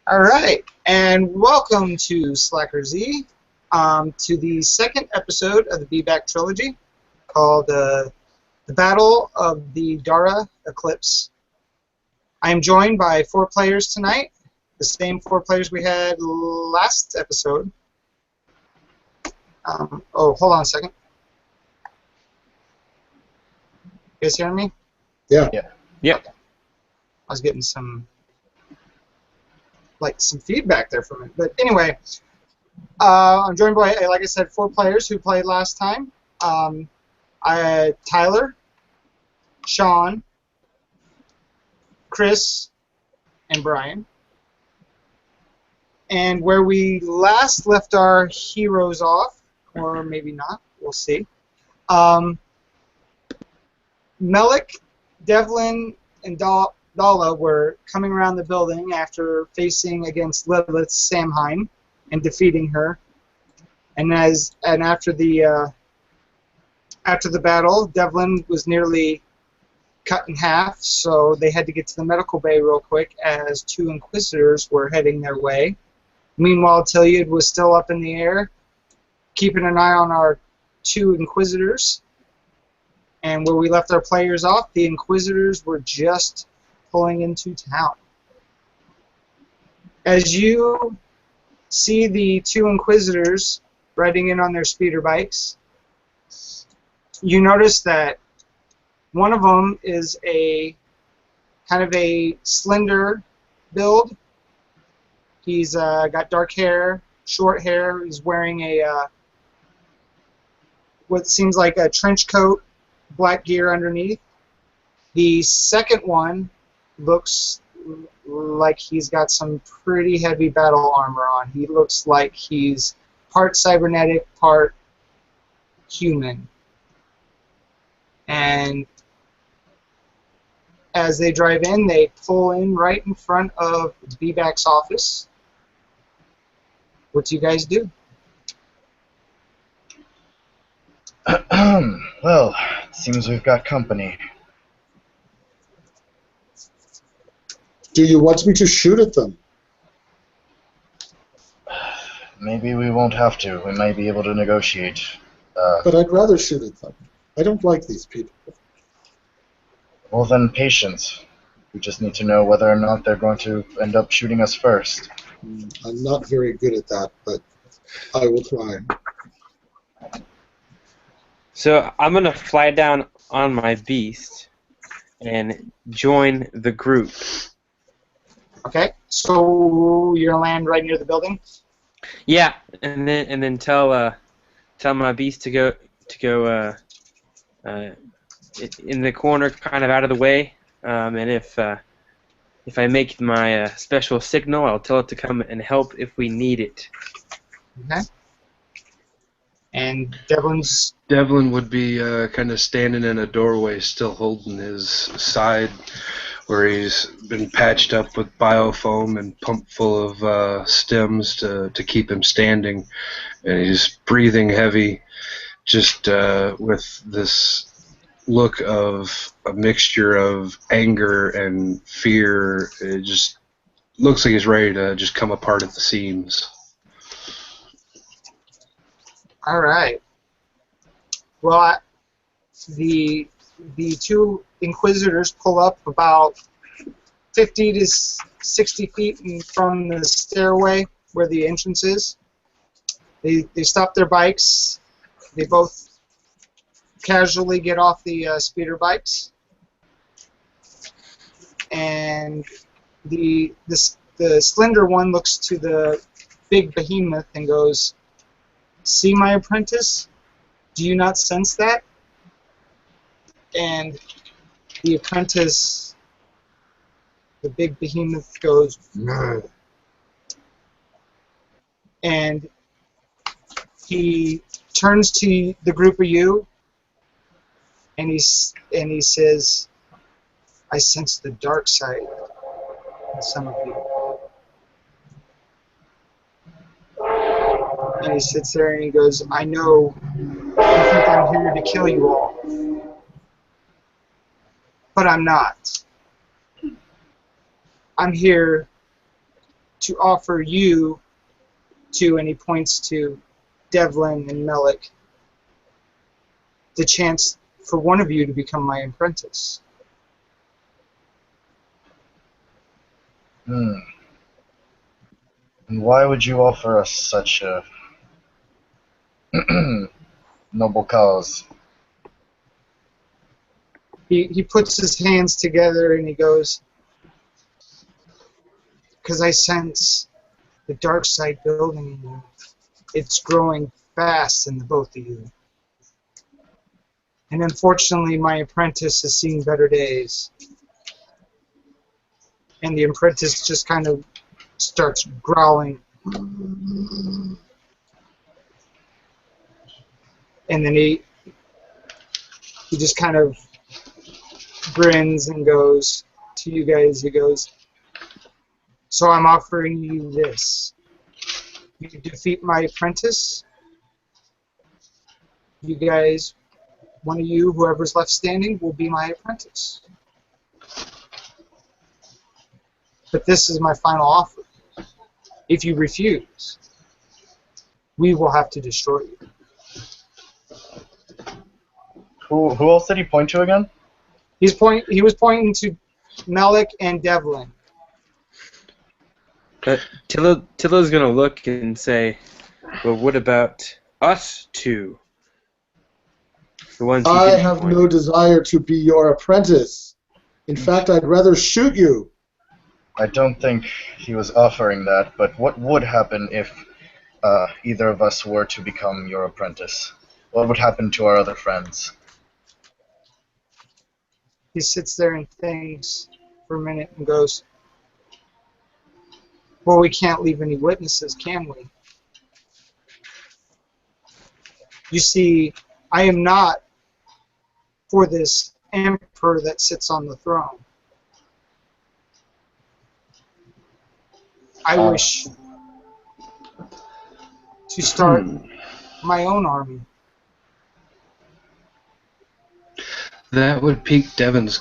All right, and welcome to Slacker Z, to the second episode of the Be-Back trilogy called The Battle of the Dara Eclipse. I am joined by 4 players tonight, the same 4 players we had last episode. Hold on a second. You guys hearing me? Yeah. Yeah. I was getting some feedback there from it. But anyway, I'm joined by, like I said, 4 players who played last time. Tyler, Sean, Chris, and Brian. And where we last left our heroes off, or maybe not, we'll see. Melik, Devlin, and Dala were coming around the building after facing against Lilith Samhain and defeating her. And after the battle, Devlin was nearly cut in half, so they had to get to the medical bay real quick as 2 Inquisitors were heading their way. Meanwhile, Tiliad was still up in the air, keeping an eye on our 2 Inquisitors. And where we left our players off, the Inquisitors were just pulling into town. As you see the 2 Inquisitors riding in on their speeder bikes, you notice that one of them is a kind of a slender build. He's got dark hair, short hair. He's wearing a what seems like a trench coat, black gear underneath. The second one looks like he's got some pretty heavy battle armor on. He looks like he's part cybernetic, part human. And as they drive in, they pull in right in front of Be-Back's office. What do you guys do? Well, it seems we've got company. Do you want me to shoot at them? Maybe we won't have to. We might be able to negotiate. But I'd rather shoot at them. I don't like these people. Well then, patience. We just need to know whether or not they're going to end up shooting us first. I'm not very good at that, but I will try. So I'm gonna fly down on my beast and join the group. Okay, so you're gonna land right near the building. Yeah, and then tell my beast to go in the corner, kind of out of the way. And if I make my special signal, I'll tell it to come and help if we need it. Okay. And Devlin would be kind of standing in a doorway, still holding his side, where he's been patched up with biofoam and pumped full of stems to keep him standing, and he's breathing heavy, just with this look of a mixture of anger and fear. It just looks like he's ready to just come apart at the seams. all right. Well, the 2 Inquisitors pull up about 50 to 60 feet from the stairway where the entrance is. They stop their bikes. They both casually get off the speeder bikes, and the slender one looks to the big behemoth and goes, "See, my apprentice? Do you not sense that?" And the apprentice, the big behemoth, goes, "No." And he turns to the group of you, and he says, "I sense the dark side in some of you." And he sits there and he goes, "I know you think I'm here to kill you all, but I'm not. I'm here to offer you two, and he points to Devlin and Melik, the chance for one of you to become my apprentice. Hmm. And why would you offer us such a noble cause? He puts his hands together and he goes, because I sense the dark side building in you. It's growing fast in the both of you. And unfortunately, my apprentice has seen better days. And the apprentice just kind of starts growling. And then he just kind of grins and goes to you guys, he goes, so I'm offering you this. You defeat my apprentice, you guys, one of you, whoever's left standing, will be my apprentice. But this is my final offer. If you refuse, we will have to destroy you. Who else did he point to again? He was pointing to Melik and Devlin. Tilla's gonna look and say, well, what about us two? The ones he I didn't have point. no desire to be your apprentice. In fact, I'd rather shoot you. I don't think he was offering that, but what would happen if either of us were to become your apprentice? What would happen to our other friends? He sits there and thinks for a minute and goes, well, we can't leave any witnesses, can we? You see, I am not for this emperor that sits on the throne. I wish to start my own army. That would pique Devlin's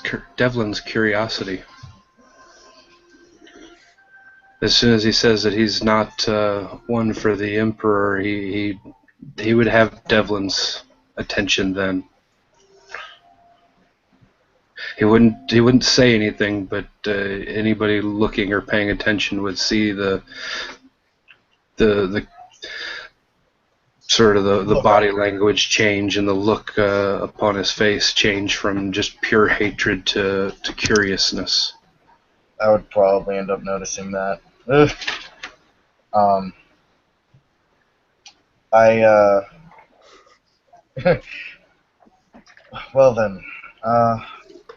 curiosity. As soon as he says that he's not one for the Emperor, he would have Devlin's attention then. He wouldn't say anything, but anybody looking or paying attention would see the sort of the body language change and the look upon his face change from just pure hatred to curiousness. I would probably end up noticing that. Ugh. Well then,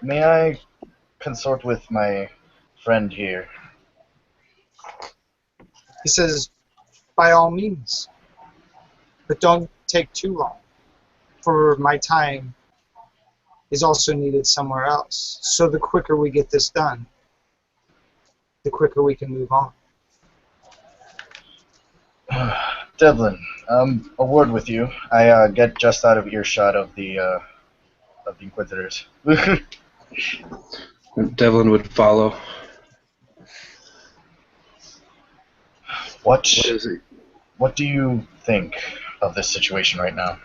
may I consort with my friend here? He says, by all means, but don't take too long, for my time is also needed somewhere else. So the quicker we get this done, the quicker we can move on. Devlin, a word with you. I get just out of earshot of the Inquisitors. Devlin would follow. What is it? What do you think of this situation right now?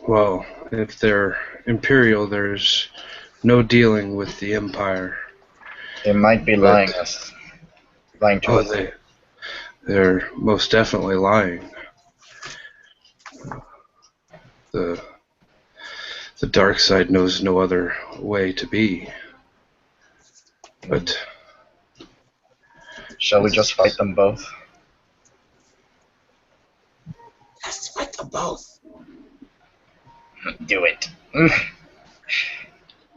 Well, if they're Imperial, there's no dealing with the Empire. They might be lying to us. They're most definitely lying. The dark side knows no other way to be. But shall we just fight them both? Let's fight them both. Do it.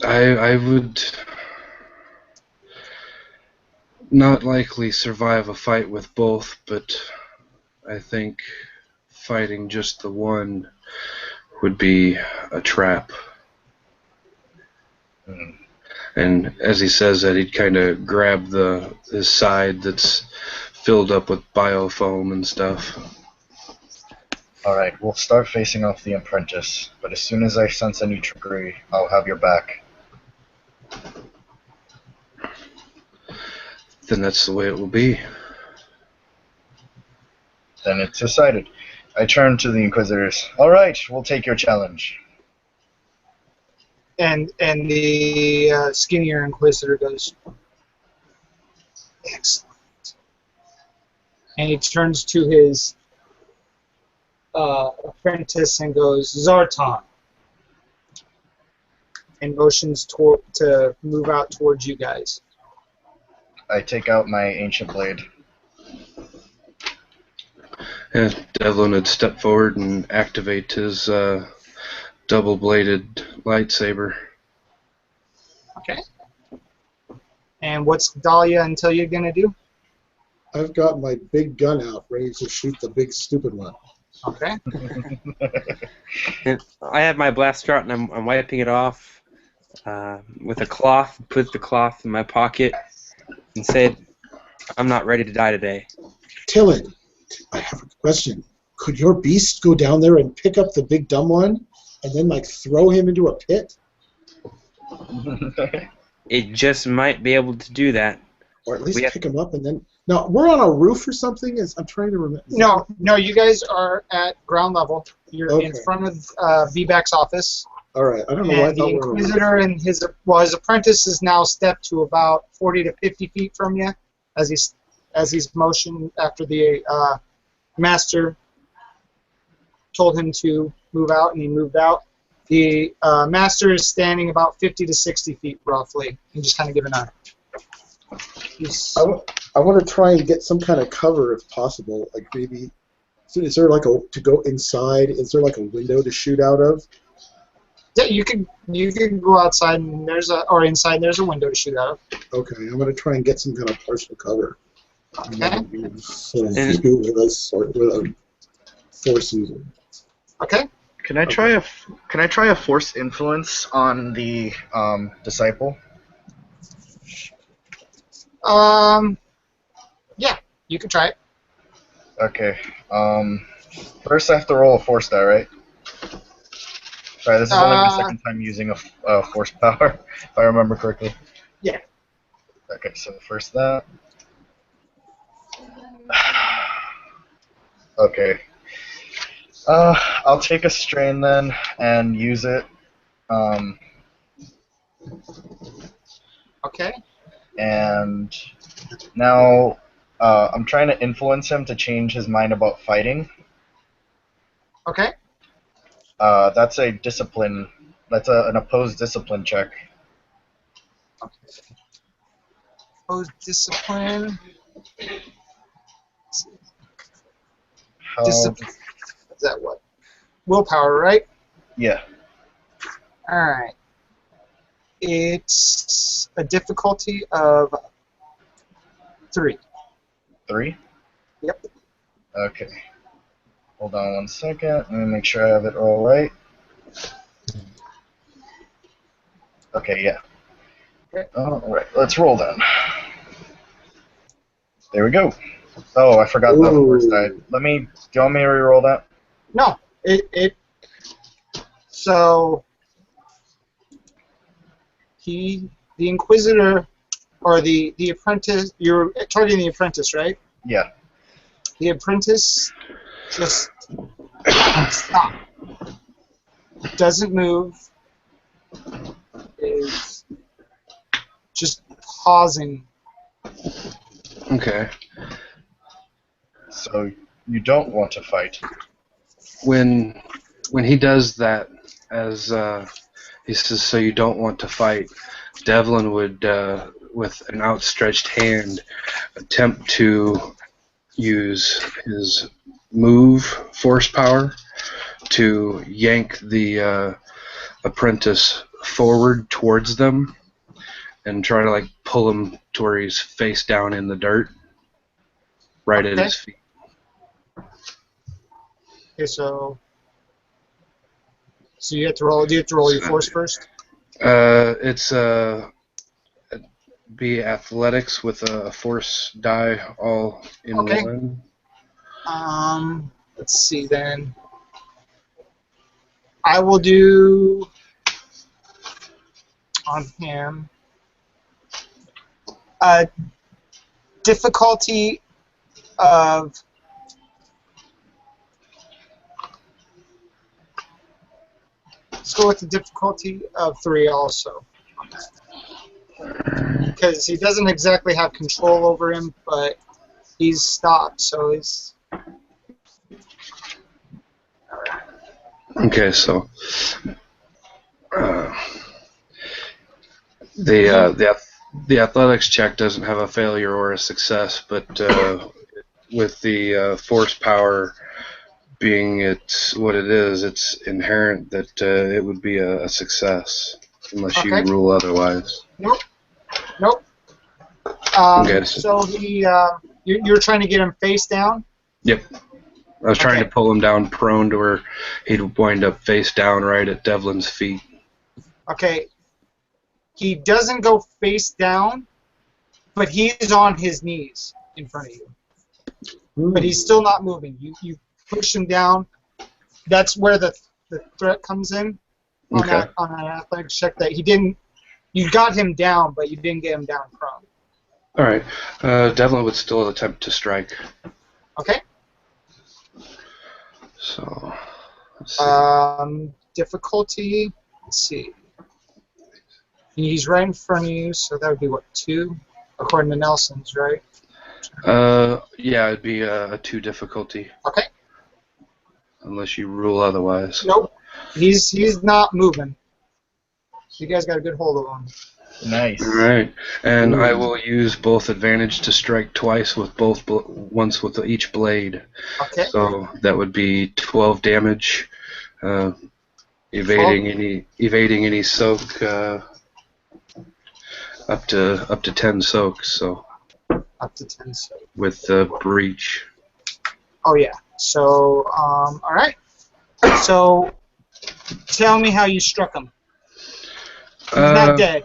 I would not likely survive a fight with both, but I think fighting just the one would be a trap. And as he says that, he'd kind of grab his side that's filled up with biofoam and stuff. Alright, we'll start facing off the apprentice, but as soon as I sense any trickery, I'll have your back. Then that's the way it will be. Then it's decided. I turn to the Inquisitors. All right, we'll take your challenge. And the skinnier Inquisitor goes, excellent. And he turns to his apprentice and goes, Zartan. And motions to move out towards you guys. I take out my ancient blade. Yeah, Devlin would step forward and activate his double-bladed lightsaber. Okay. And what's Dahlia and Talia going to do? I've got my big gun out, ready to shoot the big stupid one. Okay. And I have my blaster out and I'm wiping it off with a cloth. Put the cloth in my pocket and said, "I'm not ready to die today." Tillin, I have a question. Could your beast go down there and pick up the big dumb one and then, like, throw him into a pit? It just might be able to do that. Or at least pick him up and then... Now, we're on a roof or something? I'm trying to remember. No, you guys are at ground level. You're in front of VBAC's office. All right, I don't know why I And thought the we were on a roof. Inquisitor and his apprentice is now stepped to about 40 to 50 feet from you as he's motioned after the master told him to move out, and he moved out. The master is standing about 50 to 60 feet roughly, and just kind of giving a... I want to try and get some kind of cover if possible. Like maybe, is there like to go inside? Is there like a window to shoot out of? Yeah, you can go outside and or inside. And there's a window to shoot out of. Okay, I'm going to try and get some kind of partial cover. Okay. Sort of view with a force user. Okay. Can I try a force influence on the disciple? Yeah, you can try it. Okay. First I have to roll a force die, right? Sorry, this is only my second time using a force power, if I remember correctly. Yeah. Okay, so first that. Okay. I'll take a strain then and use it. Okay. And now I'm trying to influence him to change his mind about fighting. Okay. That's a discipline. That's an opposed discipline check. Okay. Opposed discipline. How? Is that what? Willpower, right? Yeah. All right. It's a difficulty of 3. 3? Yep. Okay. Hold on one second. Let me make sure I have it all right. Okay, yeah. Okay. All right, let's roll then. There we go. Oh, I forgot the force die. Do you want me to re-roll that? No. So the Inquisitor, or the apprentice, you're targeting the apprentice, right? Yeah. The apprentice just stop. Doesn't move. Is just pausing. Okay. So you don't want to fight. When he does that, as he says, so you don't want to fight, Devlin would, with an outstretched hand, attempt to use his move force power to yank the apprentice forward towards them and try to like pull him to where he's face down in the dirt, right at his feet. Okay, so you have to roll. Do you have to roll your force first? It's be athletics with a force die all in one. Let's see then. I will do on him. difficulty of let's go with the difficulty of 3 also. Because he doesn't exactly have control over him, but he's stopped, so he's... Okay, so the athletics check doesn't have a failure or a success, but with the force power being what it is, it's inherent that it would be a success unless you rule otherwise. Nope. Okay, so you're trying to get him face down? Yep. I was trying to pull him down prone to where he'd wind up face down right at Devlin's feet. Okay. He doesn't go face down, but he's on his knees in front of you. But he's still not moving. You push him down. That's where the threat comes in on that athletics check that he didn't. You got him down, but you didn't get him down prone. All right. Devlin would still attempt to strike. Okay. So, let's see. Difficulty. Let's see. He's right in front of you, so that would be what, 2, according to Nelson's, right? Yeah, it'd be a 2 difficulty. Okay. Unless you rule otherwise. Nope. He's not moving. You guys got a good hold of him. Nice. All right, and I will use both advantage to strike twice with once with each blade. Okay. So that would be 12 damage, evading any soak, up to 10 soaks. So up to 10 soaks. With the breach. Oh yeah. So all right. So tell me how you struck him. He's not dead.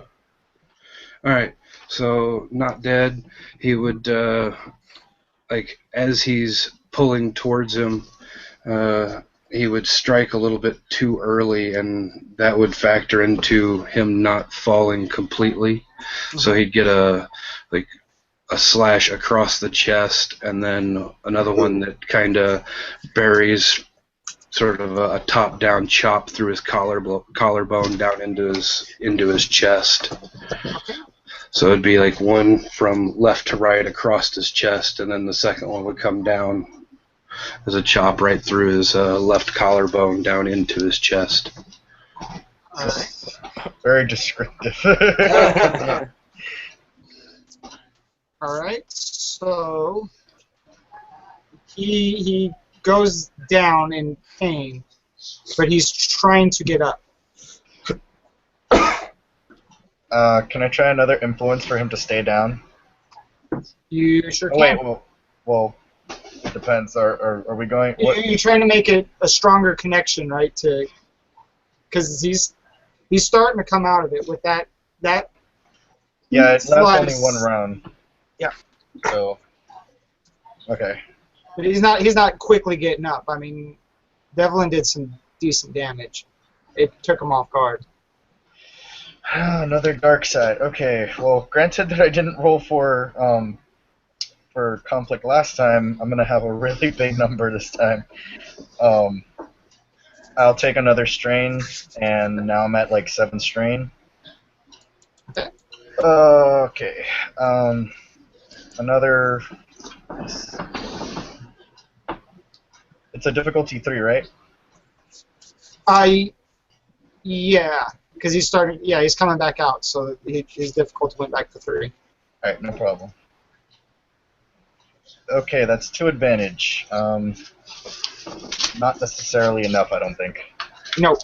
Alright, so not dead. He would, like, as he's pulling towards him, he would strike a little bit too early, and that would factor into him not falling completely. Mm-hmm. So he'd get a slash across the chest, and then another one that kind of buries sort of a top-down chop through his collarbone down into his chest. So it'd be like one from left to right across his chest, and then the second one would come down as a chop right through his left collarbone down into his chest. Very descriptive. All right, so he goes down in pain, but he's trying to get up. Can I try another influence for him to stay down? You sure can. Wait, well, it depends. Are we going? You're trying to make it a stronger connection, right? Because he's starting to come out of it with that. Yeah, it lasts only 1 round. Yeah. So. Okay. But he's not quickly getting up. I mean, Devlin did some decent damage. It took him off guard. Another dark side. Okay. Well, granted that I didn't roll for conflict last time, I'm gonna have a really big number this time. I'll take another strain, and now I'm at like 7 strain. Okay. Okay. Another. It's a difficulty 3, right? Yeah, because he's starting. Yeah, he's coming back out, so his difficulty went back to 3. All right, no problem. Okay, that's 2 advantage. Not necessarily enough, I don't think. No.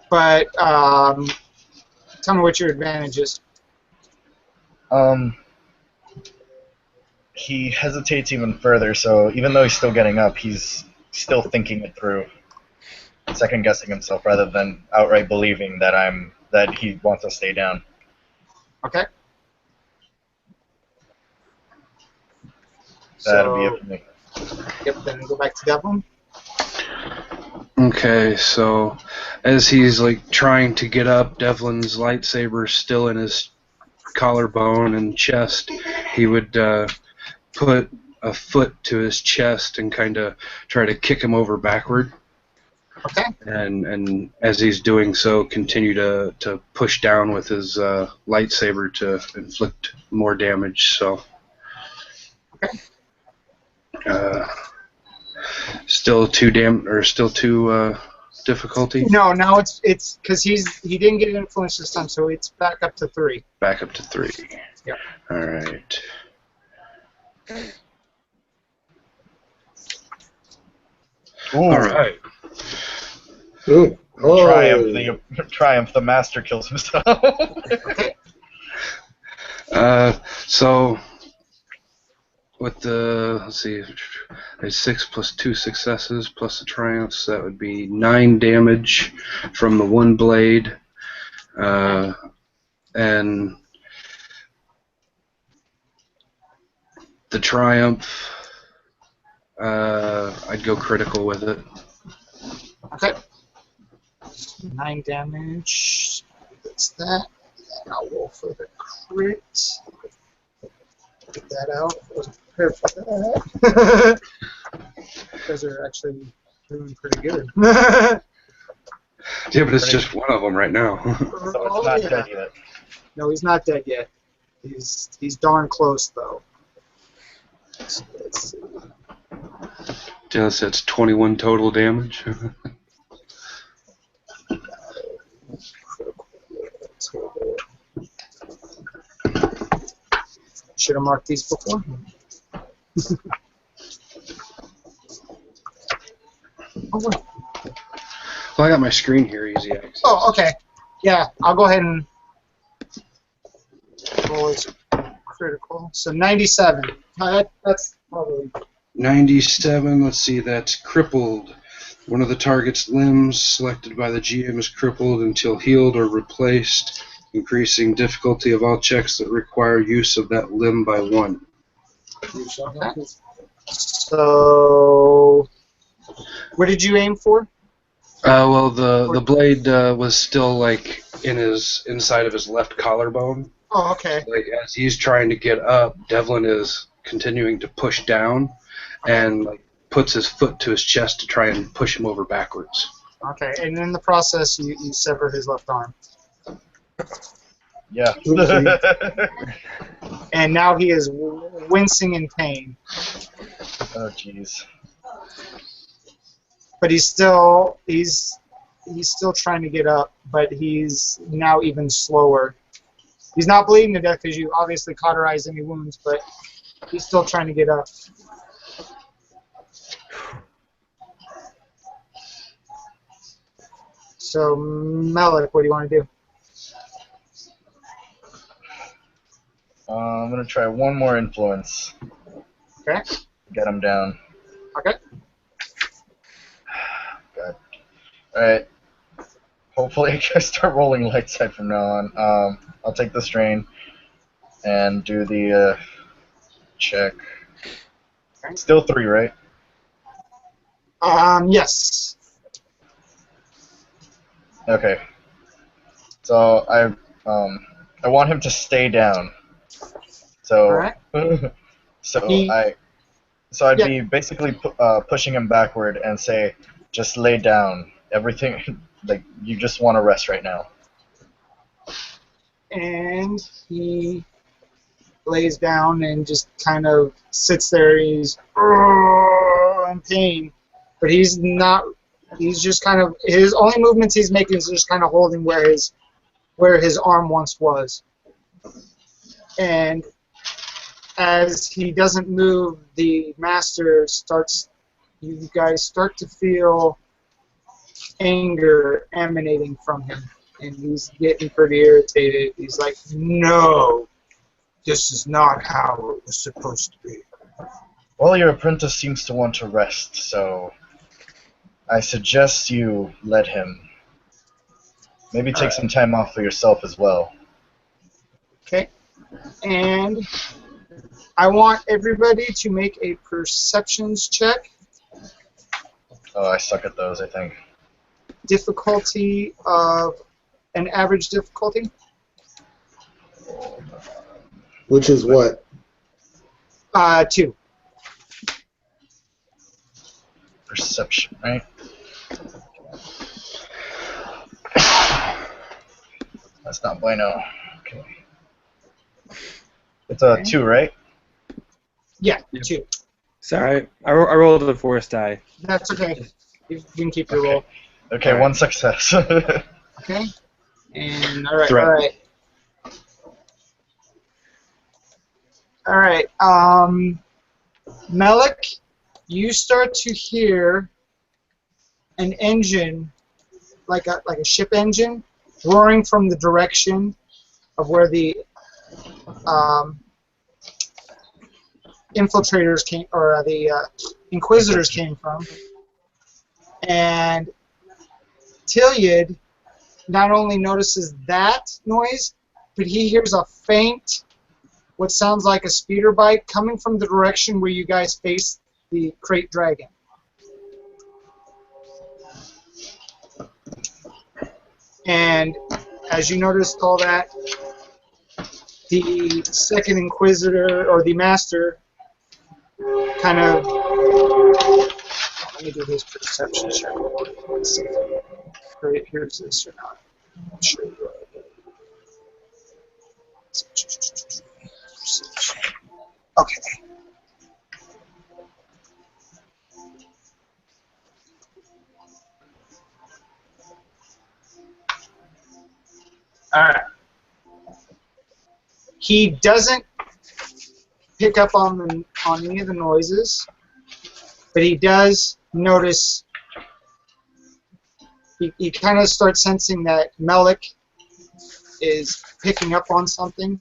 But tell me what your advantage is. He hesitates even further, so even though he's still getting up, he's still thinking it through, second guessing himself rather than outright believing that he wants to stay down. Okay. That'll be it for me. Yep, then go back to Devlin. Okay, so as he's like trying to get up, Devlin's lightsaber's still in his collarbone and chest, he would put a foot to his chest and kind of try to kick him over backward. Okay. And as he's doing so, continue to push down with his lightsaber to inflict more damage. So, Okay. Still two difficulty. No, now it's because he didn't get influence this time, so it's back up to 3. Back up to 3. Yep. All right. Ooh, All right. Ooh. Oh. Triumph, the master kills himself. So with the, let's see, there's 6 plus 2 successes plus the triumphs, that would be 9 damage from the one blade. And the triumph, I'd go critical with it. Okay. 9 damage. That's that. And I'll roll for the crit. Get that out. I wasn't prepared for that. You guys are actually doing pretty good. Yeah, but it's just one of them right now. So it's not dead yet. No, he's not dead yet. He's darn close though. So let's see. Just that's 21 total damage. Should have marked these before. Oh, wait. Well, I got my screen here, easy access. Oh, okay. Yeah, I'll go ahead and roll as critical. So 97. That's probably 97, let's see, that's crippled. One of the target's limbs selected by the GM is crippled until healed or replaced, increasing difficulty of all checks that require use of that limb by 1. okay. So what did you aim for? Well, the blade was still like inside of his left collarbone. Oh, okay. Like as he's trying to get up, Devlin is continuing to push down, and like puts his foot to his chest to try and push him over backwards. Okay, and in the process, you sever his left arm. Yeah. And now he is wincing in pain. Oh, jeez. But he's still trying to get up, but he's now even slower. He's not bleeding to death because you obviously cauterized any wounds, but he's still trying to get up. So, Malik, what do you want to do? I'm going to try one more influence. Okay. Get him down. Okay. God. Alright. Hopefully I can start rolling light side from now on. I'll take the strain and do the check. Okay. Still 3, right? Yes. Okay. So I want him to stay down. So All right. I'd be basically pushing him backward and say, just lay down. Everything, like you just want to rest right now. And he lays down and just kind of sits there. He's in pain, but he's not. He's just kind of, his only movements he's making is just kind of holding where his arm once was. And as he doesn't move, the master starts. You guys start to feel anger emanating from him, and he's getting pretty irritated. He's like, "No, this is not how it was supposed to be." Well, your apprentice seems to want to rest, so I suggest you let him. Maybe take some time off for yourself as well. Okay, and I want everybody to make a perceptions check. Oh, I suck at those, I think. Difficulty of an average difficulty. Which is what? 2. Perception, right? That's not bueno. Okay. It's a 2, right? Yeah, Yep. 2. Sorry, I rolled a force die. That's okay. You can keep your Okay. roll. Okay, Alright. 1 success. Okay. And all right, Threat. all right. All right. Melik, you start to hear an engine, like a ship engine, roaring from the direction of where the infiltrators came, or the inquisitors came from. And Tiliad not only notices that noise, but he hears a faint, what sounds like a speeder bike coming from the direction where you guys face the crate dragon. And as you noticed all that, the second Inquisitor, or the Master, kind of... Let me do his perception check. Let's see if it hears this or not. I'm sure. Okay. Alright. He doesn't pick up on any of the noises, but he does notice. He kind of starts sensing that Melik is picking up on something,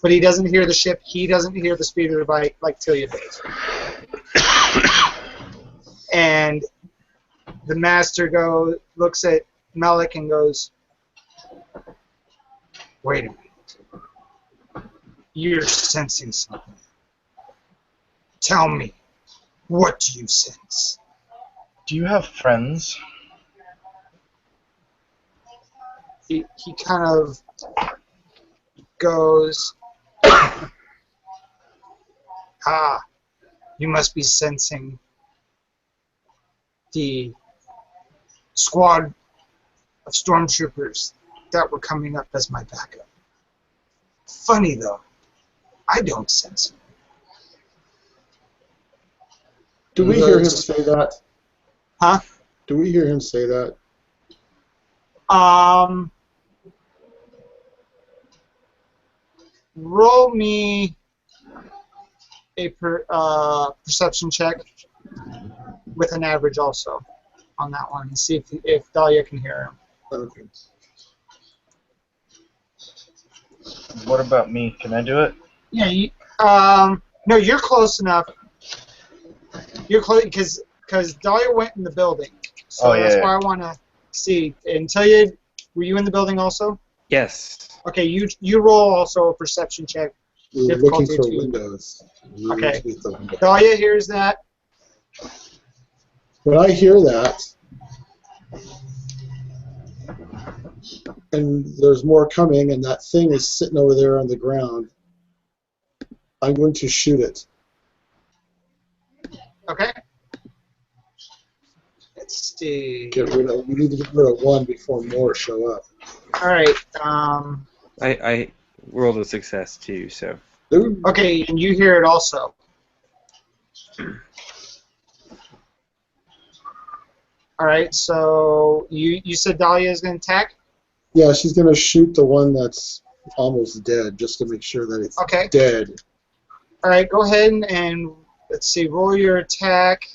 but he doesn't hear the ship. He doesn't hear the speeder bike like Tilia does. And the Master looks at Melik and goes, "Wait a minute. You're sensing something. Tell me, what do you sense?" Do you have friends? He kind of goes, "Ah, you must be sensing the squad of stormtroopers that were coming up as my backup. Funny though, I don't sense it." Do we hear him say that? Huh? Do we hear him say that? Roll me a perception check with an average also on that one, and see if Dahlia can hear him. Okay. What about me? Can I do it? Yeah. No, you're close enough. You're close because Dahlia went in the building, so that's why I want to see. And tell you, were you in the building also? Yes. Okay, you roll also a perception check. We were looking Difficulty for 2. windows. We were Okay. looking at the window. Dahlia hears that. When I hear that, and there's more coming, and that thing is sitting over there on the ground, I'm going to shoot it. Okay. Let's see. We need to get rid of one before more show up. All right. I rolled a success too, so. Ooh. Okay, and you hear it also. All right. So you said Dahlia is going to attack. Yeah, she's going to shoot the one that's almost dead, just to make sure that it's Okay. dead. All right. Go ahead and let's see. Roll your attack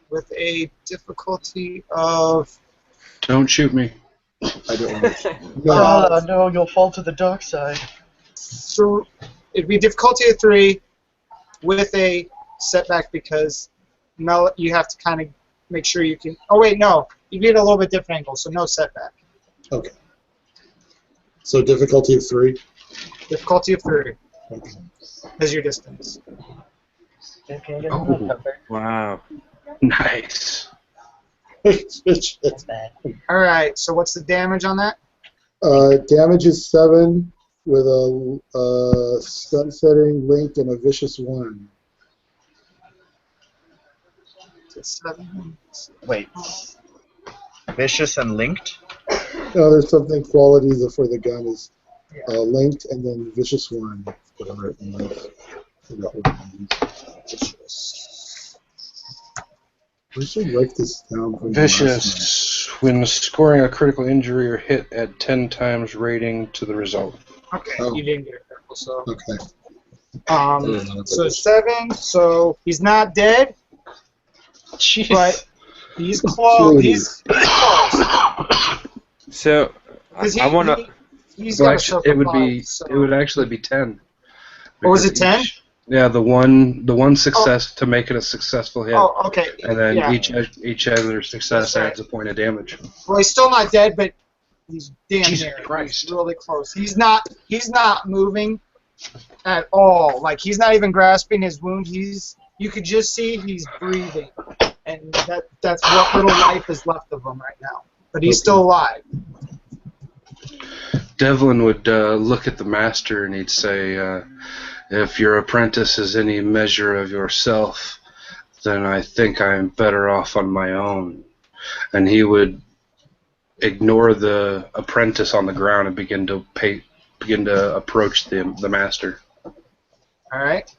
with a difficulty of. Don't shoot me. I don't want to. No. No, you'll fall to the dark side. So it'd be difficulty of 3 with a setback because you have to kind of make sure you can. Oh wait, no, you get a little bit different angle, so no setback. Okay. So difficulty of 3? Difficulty of 3 Okay. is your distance. Oh, Wow. nice. All right. So what's the damage on that? Damage is 7 with a stun setting, link, and a vicious 1. It's 7. Wait. Vicious and linked? No, there's something qualities for the gun is linked and then vicious 1. Whatever it means. I forgot what it means. Vicious. We should write this down. From Vicious, when scoring a critical injury or hit at 10 times rating to the result. Okay, Oh. you didn't get it critical, so. Okay. So 7, so he's not dead, Jeez. but he's close. He's close. So 'Cause I want to. He's Well, got a actually, shuffle it would be. so. It would actually be 10. Or was it Because 10? Yeah, the one success to make it a successful hit, Oh, okay. and then yeah. each other success That's right. adds a point of damage. Well, he's still not dead, but he's damn Jesus near. Christ. He's really close. He's not moving at all. Like he's not even grasping his wound. You could just see he's breathing, and that's what little life is left of him right now. But he's still alive. Devlin would look at the master and he'd say, if your apprentice is any measure of yourself, then I think I am better off on my own. And he would ignore the apprentice on the ground and begin to approach the master. All right.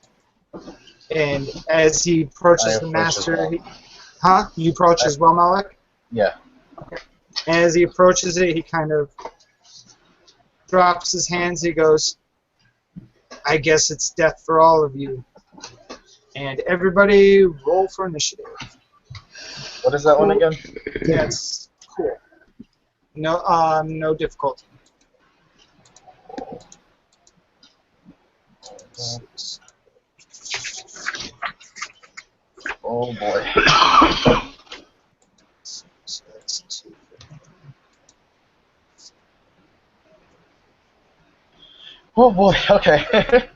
And as he approaches I the approach as master, well. You approach as well, Malik? Yeah. And as he approaches it, he kind of drops his hands. He goes, I guess it's death for all of you. And everybody roll for initiative. What is that one again? That's cool. No difficulty. Oh boy. So that's 2. Oh boy. Okay.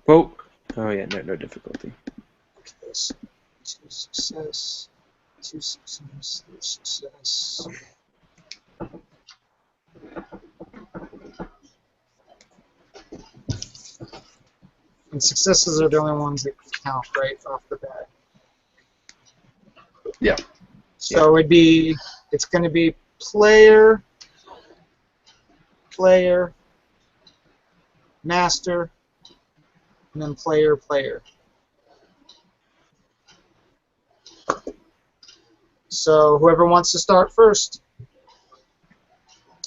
Oh. Oh yeah, no difficulty. Okay, so 2 success, 2 success, 3 success. And successes are the only ones that count right off the bat. Yeah. So it's going to be player, master, and then player. So whoever wants to start first.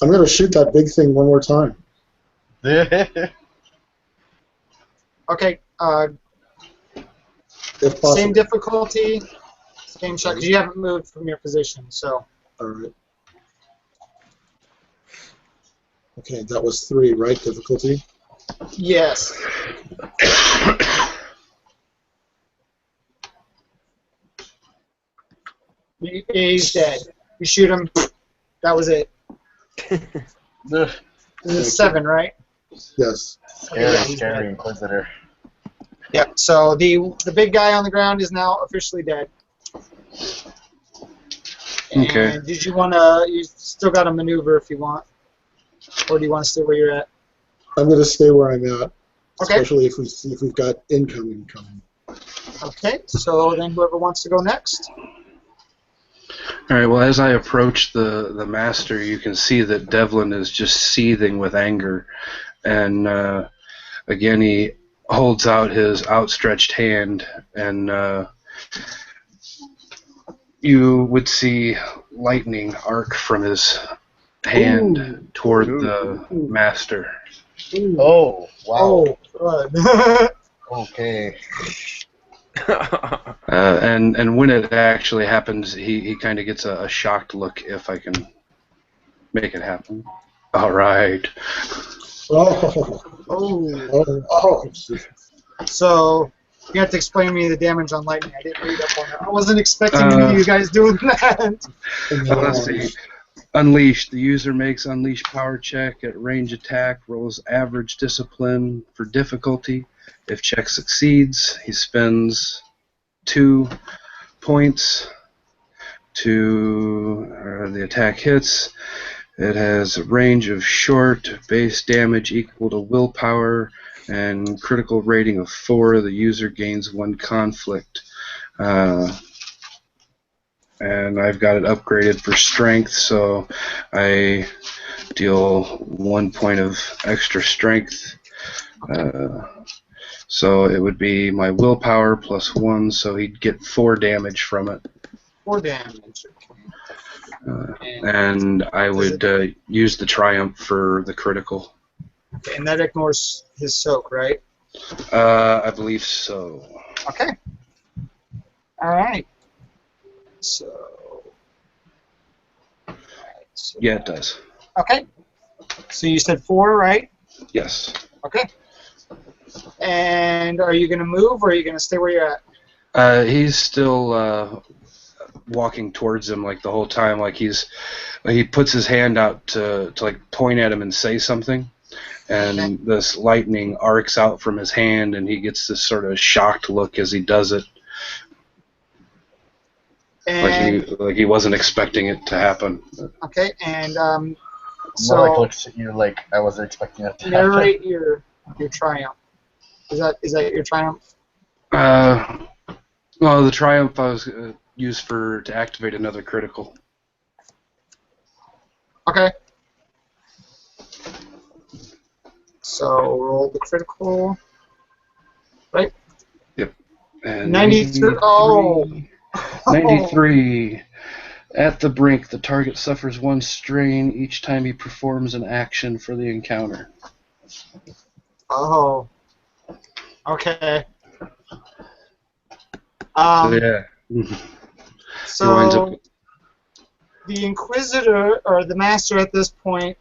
I'm going to shoot that big thing one more time. Okay, If possible. same difficulty, same shot, because you haven't moved from your position, so. All right. Okay, that was 3, right? Difficulty? Yes. He's dead. You shoot him, that was it. This is 7, right? Yes. Scary Inquisitor. Yep, so the big guy on the ground is now officially dead. Okay. And did you you still got to maneuver if you want? Or do you want to stay where you're at? I'm going to stay where I'm at, Okay. especially if we've got incoming coming. Okay, so then whoever wants to go next. All right. Well, as I approach the master, you can see that Devlin is just seething with anger, and again he holds out his outstretched hand, and you would see lightning arc from his hand toward the master. Oh wow. Oh, good. Okay. And when it actually happens, he kind of gets a shocked look, if I can make it happen. All right. Oh. Oh. So you have to explain to me the damage on lightning. I didn't read up on that. I wasn't expecting any of you guys doing that. Let's see. Unleash. The user makes unleash power check at range attack, rolls average discipline for difficulty. If check succeeds, he spends 2 points to the attack hits. It has a range of short, base damage equal to willpower, and critical rating of 4. The user gains 1 conflict. And I've got it upgraded for strength, so I deal 1 point of extra strength. So it would be my willpower plus 1, so he'd get 4 damage from it. 4 damage. And I would use the Triumph for the critical. Okay, and that ignores his soak, right? I believe so. Okay. All right. So. Yeah, it does. Okay. So you said 4, right? Yes. Okay. And are you going to move, or are you going to stay where you're at? He's still walking towards him like the whole time. Like he puts his hand out to like point at him and say something, and this lightning arcs out from his hand, and he gets this sort of shocked look as he does it. And, like he wasn't expecting it to happen. Okay, and So Malik looks at you like I wasn't expecting it to happen. narrate your triumph. Is that your triumph? Well, the Triumph I was used to activate another critical. Okay. So roll the critical. Right? Yep. And 93. Oh! 93. At the brink, the target suffers 1 strain each time he performs an action for the encounter. Oh. Okay. Yeah. So the Inquisitor, or the Master at this point,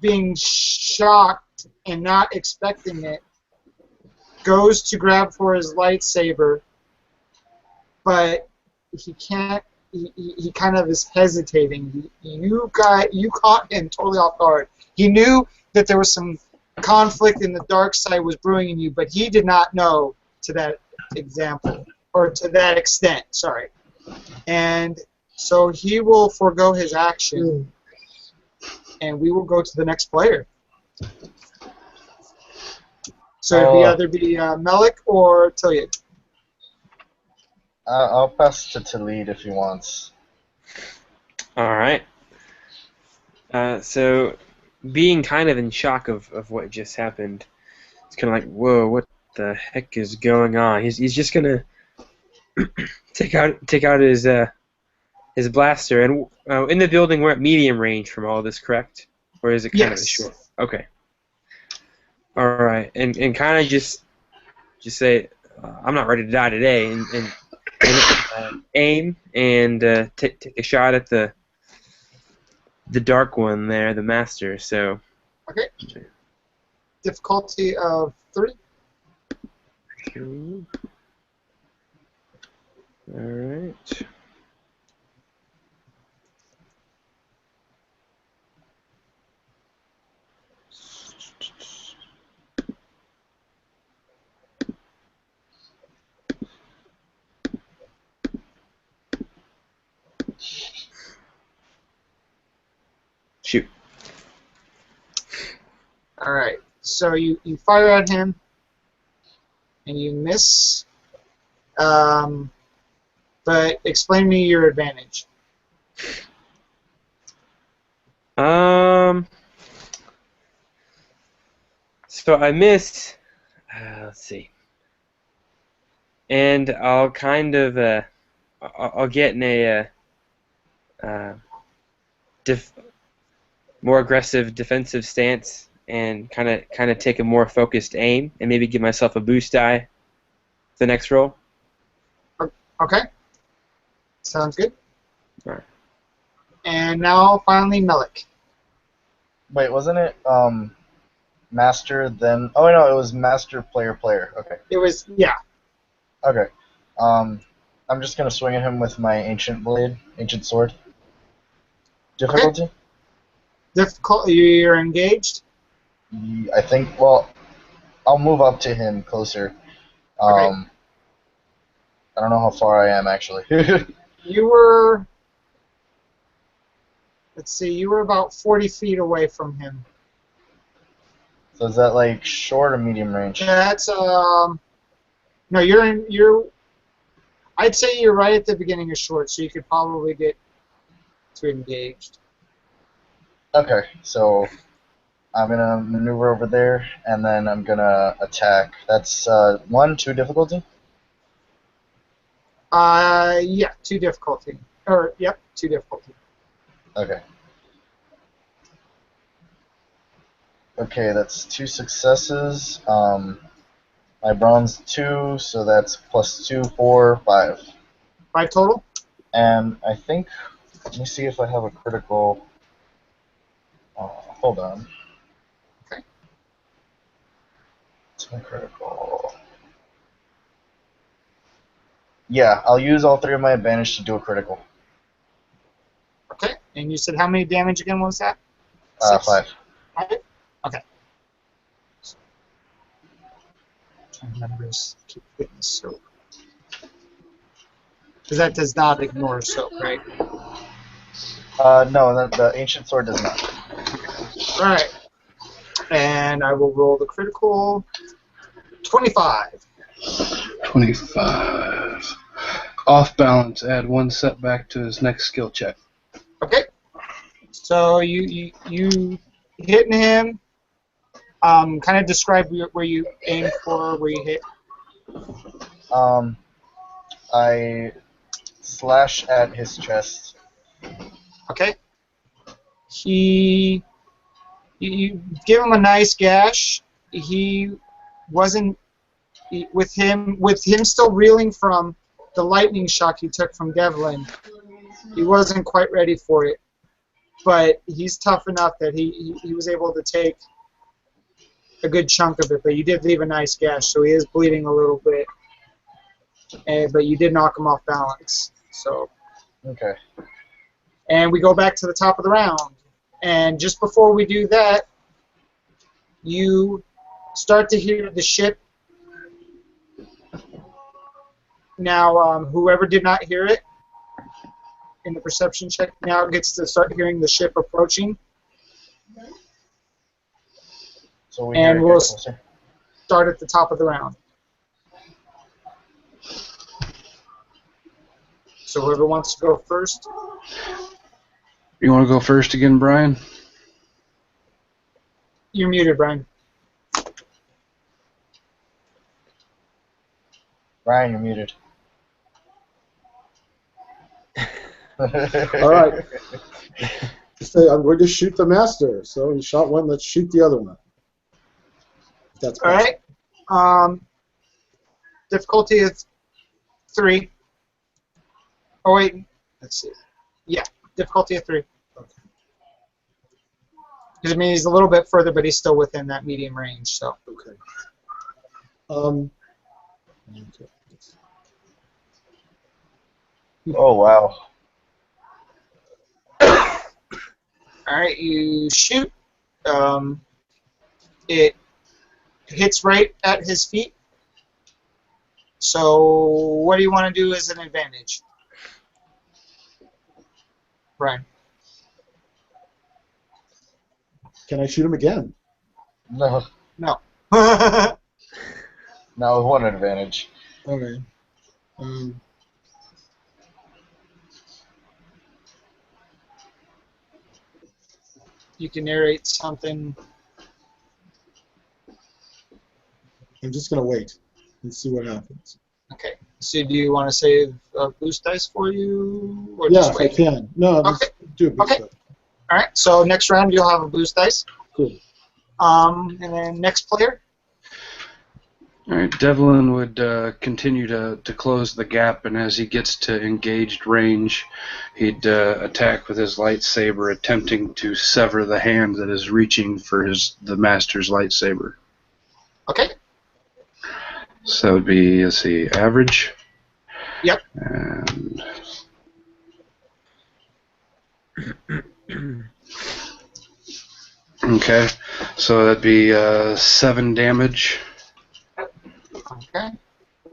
being shocked and not expecting it, goes to grab for his lightsaber, but he can't. He kind of is hesitating. You caught him totally off guard. He knew that there was some conflict in the dark side was brewing in you, but he did not know to that example, or to that extent. Sorry. And so he will forego his action, and we will go to the next player. So it'd be either Melik or Tiliad. I'll pass to Talid if he wants. All right. So, being kind of in shock of what just happened, it's kind of like, whoa, what the heck is going on? He's just gonna take out his blaster, and in the building we're at medium range from all this, correct? Or is it kind of short? Okay. All right, and kind of just say, I'm not ready to die today, and aim and take a shot at the dark one there, the Master. So. Okay. Difficulty of 3. All right. Shoot. All right. So you fire at him, and you miss. But explain to me your advantage. So I miss. Let's see. And I'll kind of I'll get in a more aggressive defensive stance and kind of take a more focused aim and maybe give myself a boost die the next roll. Okay. Sounds good. All right. And now finally Melik. Wait, wasn't it Master then? Oh no, it was Master player. Okay. It was, yeah. Okay. I'm just gonna swing at him with my ancient sword. Difficulty? Difficulty. You're engaged. I think. Well, I'll move up to him closer. Okay. I don't know how far I am actually. You were, let's see, you were about 40 feet away from him. So is that like short or medium range? That's no, I'd say you're right at the beginning of short, so you could probably get to engaged. Okay, so I'm gonna maneuver over there, and then I'm gonna attack. That's 1, 2 difficulty. Yeah, 2 difficulty. Or yep, 2 difficulty. Okay. Okay, that's 2 successes. My bronze 2, so that's +2, 4, 5. 5 total. And I think, let me see if I have a critical. Hold on. Okay. It's my critical. Yeah, I'll use all 3 of my advantage to do a critical. Okay. And you said how many damage again was that? 5. 5? Okay. Numbers keep getting soap. Because that does not ignore soap, right? No, the ancient sword does not. Alright. And I will roll the critical. 25. 25. Off balance. Add 1 setback to his next skill check. Okay. So you hitting him. Kind of describe where you aim for, where you hit. I slash at his chest. Okay. You give him a nice gash. He wasn't with him still reeling from the lightning shock he took from Devlin. He wasn't quite ready for it, but he's tough enough that he was able to take a good chunk of it. But you did leave a nice gash, so he is bleeding a little bit. But you did knock him off balance. So. Okay. And we go back to the top of the round. And just before we do that, you start to hear the ship. Now, whoever did not hear it in the perception check now gets to start hearing the ship approaching. So we And hear it we'll get closer. start at the top of the round. So whoever wants to go first. You want to go first again, Brian? You're muted, Brian. Ryan, you're muted. All right. Say, I'm going to shoot the master. So you shot one, let's shoot the other one. If that's All possible. right. Difficulty is 3. Oh, wait. Let's see. Yeah, difficulty of 3. Okay. Because I mean, he's a little bit further, but he's still within that medium range. So. Okay. Okay. Oh, wow. All right, you shoot. It hits right at his feet. So what do you want to do as an advantage? Brian. Can I shoot him again? No. No. Now with 1 advantage. Okay. You can narrate something. I'm just going to wait and see what happens. Okay. So do you want to save boost dice for you? Or Yeah, just if wait? I can. No, Okay. just do a big Okay. stuff. All right. So next round you'll have a boost dice. Cool. And then next player. All right, Devlin would continue to close the gap, and as he gets to engaged range, he'd attack with his lightsaber, attempting to sever the hand that is reaching for the master's lightsaber. Okay. So that would be, let's see, average. Yep. And okay, so that'd be 7 damage. Okay.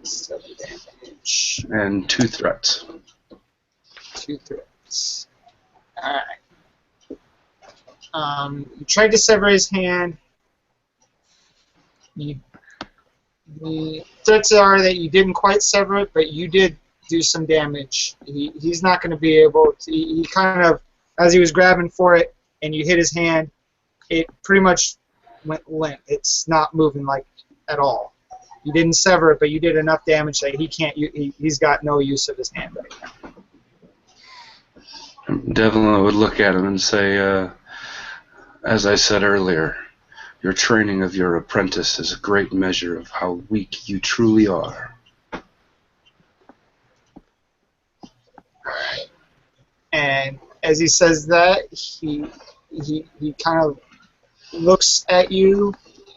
7 damage. damage. And 2 threats. 2 threats. Alright. You tried to sever his hand. The threats are that you didn't quite sever it, but you did do some damage. He's not going to be able to. He kind of, as he was grabbing for it, and you hit his hand, it pretty much went limp. It's not moving like at all. You didn't sever it, but you did enough damage that he can't. He's got no use of his hand right now. Devlin would look at him and say, as I said earlier, your training of your apprentice is a great measure of how weak you truly are. And as he says that, he kind of looks at you,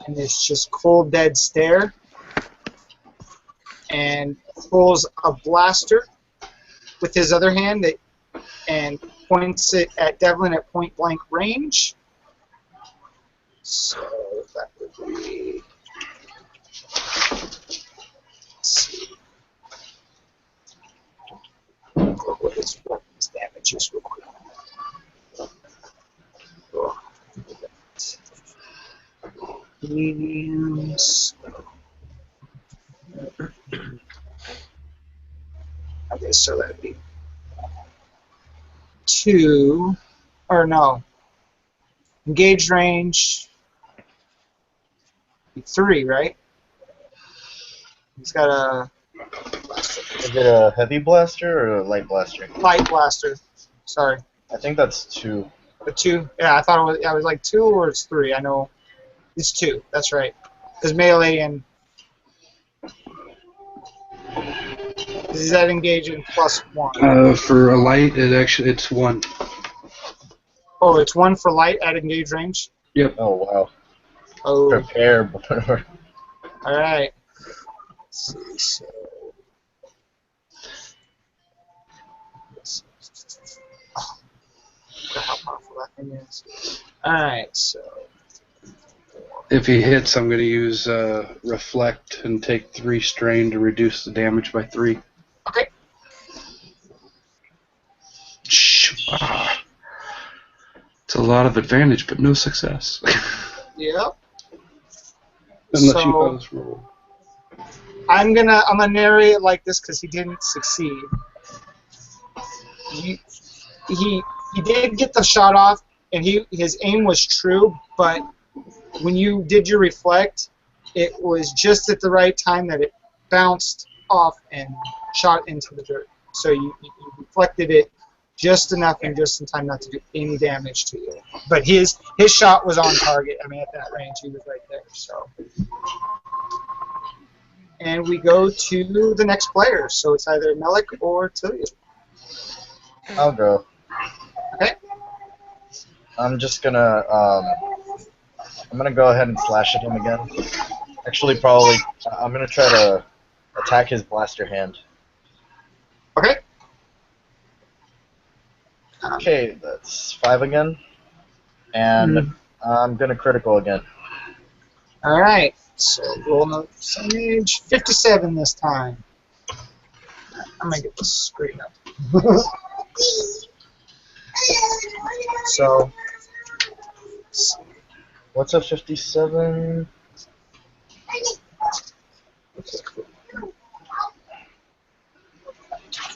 and it's just cold, dead stare, and pulls a blaster with his other hand and points it at Devlin at point blank range. So that would be. Let's see. What his weapons damage is real quick. Mediums. Okay, so that'd be 2, or no. Engaged range. 3, right? He's got a Is it a heavy blaster or a light blaster? light blaster. Sorry. I think that's 2. A 2. Yeah, I thought it was. I was like 2 or it's 3. I know it's 2. That's right. Because melee and is that engaging +1? For a light, it's 1. Oh, it's 1 for light at engaged range. Yep. Oh wow. Oh, Prepare. Whatever. all right. Let's see. So. Oh, look at how powerful that thing is. All right, so. If he hits, I'm going to use Reflect and take 3 strain to reduce the damage by 3. Okay. It's a lot of advantage, but no success. Yep. Unless you So- bonus roll. I'm gonna narrate it like this because he didn't succeed. He did get the shot off, and his aim was true, but when you did your reflect, it was just at the right time that it bounced off and shot into the dirt. So you reflected it just enough and just in time not to do any damage to you. But his shot was on target. I mean, at that range, he was right there. So. And we go to the next player. So it's either Melik or Tilia. I'll go. Okay. I'm just gonna I'm gonna go ahead and slash at him again. Actually, probably I'm gonna try to attack his blaster hand. Okay. Okay, that's 5 again, and I'm gonna critical again. All right. So roll another percentage. 57 this time. I'm gonna get this straightened up. So. What's a 57?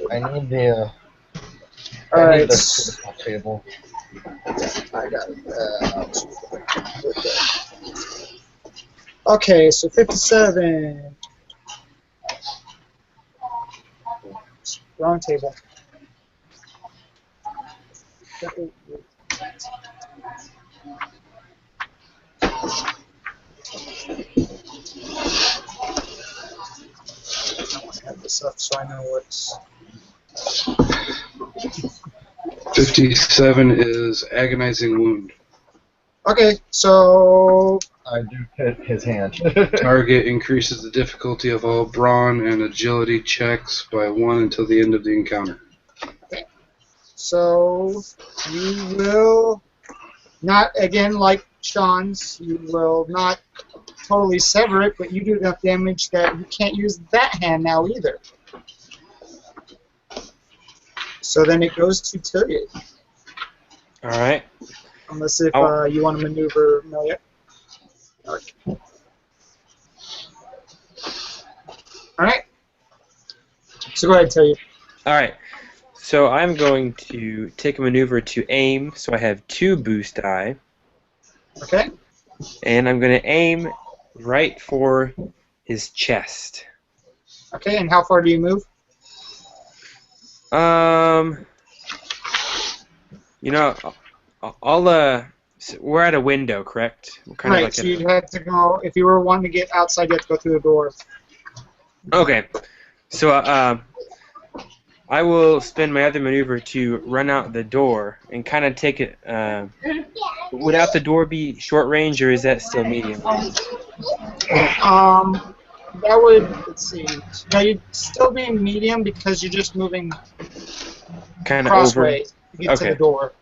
I need the All I need right. the critical table. I got it. Okay, so 57. Wrong table. Have this up so I know what's. 57 is Agonizing Wound. Okay, so I do hit his hand. Target increases the difficulty of all brawn and agility checks by 1 until the end of the encounter. So you will not, again, like Sean's, you will not totally sever it, but you do enough damage that you can't use that hand now either. So then it goes to Tilly. All right. Unless if Oh. you want to maneuver Melia. Okay. Alright. So go ahead, Tilly. All right. So I'm going to take a maneuver to aim. So I have 2 boost die, Okay. and I'm going to aim right for his chest. Okay, and how far do you move? You know, we're at a window, correct? We're kind Right, of like so you'd have to go, if you were wanting to get outside, you have to go through the door. Okay. So I will spend my other maneuver to run out the door and kind of take it. Would out the door be short range, or is that still medium range? That would, let's see. No, you'd still be medium because you're just moving Kind of over. crossways to get to the Okay. door.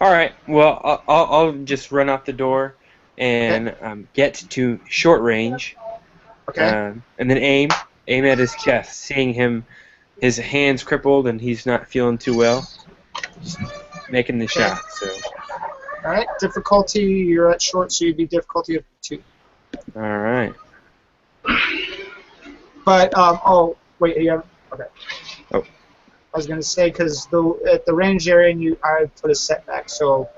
All right. Well, I'll just run out the door and get to short range. Okay. And then aim at his chest, seeing his hands crippled and he's not feeling too well. Just making the shot. So. Alright, difficulty, you're at short, so you'd be difficulty of 2. All right. But, oh, wait, you have, okay. Oh. I was going to say, because at the range area, I put a setback, so.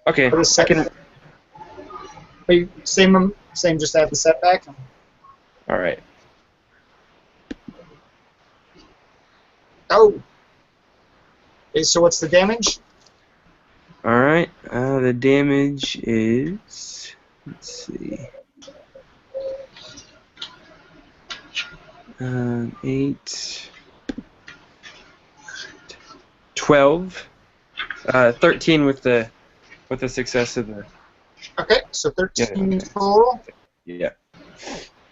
Okay. Put a setback. Wait, same, just add the setback? All right. Oh! Okay, so what's the damage? All right. The damage is. Let's see. 8, 12, 13 with the success of the. Okay, so 13 Yeah. total. Yeah.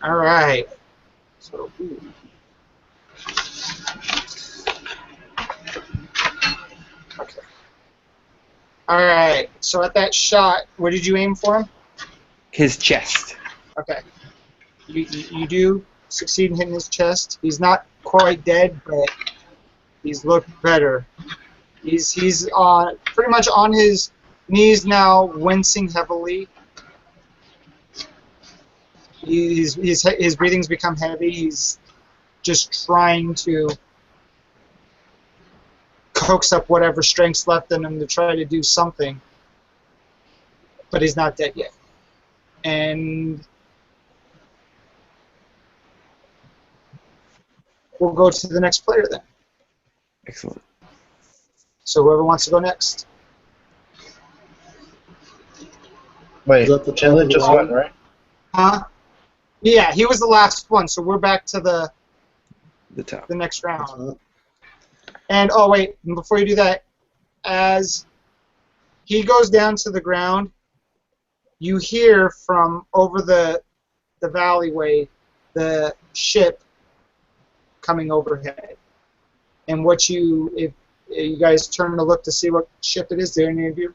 All right. So, okay. All right. So at that shot, where did you aim for him? His chest. Okay. You do succeed in hitting his chest. He's not quite dead, but he's looked better. He's pretty much on his knees now, wincing heavily. His breathing's become heavy. He's just trying to coax up whatever strength's left in him to try to do something. But he's not dead yet. And we'll go to the next player then. Excellent. So whoever wants to go next. Wait, Is that the Chandler top of the just round? went, right? Huh? Yeah, he was the last one, so we're back to the top. next round. And, oh wait, before you do that, as he goes down to the ground, you hear from over the alleyway the ship coming overhead. And if you guys turn to look to see what ship it is, there any of you?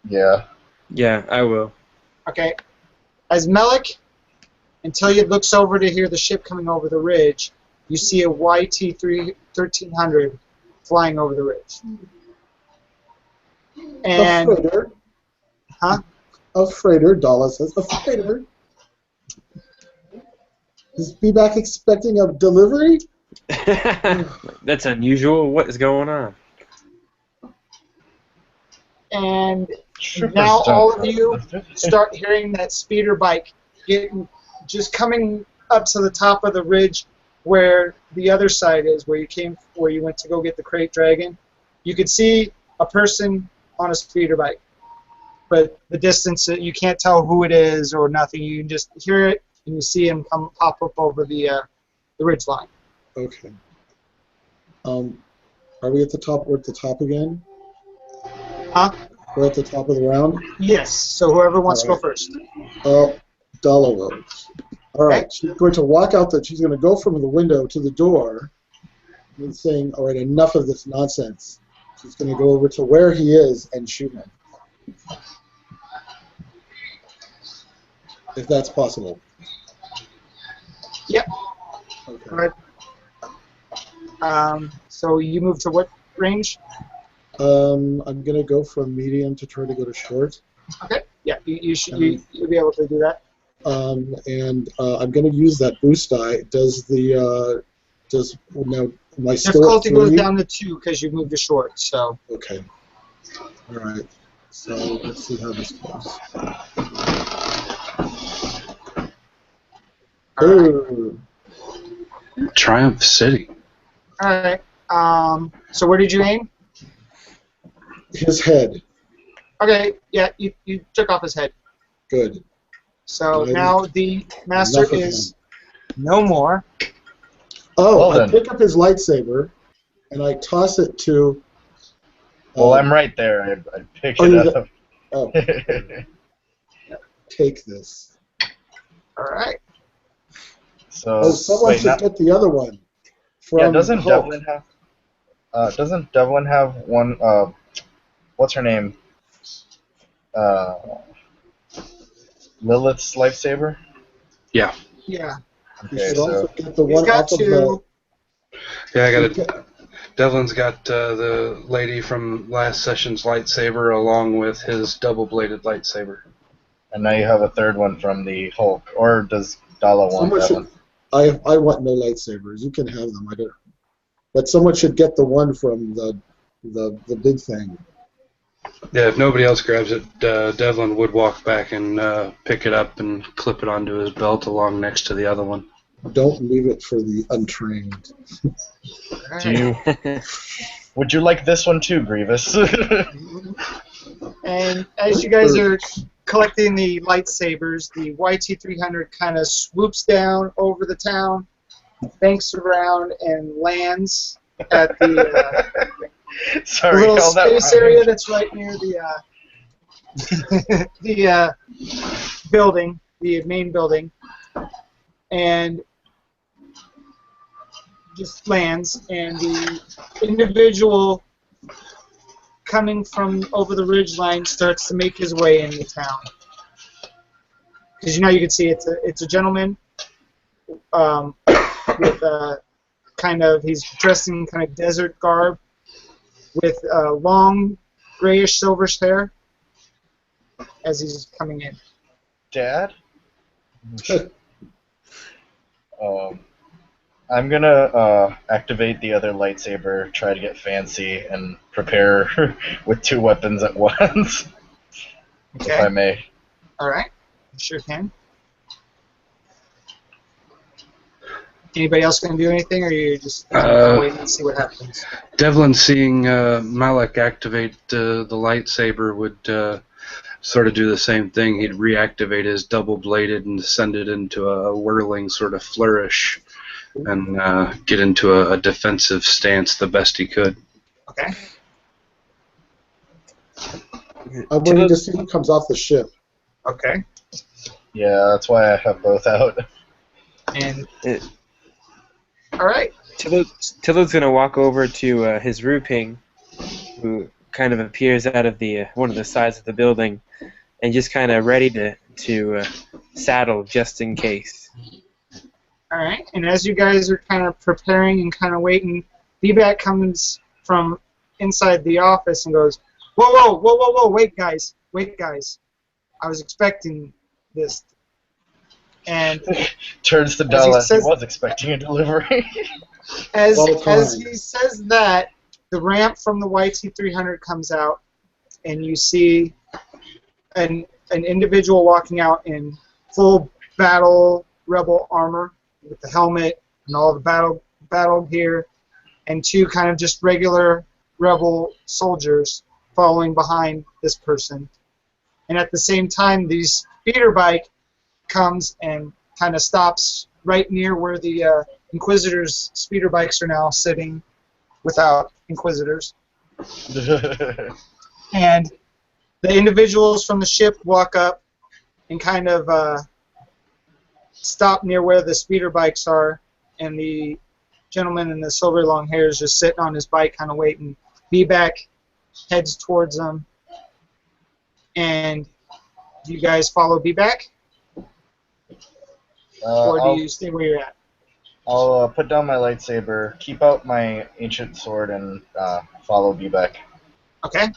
Yeah. Yeah, I will. Okay. As Melik and Tilliard looks over to hear the ship coming over the ridge, you see a YT-1300 flying over the ridge. And, A freighter. huh? A freighter, Dala says. A freighter. Is Feedback expecting a delivery? That's unusual. What is going on? And Troopers now don't all of know. you start hearing that speeder bike just coming up to the top of the ridge where the other side is, where you went to go get the crate dragon. You could see a person on a speeder bike, but the distance, you can't tell who it is or nothing. You can just hear it and you see him pop up over the ridge line. Okay. Are we at the top? We're at the top again? Huh? We're at the top of the round? Yes. So whoever wants to go Alright. first. Dala will. All right. She's going to walk out. She's going to go from the window to the door and saying, all right, enough of this nonsense. She's going to go over to where he is and shoot him. If that's possible. Yep. Okay. All right. So you move to what range? I'm gonna go from medium to try to go to short. Okay. Yeah, you'll be able to do that. And I'm gonna use that boost die. Does now am I still at Difficulty goes 3? down to 2 because you moved to short. So. Okay. All right. So let's see how this goes. All right. Triumph City. All right. So where did you aim? His head. Okay. Yeah, you took off his head. Good. So Good. now the master Enough of is no more. Oh, Well I then. pick up his lightsaber and I toss it to. Well, I'm right there. I pick Oh, it you're up. Oh, take this. All right. So Oh, someone wait, should now, get the other one. From yeah, doesn't Hulk. Devlin have one? What's her name? Lilith's lightsaber. Yeah. Yeah. You Okay, should so also get the He's one got off of the. 2. Yeah, I got it. Devlin's got the lady from last session's lightsaber along with his double-bladed lightsaber. and now you have a third one from the Hulk, or does Dala want Someone that should. one? I want no lightsabers. You can have them. I don't. But someone should get the one from the big thing. Yeah, if nobody else grabs it, Devlin would walk back and pick it up and clip it onto his belt along next to the other one. Don't leave it for the untrained. Do you? Would you like this one too, Grievous? And as you guys are collecting the lightsabers, the YT-300 kind of swoops down over the town, banks around, and lands at the Sorry, little all that space rhymed. area that's right near the building, the main building, and just lands, and the individual coming from over the ridge line starts to make his way into town. Because you can see it's a gentleman with he's dressed in kind of desert garb with long grayish silverish hair as he's coming in. Dad? I'm gonna activate the other lightsaber, try to get fancy, and prepare with 2 weapons at once, Okay. if I may. All right. You sure can. Anybody else going to do anything, or are you just waiting and see what happens? Devlin, seeing Malak activate the lightsaber, would sort of do the same thing. He'd reactivate his double-bladed and send it into a whirling sort of flourish and get into a defensive stance the best he could. Okay. I'm waiting to see who comes off the ship. Okay. Yeah, that's why I have both out. And all right. Tillo's gonna walk over to his Ruping, who kind of appears out of the one of the sides of the building, and just kind of ready to saddle just in case. All right. And as you guys are kind of preparing and kind of waiting, Feedback comes from inside the office and goes, "Whoa, wait, guys. I was expecting this." And Turns to As he Dala. He says- was expecting a delivery. as Well as timed. he says that, the ramp from the YT-300 comes out, and you see an individual walking out in full battle rebel armor with the helmet and all the battle gear, and 2 kind of just regular rebel soldiers following behind this person. And at the same time, the speeder bike comes and kind of stops right near where the Inquisitors' speeder bikes are now sitting without Inquisitors. And the individuals from the ship walk up and kind of stop near where the speeder bikes are, and the gentleman in the silver long hair is just sitting on his bike kind of waiting. B-back heads towards them. And do you guys follow B-back? Or do I'll, you stay where you're at? I'll put down my lightsaber, keep out my ancient sword, and follow B-back Okay.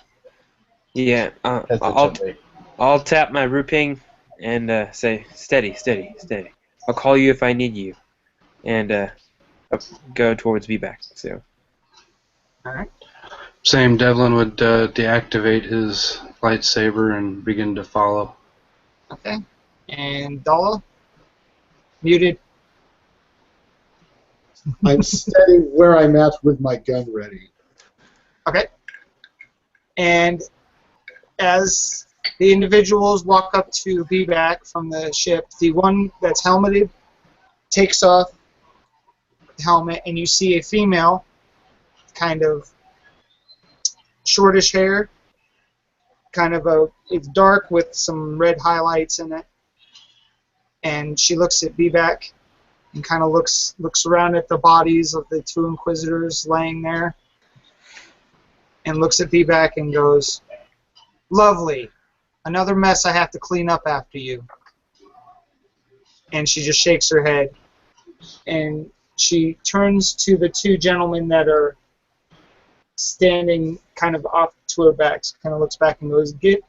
Yeah. hesitantly. I'll tap my Ruping and say, steady, steady, steady. I'll call you if I need you. And go towards V-back. So. All right. Same, Devlin would deactivate his lightsaber and begin to follow. Okay. And Dala? Muted. I'm steady where I'm at with my gun ready. Okay. And as the individuals walk up to be back from the ship, the one that's helmeted takes off the helmet, and you see a female, kind of shortish hair, it's dark with some red highlights in it, and she looks at B-back and kind of looks around at the bodies of the two Inquisitors laying there, and looks at B-back and goes, "Lovely. Another mess I have to clean up after you." And she just shakes her head, and she turns to the two gentlemen that are standing kind of off to her back, kind of looks back and goes, get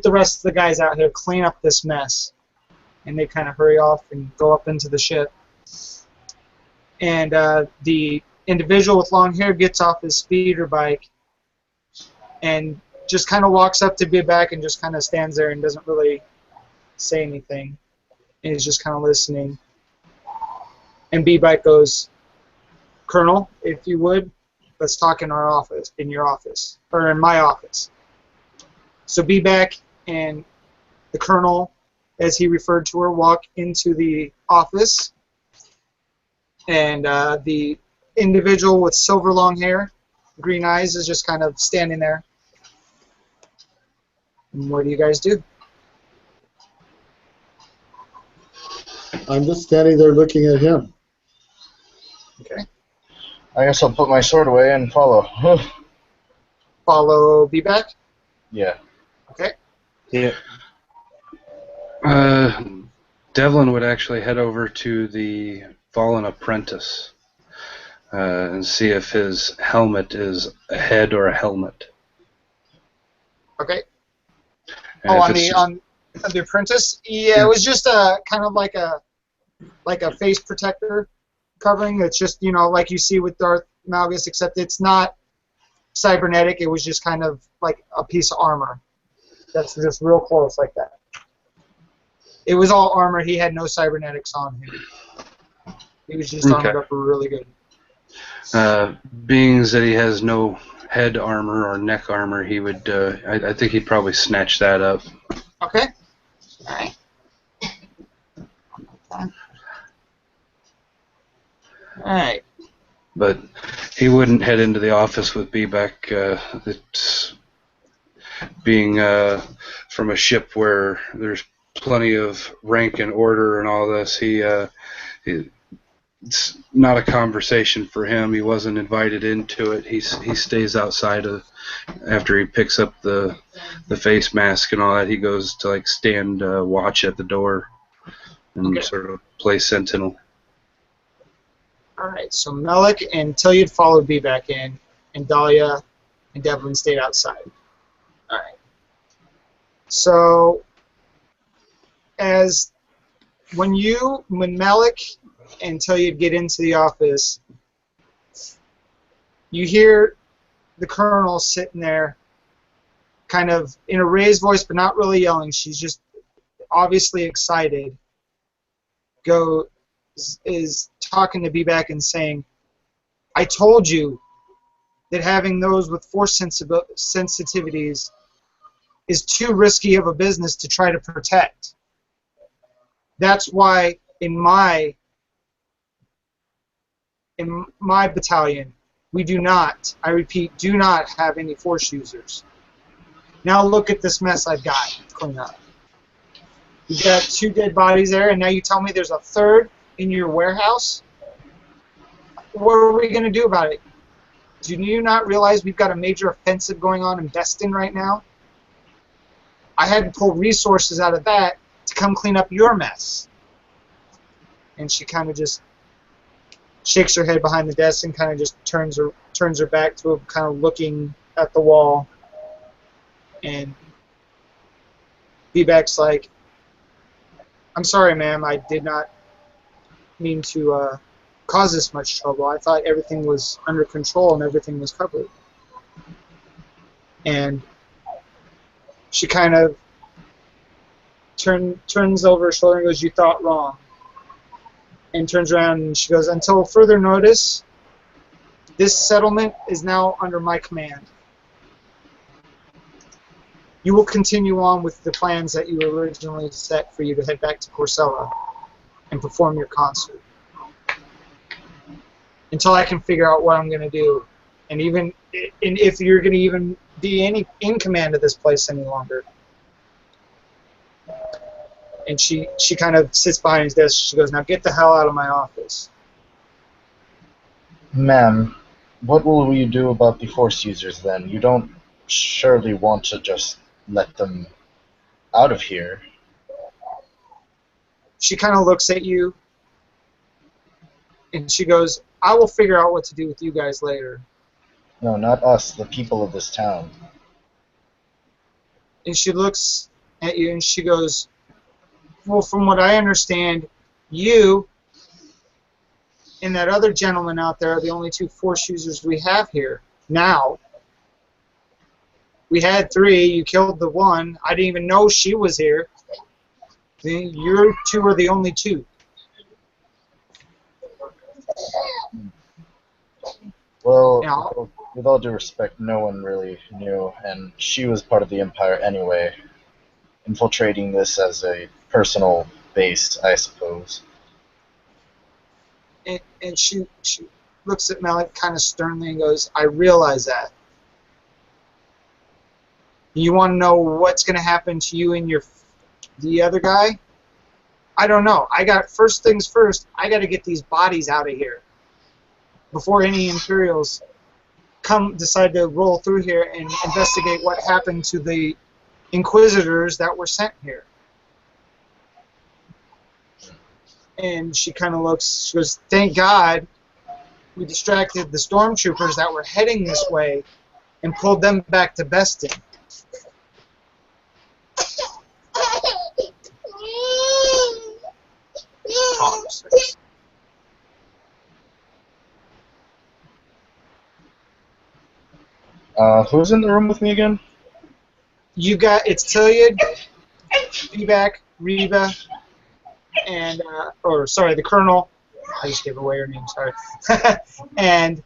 the rest of the guys out here, clean up this mess." And they kind of hurry off and go up into the ship. And the individual with long hair gets off his speeder bike and just kind of walks up to B-back and just kind of stands there and doesn't really say anything. And he's just kind of listening. And B-back goes, "Colonel, if you would, let's talk in our office, in your office, or in my office." So B-back and the Colonel, as he referred to her, walk into the office. And the individual with silver long hair, green eyes, is just kind of standing there. And what do you guys do? I'm just standing there looking at him. Okay. I guess I'll put my sword away and follow. Follow B-back? Yeah. Okay. Yeah. Devlin would actually head over to the fallen apprentice and see if his helmet is a head or a helmet. Okay. And Oh, if on the apprentice? Yeah, it was just a kind of like a face protector covering. It's just, like you see with Darth Malgus, except it's not cybernetic. It was just kind of like a piece of armor. That's just real close like that. It was all armor. He had no cybernetics on him. He was just armored up really good. Being that he has no head armor or neck armor, he would. I think he'd probably snatch that up. Okay. All right. All right. But he wouldn't head into the office with B-back. It's being from a ship where there's plenty of rank and order and all this. It's not a conversation for him. He wasn't invited into it. He stays outside after he picks up the face mask and all that. He goes to stand watch at the door and sort of play sentinel. All right. So Melik and Tilyad followed B back in, and Dahlia and Devlin stayed outside. All right. So when Melik and Tilyad get into the office, you hear the Colonel sitting there, kind of in a raised voice, but not really yelling. She's just obviously excited. Is talking to B-back and saying, "I told you that having those with force sensitivities is too risky of a business to try to protect. That's why in my battalion, we do not, I repeat, do not have any force users. Now look at this mess I've got to clean up. You've got 2 dead bodies there, and now you tell me there's a 3rd in your warehouse? What are we going to do about it? Do you not realize we've got a major offensive going on in Beston right now? I had to pull resources out of that to come clean up your mess." And she kind of just shakes her head behind the desk and kind of just turns her back to him, kind of looking at the wall. And Feedback's like, "I'm sorry, ma'am. I did not mean to cause this much trouble. I thought everything was under control and everything was covered." And she kind of turns over her shoulder and goes, "You thought wrong." And turns around and she goes, "Until further notice, this settlement is now under my command. You will continue on with the plans that you originally set for you to head back to Corsella and perform your concert. Until I can figure out what I'm going to do. And if you're going to even be in command of this place any longer." And she kind of sits behind his desk. She goes, "Now get the hell out of my office." Ma'am, what will you do about the Force users then? You don't surely want to just let them out of here. She kind of looks at you, and she goes, "I will figure out what to do with you guys later." No, not us, the people of this town. And she looks at you, and she goes, "Well, from what I understand, you and that other gentleman out there are the only two Force users we have here now. We had 3. You killed the one. I didn't even know she was here. You 2 are the only 2. Well, Yeah. with all due respect, no one really knew, and she was part of the Empire anyway, infiltrating this as a personal base, I suppose." And she looks at Malik kind of sternly and goes, "I realize that. You want to know what's going to happen to you and the other guy? I don't know. First things first, I got to get these bodies out of here before any Imperials decide to roll through here and investigate what happened to the Inquisitors that were sent here." And she kind of looks, she goes, "Thank God we distracted the stormtroopers that were heading this way and pulled them back to Beston." Who's in the room with me again? It's Tiliad, Feedback, Reva, and the Colonel. I just gave away her name. Sorry. And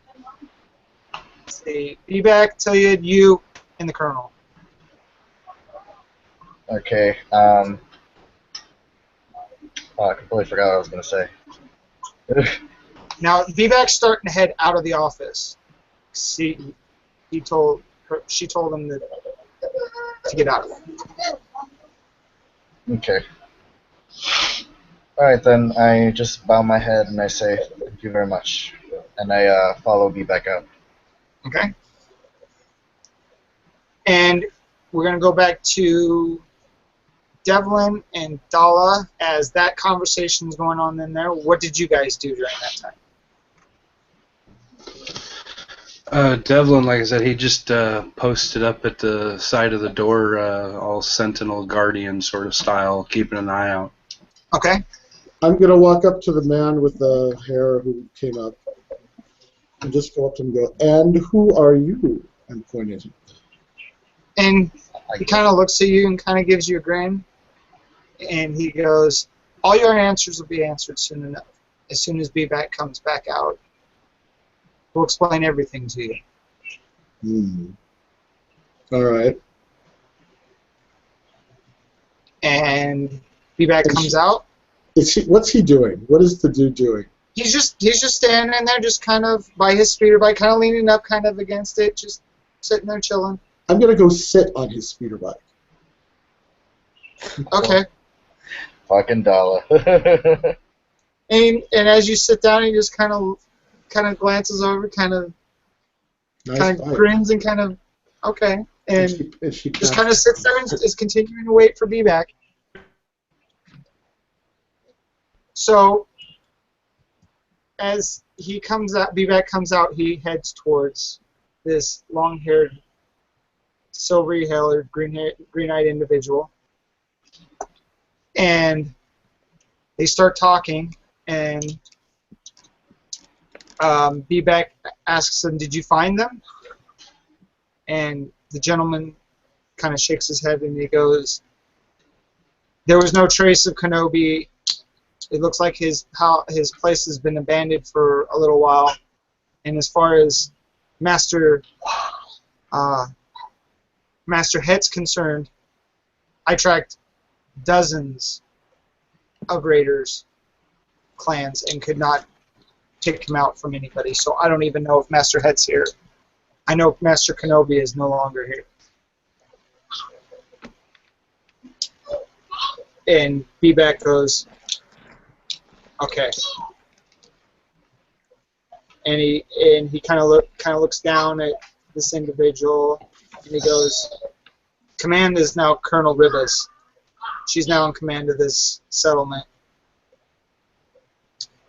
let's see, Feedback, Tiliad, you, and the Colonel. Okay. I completely forgot what I was going to say. Now, Feedback's starting to head out of the office. She told him to get out of it. Okay. Alright then, I just bow my head and I say, "Thank you very much." And I follow B back out. Okay. And we're going to go back to Devlin and Dala as that conversation is going on in there. What did you guys do during that time? Devlin, like I said, he just posted up at the side of the door, all Sentinel Guardian sort of style, keeping an eye out. Okay. I'm going to walk up to the man with the hair who came up and just go up to him and go, "And who are you?" and point at him. And he kind of looks at you and kind of gives you a grin. And he goes, "All your answers will be answered soon enough. As soon as B-Back comes back out, we'll explain everything to you." All right. And B-Back comes out. What's he doing? What is the dude doing? He's just standing there, just kind of by his speeder bike, kind of leaning up, kind of against it, just sitting there chilling. I'm going to go sit on his speeder bike. Okay. Fucking Dala. And as you sit down, he just kind of glances over, kind of grins and kind of okay, and she just kind of sits there and is continuing to wait for B-Back. So as he comes out, B-Back comes out, he heads towards this long-haired, silvery-haired, green-eyed individual. And they start talking, and B-Back asks him, "Did you find them?" And the gentleman kind of shakes his head, and he goes, "There was no trace of Kenobi. It looks like his place has been abandoned for a little while. And as far as Master Het's concerned, I tracked dozens of raiders, clans, and could not pick him out from anybody. So I don't even know if Master Het's here. I know Master Kenobi is no longer here." And B-Back goes, "Okay." And he kind of looks down at this individual, and he goes, "Command is now Colonel Ribas. She's now in command of this settlement."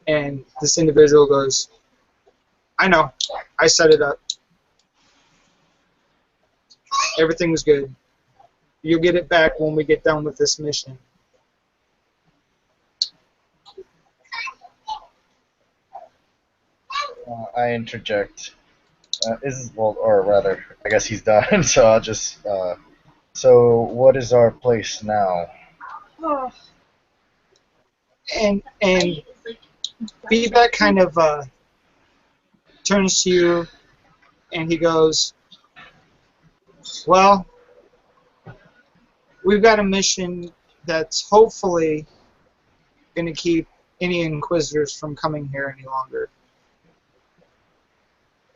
And this individual goes, "I know. I set it up. Everything was good. You'll get it back when we get done with this mission." I interject. Or rather, I guess he's done. So I'll just. So what is our place now? And B-Back kind of turns to you, and he goes, "Well, we've got a mission that's hopefully going to keep any Inquisitors from coming here any longer.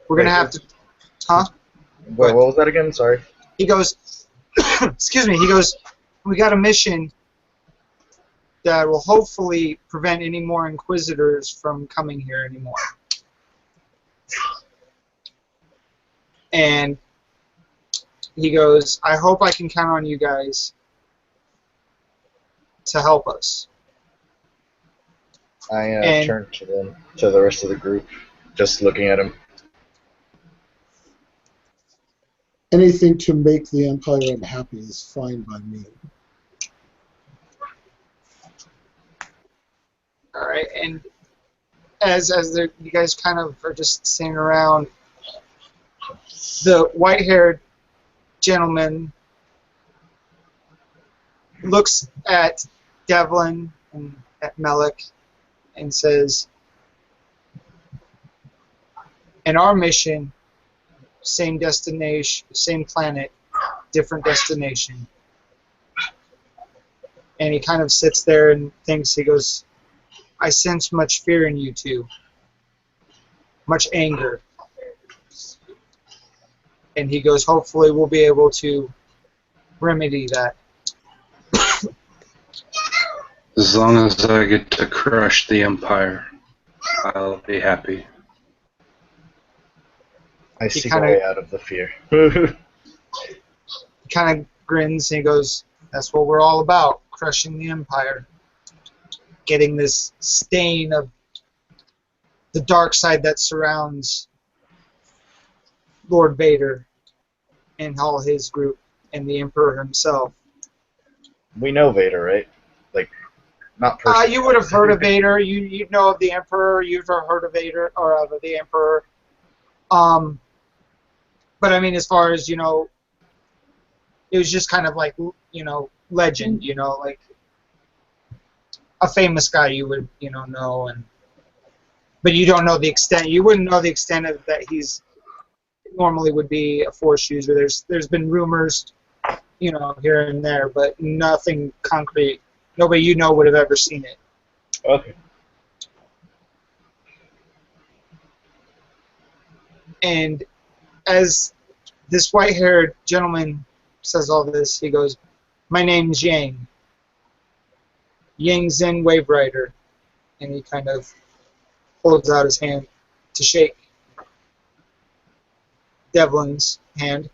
We're going to have to..." Huh? Wait, what was that again? Sorry. He goes, excuse me, he goes, "We got a mission that will hopefully prevent any more Inquisitors from coming here anymore." And he goes, "I hope I can count on you guys to help us." I turn to the rest of the group, just looking at him. Anything to make the Empire unhappy is fine by me. All right, and as you guys kind of are just standing around, the white-haired gentleman looks at Devlin and at Melek and says, "In our mission, same destination, same planet, different destination." And he kind of sits there and thinks. He goes, "I sense much fear in you two, much anger." And he goes, "Hopefully we'll be able to remedy that." As long as I get to crush the Empire, I'll be happy. I see a kinda- way out of the fear. He kind of grins and he goes, "That's what we're all about, crushing the Empire. Getting this stain of the dark side that surrounds Lord Vader and all his group and the Emperor himself." We know Vader, right? Like, not personally. You would have heard of Vader. You know of the Emperor. You've heard of Vader or of the Emperor. But I mean, as far as, it was just kind of like, legend, like a famous guy you would, know, but you don't know the extent. You wouldn't know the extent of that he's normally would be a Force user. There's been rumors, here and there, but nothing concrete. Nobody would have ever seen it. Okay. And as this white-haired gentleman says all this, he goes, "My name's Yang. Yang Zen Wave Rider." And he kind of holds out his hand to shake Devlin's hand.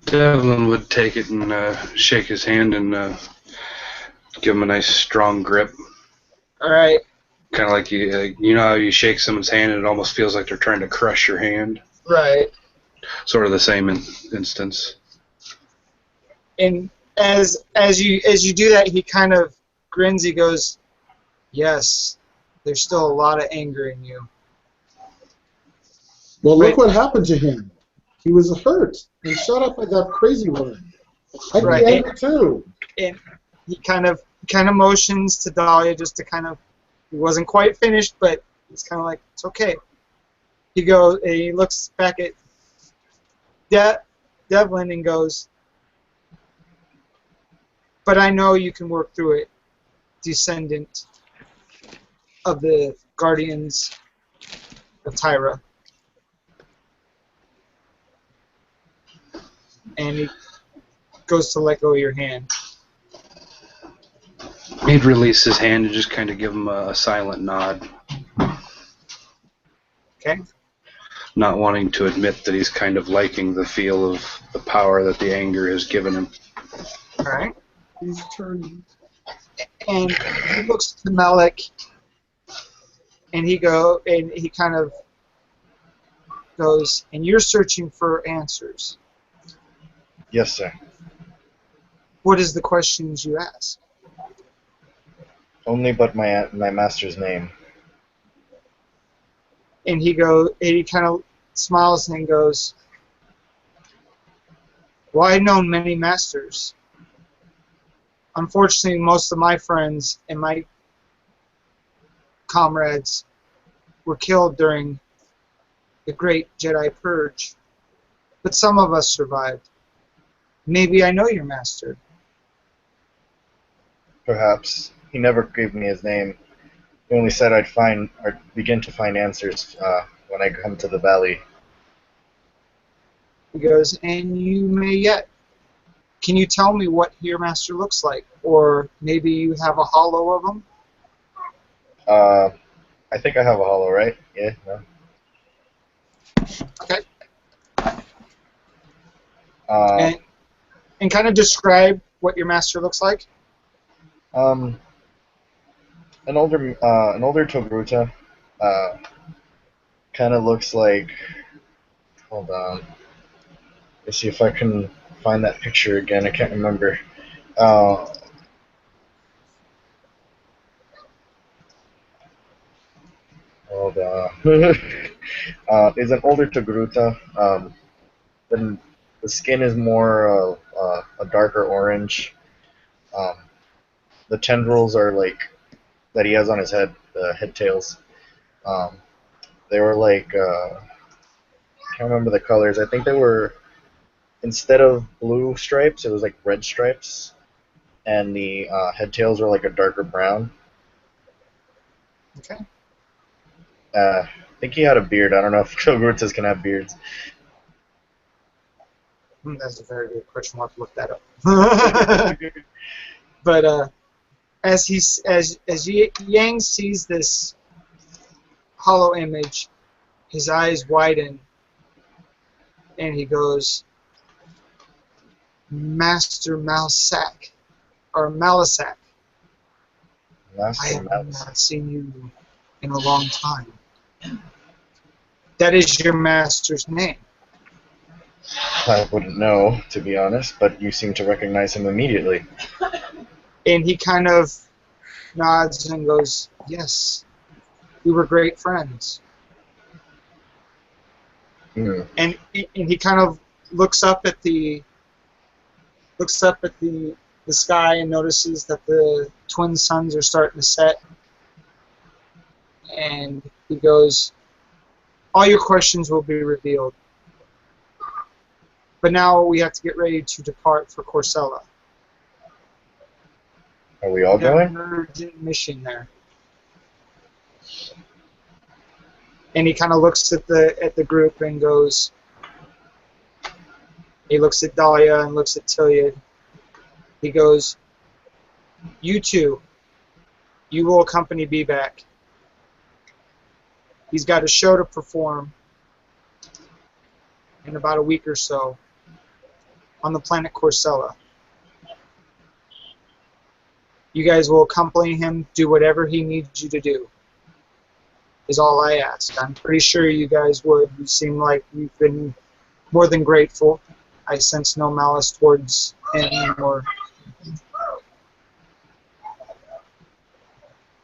Devlin would take it and shake his hand and give him a nice strong grip. All right. Kind of like you know how you shake someone's hand and it almost feels like they're trying to crush your hand. Right. Sort of the same instance. And as you do that, he kind of grins. He goes, "Yes, there's still a lot of anger in you." Well, Right. look what happened to him. He was hurt and shut up by that crazy woman. I'd Right. be angry too. And he kind of motions to Dahlia just to kind of. He wasn't quite finished, but he's kind of like, "It's okay." He goes and he looks back at Devlin and goes, "But I know you can work through it, descendant of the Guardians of Tyra." And he goes to let go of your hand. He'd release his hand and just kind of give him a silent nod, Okay? not wanting to admit that he's kind of liking the feel of the power that the anger has given him. All right. He's turning. And he looks to Malik, and he kind of goes, "And you're searching for answers. Yes, sir. What is the questions you ask?" Only but my master's name. And he kind of smiles and goes, "Well, I've known many masters. Unfortunately, most of my friends and my comrades were killed during the Great Jedi Purge, but some of us survived. Maybe I know your master." Perhaps. He never gave me his name. He only said I'd begin to find answers when I come to the valley. He goes, "And you may yet. Can you tell me what your master looks like? Or maybe you have a hollow of him?" I think I have a hollow, right? Yeah. No. Okay. Uh, And kind of describe what your master looks like. an older Togruta. Kind of looks like. Hold on. Let's see if I can find that picture again. I can't remember. Hold on. Is an older Togruta. Then the skin is more a darker orange. Um, the tendrils are like that he has on his head, the head tails. Um, they were like I can't remember the colors. I think they were instead of blue stripes, it was like red stripes, and the head tails were like a darker brown. Okay. I think he had a beard. I don't know if Togrutas can have beards. That's a very good question. We'll have to look that up. But as Yang sees this hollow image, his eyes widen, and he goes, "Master Malsak, or Malisak, I Master have Mouse. not seen you in a long time. That is your master's name." I wouldn't know, to be honest, but you seem to recognize him immediately. And he kind of nods and goes, "Yes, we were great friends." Hmm. And he kind of looks up at the sky and notices that the twin suns are starting to set. And he goes, "All your questions will be revealed. But now we have to get ready to depart for Corsella. Are we all We have going? an urgent mission there." And he kind of looks at the group and goes. He looks at Dahlia and looks at Tilia. He goes, "You two, you will accompany B back. He's got a show to perform in about a week or so on the planet Corsella. You guys will accompany him, do whatever he needs you to do. is all I ask. I'm pretty sure you guys would. You seem like you've been more than grateful. I sense no malice towards him or.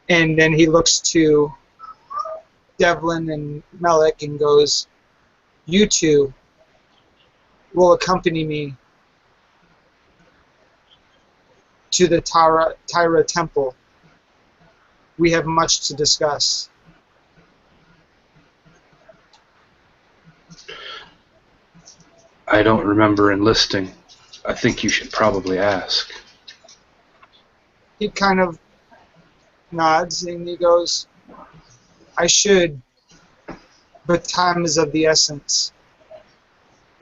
And then he looks to Devlin and Melik and goes, "You two will accompany me to the Tyra temple. We have much to discuss." I don't remember enlisting. I think you should probably ask. He kind of nods and he goes, "I should, but time is of the essence.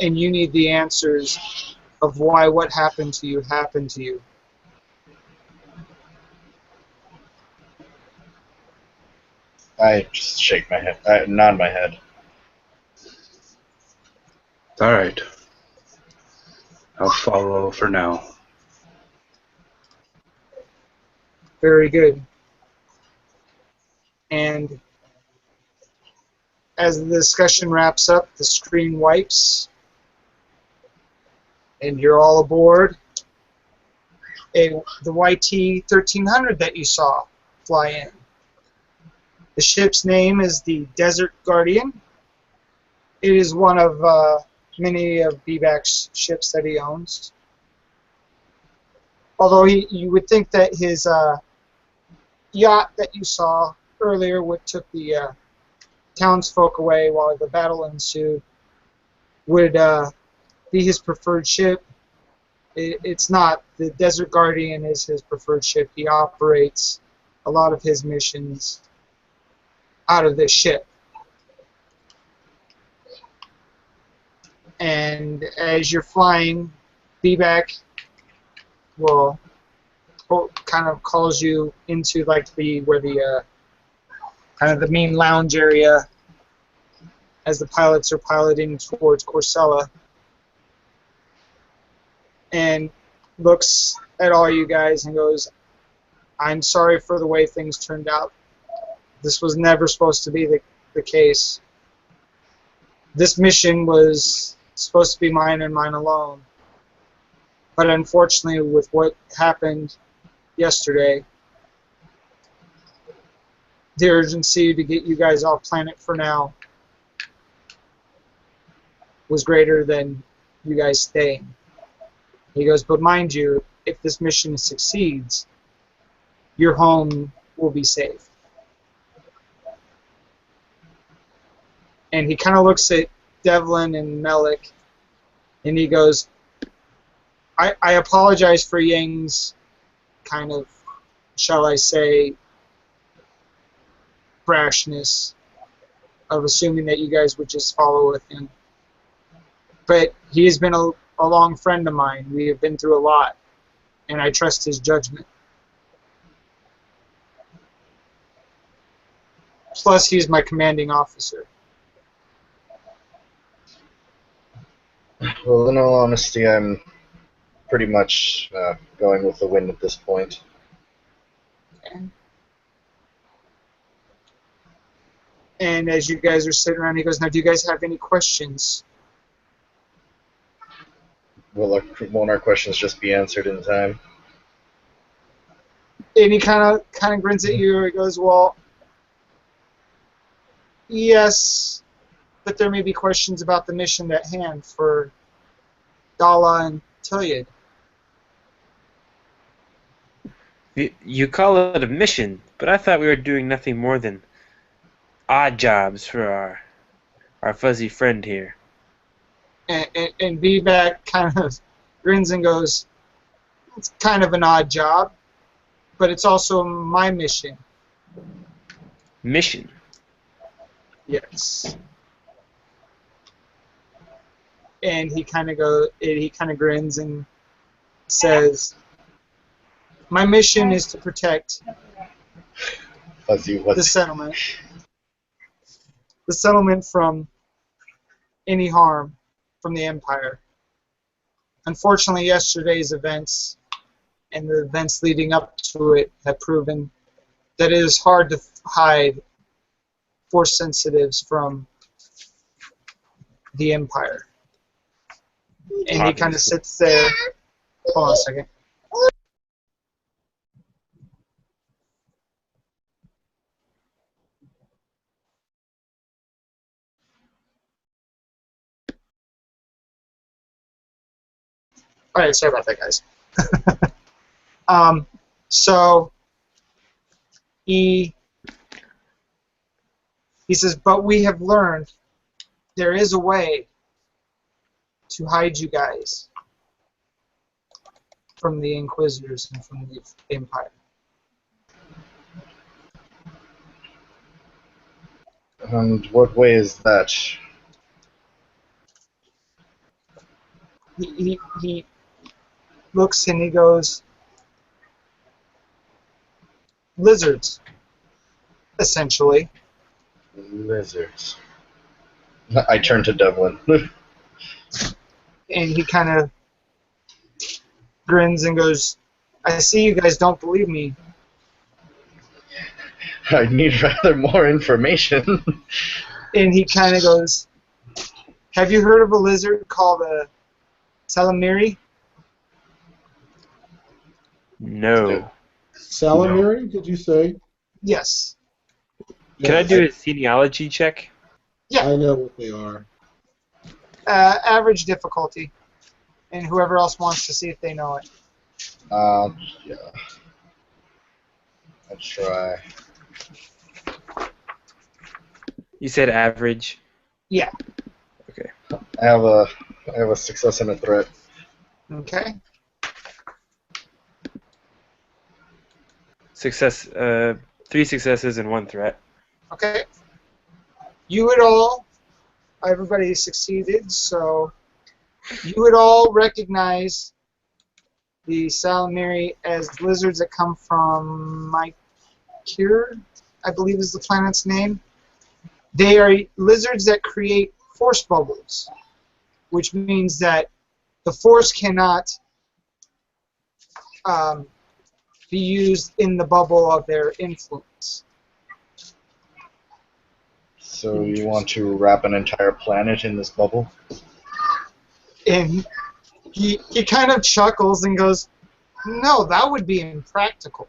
And you need the answers of why what happened to you happened to you." I just shake my head. I nod my head. All right. I'll follow for now. Very good. And as the discussion wraps up, the screen wipes, and you're all aboard the YT 1300 that you saw fly in. The ship's name is the Desert Guardian. It is one of many of BBAC's ships that he owns. Although you would think that his yacht that you saw earlier took the townsfolk away while the battle ensued would be his preferred ship. It's not. The Desert Guardian is his preferred ship. He operates a lot of his missions out of this ship. And as you're flying, BBAC will kind of calls you into like where the kind of the main lounge area as the pilots are piloting towards Corsella, and looks at all you guys and goes, "I'm sorry for the way things turned out. This was never supposed to be the case. This mission was supposed to be mine and mine alone. But unfortunately, with what happened yesterday, the urgency to get you guys off planet for now was greater than you guys staying." He goes, "But mind you, if this mission succeeds, your home will be safe." And he kind of looks at Devlin and Melik, and he goes, I apologize for Yang's kind of, shall I say, brashness of assuming that you guys would just follow with him. But he has been a long friend of mine. We have been through a lot, and I trust his judgment. Plus, he's my commanding officer." Well, in all honesty, I'm pretty much going with the wind at this point. Okay. And as you guys are sitting around, he goes, "Now, do you guys have any questions?" Won't our questions just be answered in time? And he kind of grins at you. He goes, "Well, yes, but there may be questions about the mission at hand for Dala and Tilyad." You call it a mission, but I thought we were doing nothing more than odd jobs for our fuzzy friend here. And B-Back kind of grins and goes, "It's kind of an odd job, but it's also my mission." Mission? Yes. And he kind of grins and says, "My mission is to protect the settlement. The settlement from any harm from the Empire. Unfortunately, yesterday's events and the events leading up to it have proven that it is hard to hide force sensitives from the Empire. And he kind of sits there. Hold on a second. All right, sorry about that, guys. So he says, but we have learned there is a way to hide you guys from the Inquisitors and from the Empire. And what way is that? He looks and he goes, lizards, essentially. Lizards. I turn to Devlin. And he kind of grins and goes, I see you guys don't believe me. I need rather more information. And he kind of goes, have you heard of a lizard called a Salamiri? No. Salamiri, did you say? Yes. Can I do a genealogy check? Yeah. I know what they are. Average difficulty. And whoever else wants to see if they know it. Yeah. I'll try. You said average. Yeah. Okay. I have a success and a threat. Okay. Success. 3 successes and 1 threat. Okay. You would all, everybody succeeded, so you would all recognize the Salamiri as lizards that come from Mykir, I believe is the planet's name. They are lizards that create force bubbles, which means that the force cannot be used in the bubble of their influence. So you want to wrap an entire planet in this bubble? And he kind of chuckles and goes, no, that would be impractical.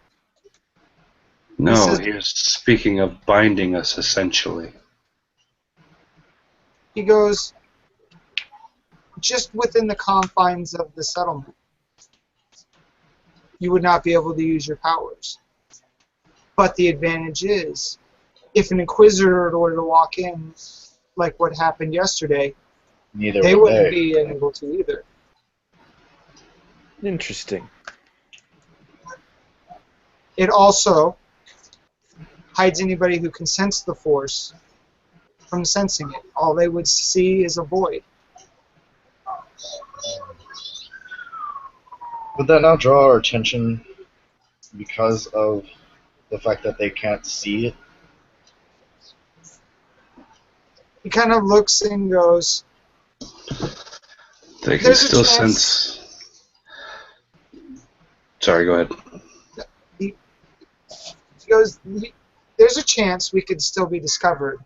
No, he is speaking of binding us, essentially. He goes, just within the confines of the settlement, you would not be able to use your powers. But the advantage is, if an Inquisitor were to walk in, like what happened yesterday, they wouldn't be able to either. Interesting. It also hides anybody who can sense the Force from sensing it. All they would see is a void. Would that not draw our attention because of the fact that they can't see it? He kind of looks and goes, They can There's a still chance- sense. Sorry, go ahead. he goes, there's a chance we could still be discovered,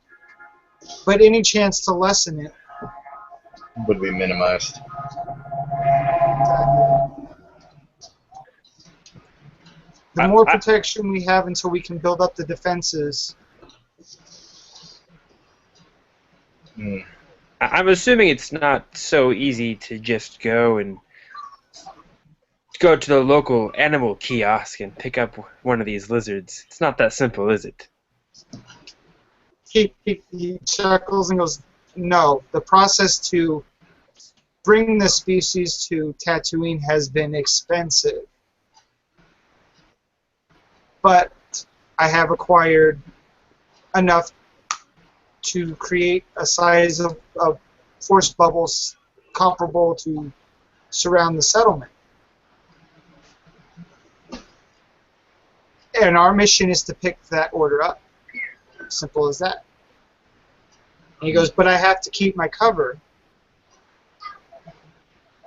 but any chance to lessen it Would be minimized. the more protection we have until we can build up the defenses. Hmm. I'm assuming it's not so easy to just go to the local animal kiosk and pick up one of these lizards. It's not that simple, is it? He chuckles and goes, no, the process to bring the species to Tatooine has been expensive. But I have acquired enough to create a size of force bubbles comparable to surround the settlement. And our mission is to pick that order up. Simple as that. And he goes, but I have to keep my cover.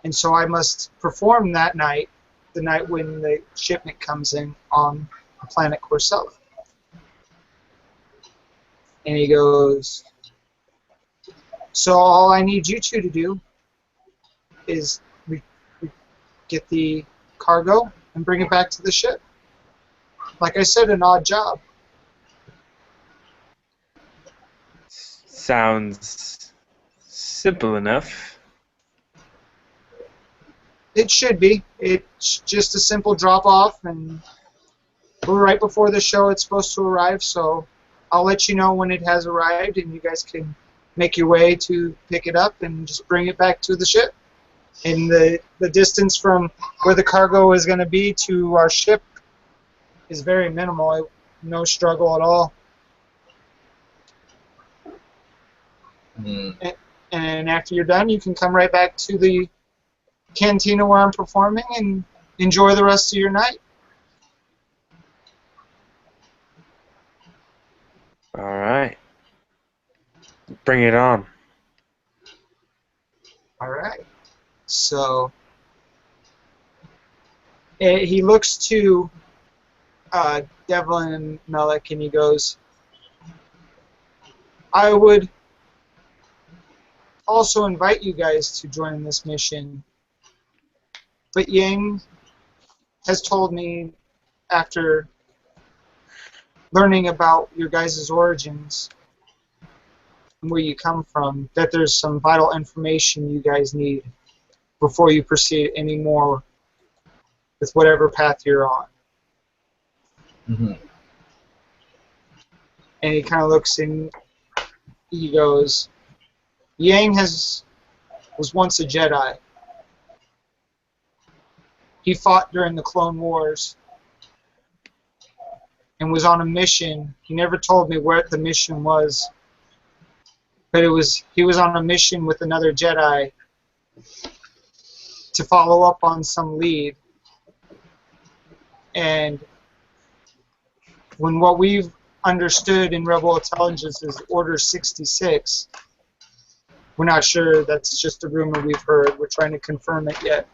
And so I must perform that night, the night when the shipment comes in on the planet Corsella. And he goes, so all I need you two to do is get the cargo and bring it back to the ship. Like I said, an odd job. Sounds simple enough. It should be. It's just a simple drop-off, and we're right before the show it's supposed to arrive, so I'll let you know when it has arrived, and you guys can make your way to pick it up and just bring it back to the ship. And the distance from where the cargo is going to be to our ship is very minimal. No struggle at all. Mm. And after you're done, you can come right back to the cantina where I'm performing and enjoy the rest of your night. All right. Bring it on. All right. So he looks to Devlin and Melek and he goes, I would also invite you guys to join this mission, but Yang has told me after learning about your guys' origins and where you come from that there's some vital information you guys need before you proceed any more with whatever path you're on. Mm-hmm. And he kind of looks and he goes, Yang was once a Jedi. He fought during the Clone Wars and was on a mission. He never told me where the mission was, but he was on a mission with another Jedi to follow up on some lead. And when what we've understood in Rebel Intelligence is Order 66, we're not sure. That's just a rumor we've heard. We're trying to confirm it yet.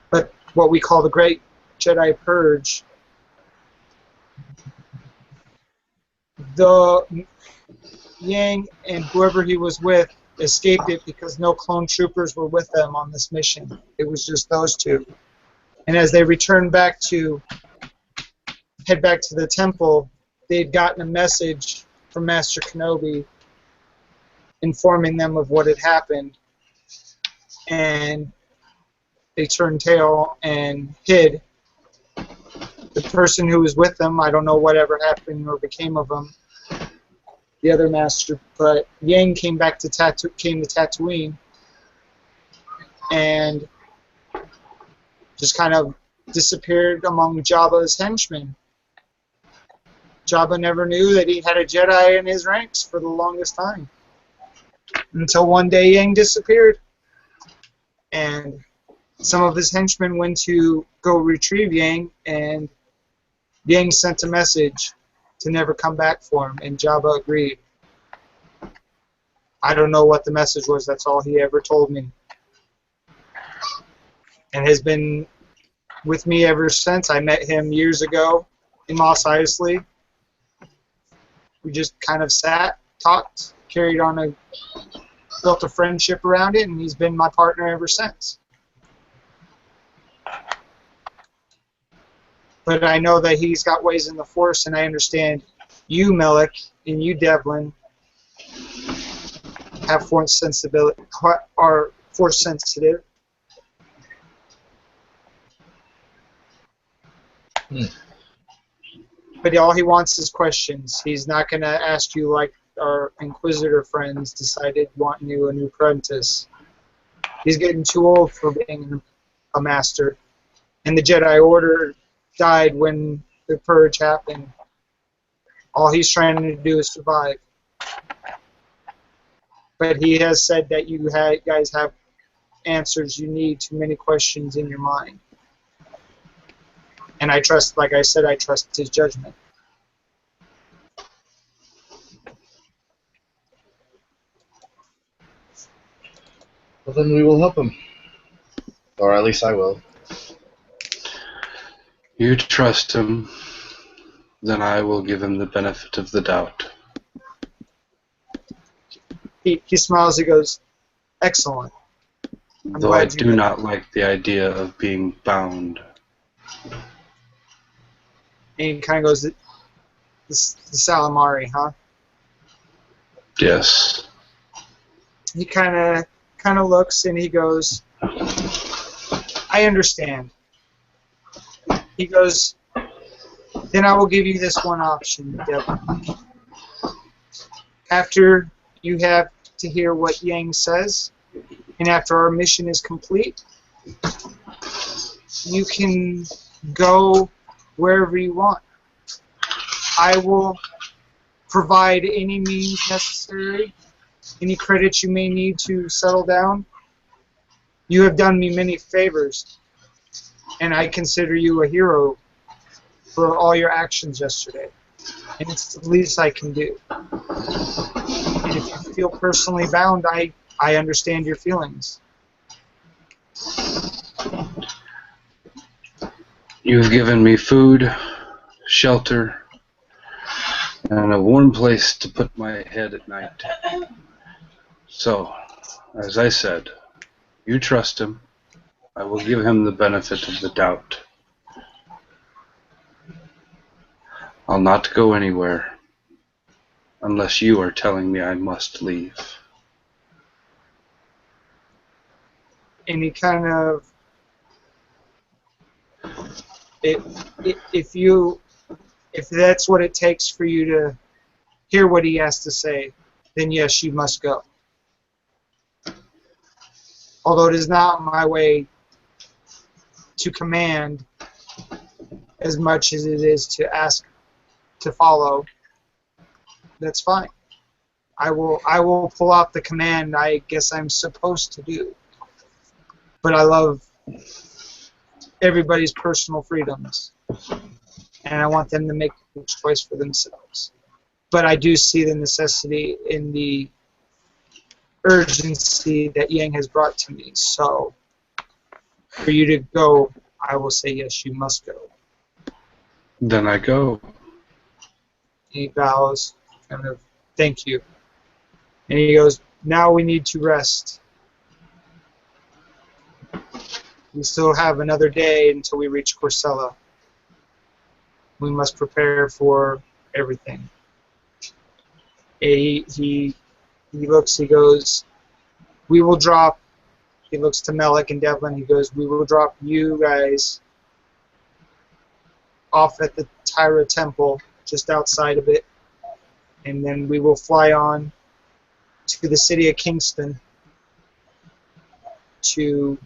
But what we call the Great Jedi Purge, the Yang and whoever he was with escaped it because no clone troopers were with them on this mission. It was just those two. And as they returned back to head back to the temple, they had gotten a message from Master Kenobi informing them of what had happened. And they turned tail and hid. The person who was with them, I don't know whatever happened or became of them, the other master, but Yang came back to Tatooine and just kind of disappeared among Jabba's henchmen. Jabba never knew that he had a Jedi in his ranks for the longest time. Until one day Yang disappeared. And some of his henchmen went to go retrieve Yang, and Yang sent a message to never come back for him, and Jabba agreed. I don't know what the message was, that's all he ever told me. And has been with me ever since. I met him years ago in Mos Eisley. We just kind of sat, talked, built a friendship around it, and he's been my partner ever since. But I know that he's got ways in the Force, and I understand you, Melek, and you, Devlin, have Force sensibility, are Force sensitive. But all he wants is questions. He's not going to ask you like our Inquisitor friends decided wanting you a new apprentice. He's getting too old for being a master. And the Jedi Order died when the Purge happened. All he's trying to do is survive. But he has said that you guys have answers you need to many questions in your mind. And I trust, like I said, I trust his judgment. Well, then we will help him. Or at least I will. You trust him, then I will give him the benefit of the doubt. He smiles. He goes, "Excellent." I'm Though I glad you do did. not like the idea of being bound. And he kind of goes, "The Salamari, huh?" Yes. He kind of looks and he goes, "I understand." He goes, "Then I will give you this one option, Devlin. After you have to hear what Yang says, and after our mission is complete, you can go wherever you want. I will provide any means necessary, any credits you may need to settle down. You have done me many favors, and I consider you a hero for all your actions yesterday. And it's the least I can do. And if you feel personally bound, I understand your feelings." You've given me food, shelter, and a warm place to put my head at night. So, as I said, you trust him. I will give him the benefit of the doubt. I'll not go anywhere unless you are telling me I must leave. And he kind of, if that's what it takes for you to hear what he has to say, then yes, you must go. Although it is not my way to command as much as it is to ask to follow, that's fine. I will pull out the command I guess I'm supposed to do. But I love everybody's personal freedoms, and I want them to make the choice for themselves. But I do see the necessity in the urgency that Yang has brought to me. So for you to go, I will say yes, you must go. Then I go. He bows, kind of, thank you. And he goes, now we need to rest. We still have another day until we reach Corsella. We must prepare for everything. He looks, he goes, we will drop, he looks to Melik and Devlin, he goes, we will drop you guys off at the Tyra Temple, just outside of it, and then we will fly on to the city of Kingston to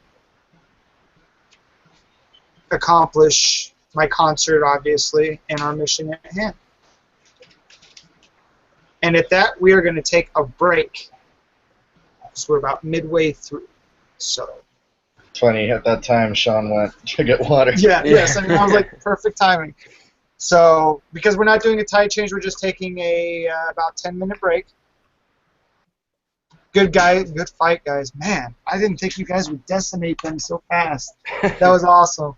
accomplish my concert, obviously, and our mission at hand. And at that, we are going to take a break. So we're about midway through. So. Funny, at that time, Sean went to get water. Yeah, yes, I mean, I was like, perfect timing. So, because we're not doing a tide change, we're just taking a about 10-minute break. Good fight, guys. Man, I didn't think you guys would decimate them so fast. That was awesome.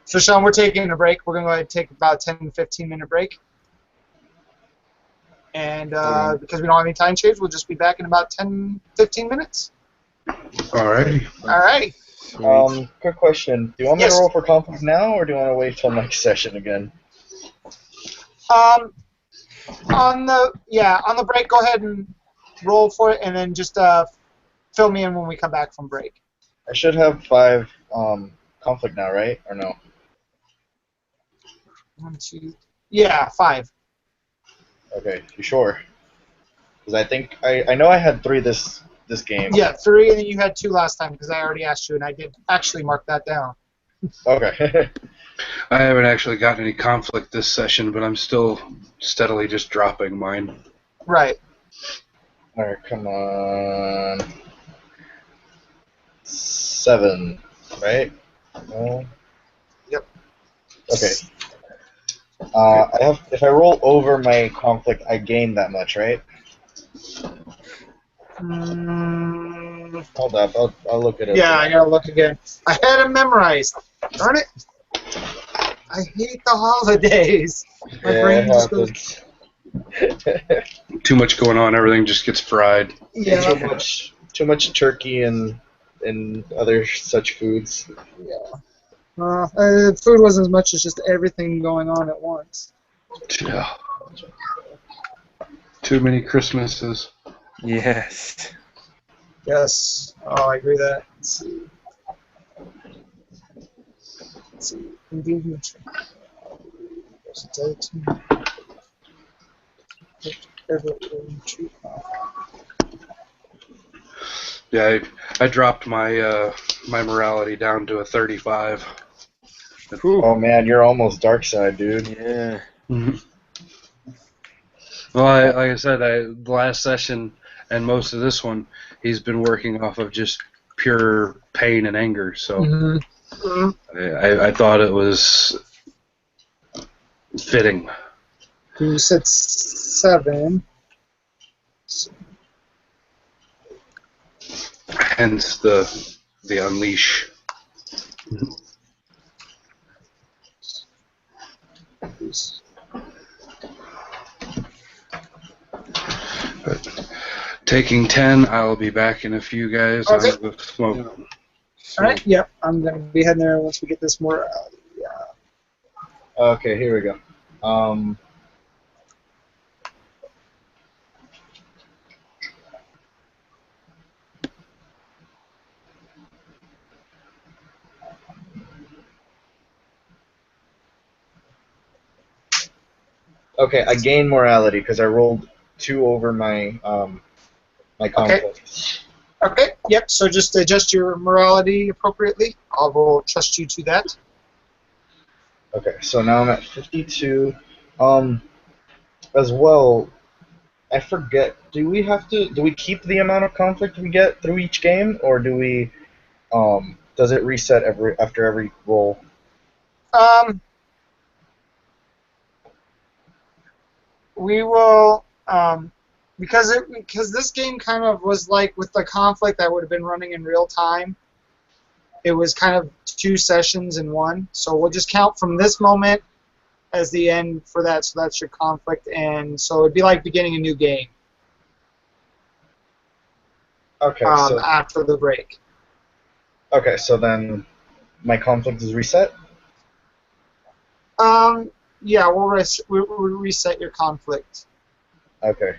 So, Sean, we're taking a break. We're going to go ahead and take about a 10-15-minute break. And because we don't have any time change, we'll just be back in about 10-15 minutes. Alrighty. All right. Quick question. Do you want me Yes. to roll for conflict now, or do you want to wait till next session again? On the break, go ahead and roll for it, and then just fill me in when we come back from break. I should have 5 conflict now, right? Or no? 1, 2. Yeah, 5. Okay, you sure? Because I think I know I had 3 this game. Yeah, 3, and then you had 2 last time because I already asked you, and I did actually mark that down. Okay. I haven't actually gotten any conflict this session, but I'm still steadily just dropping mine. Right. All right, come on. 7, right? Yep. Okay. If I roll over my conflict, I gain that much, right? Hold up, I'll look it up. Yeah, I gotta look again. I had it memorized. Darn it! I hate the holidays. My Yeah, brain it just happens. goes. Too much going on, everything just gets fried. Yeah. Too much turkey and other such foods. Food wasn't as much as just everything going on at once. Yeah. Too many Christmases. Yes. Yes. Oh, I agree with that. Let's see. Engagement. Yeah, I dropped my my morality down to a 35. Whew. Oh man, you're almost dark side, dude. Yeah. Well, like I said, the last session and most of this one, he's been working off of just pure pain and anger. So I thought it was fitting. You said 7. Hence the unleash. But taking 10, I'll be back in a few, guys. Okay. I'm gonna smoke. All right. Yep. I'm gonna be heading there once we get this more. Okay, here we go. Okay, I gained morality because I rolled 2 over my my conflict. Okay. Yep. So just adjust your morality appropriately. I will trust you to that. Okay, so now I'm at 52. As well, I forget. Do we keep the amount of conflict we get through each game, or do we does it reset after every roll? We will because this game kind of was like with the conflict that would have been running in real time. It was kind of 2 sessions in one. So we'll just count from this moment as the end for that. So that's your conflict, and so it'd be like beginning a new game. Okay, After the break. Okay, so then my conflict is reset? Yeah, we'll reset your conflict. Okay.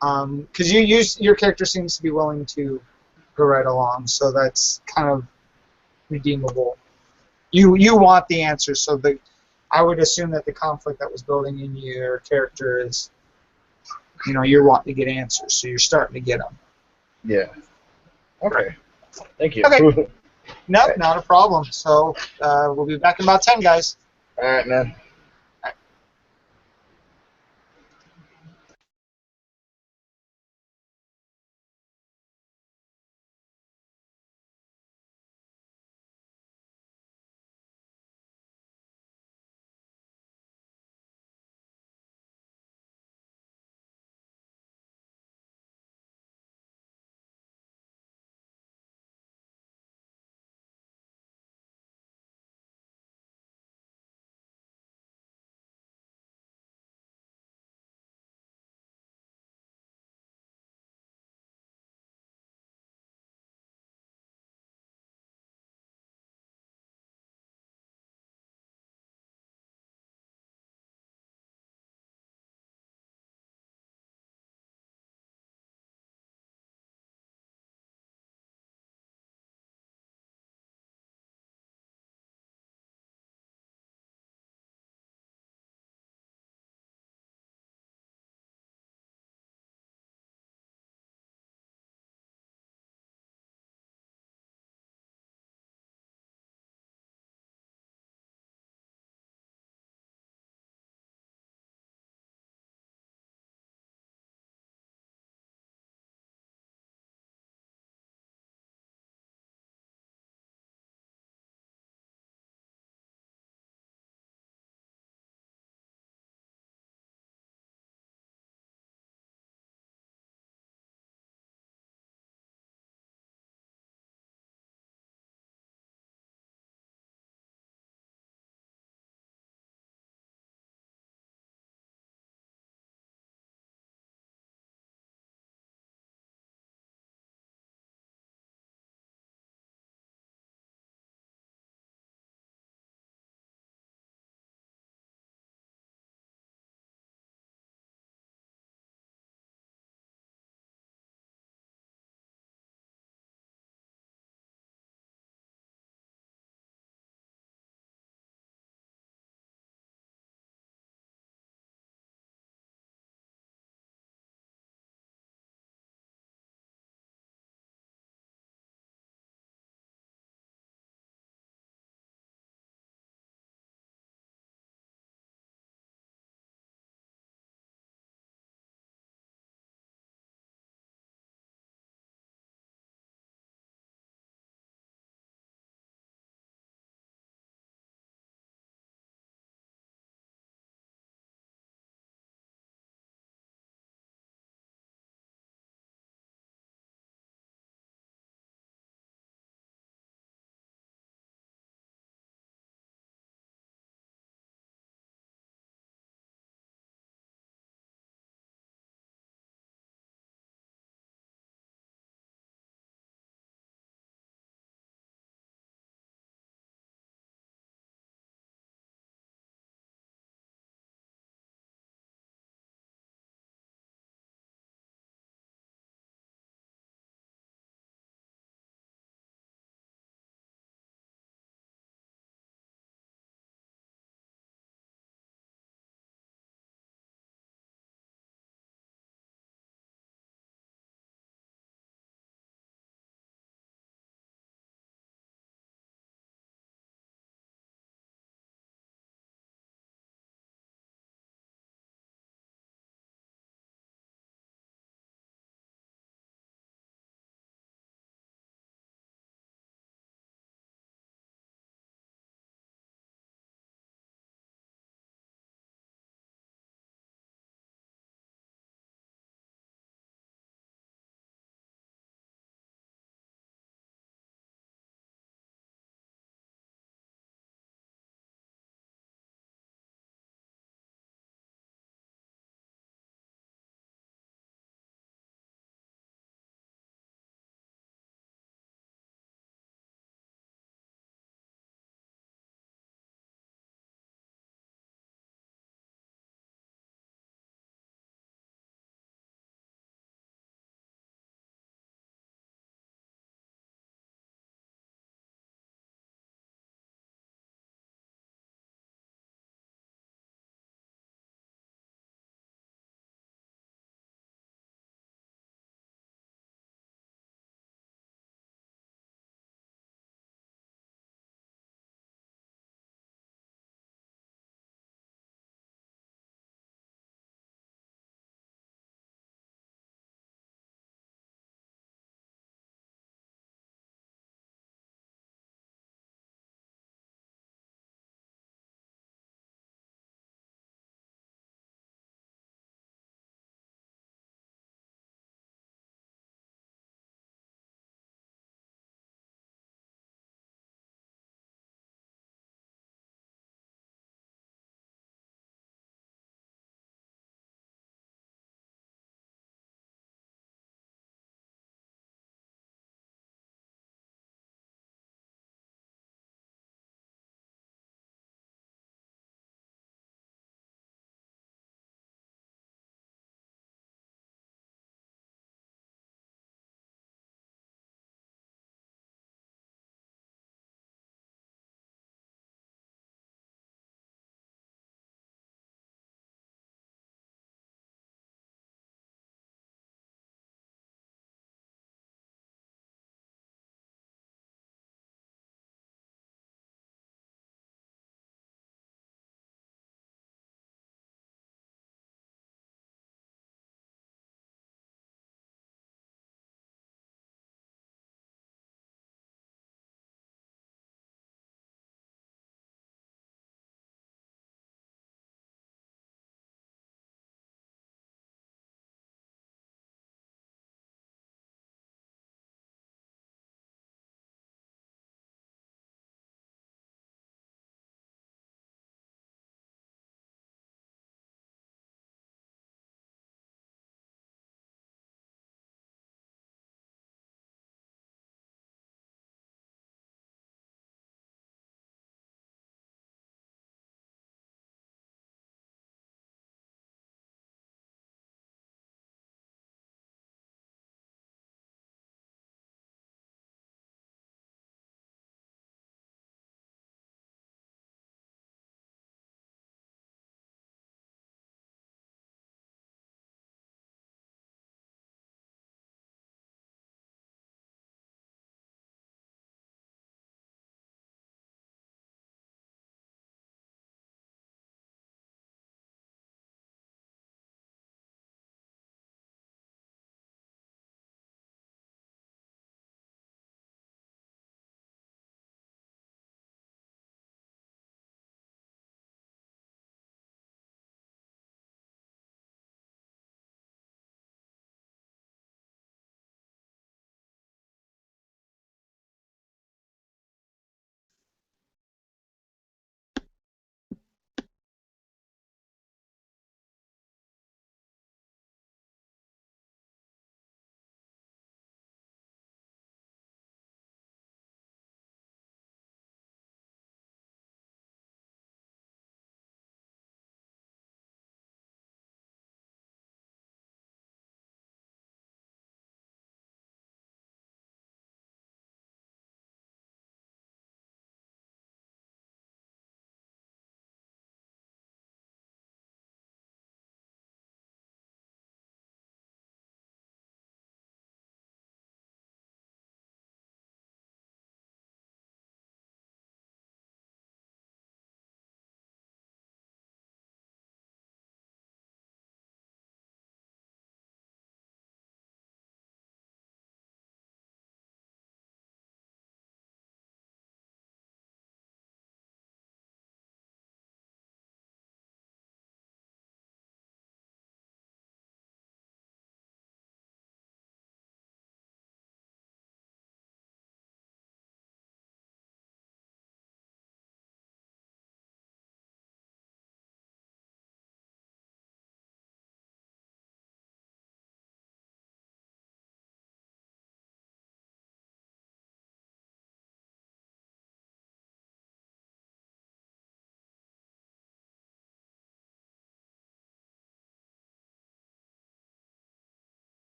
Because your character seems to be willing to go right along, so that's kind of redeemable. You want the answer, so I would assume that the conflict that was building in your character is, you're wanting to get answers, so you're starting to get them. Yeah. Okay. Thank you. Okay. No, not a problem. So we'll be back in about 10, guys. All right, man.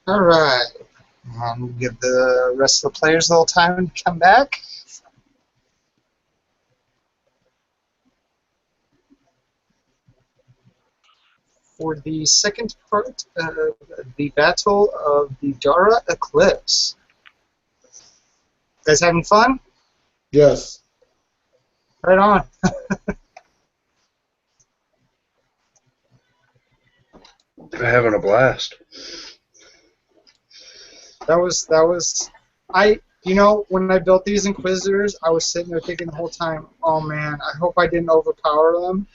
All right. We'll give the rest of the players a little time to come back. For the second part of the Battle of the Dara Eclipse. Guys having fun? Yes. Right on. Having a blast. That was when I built these Inquisitors, I was sitting there thinking the whole time, oh man, I hope I didn't overpower them.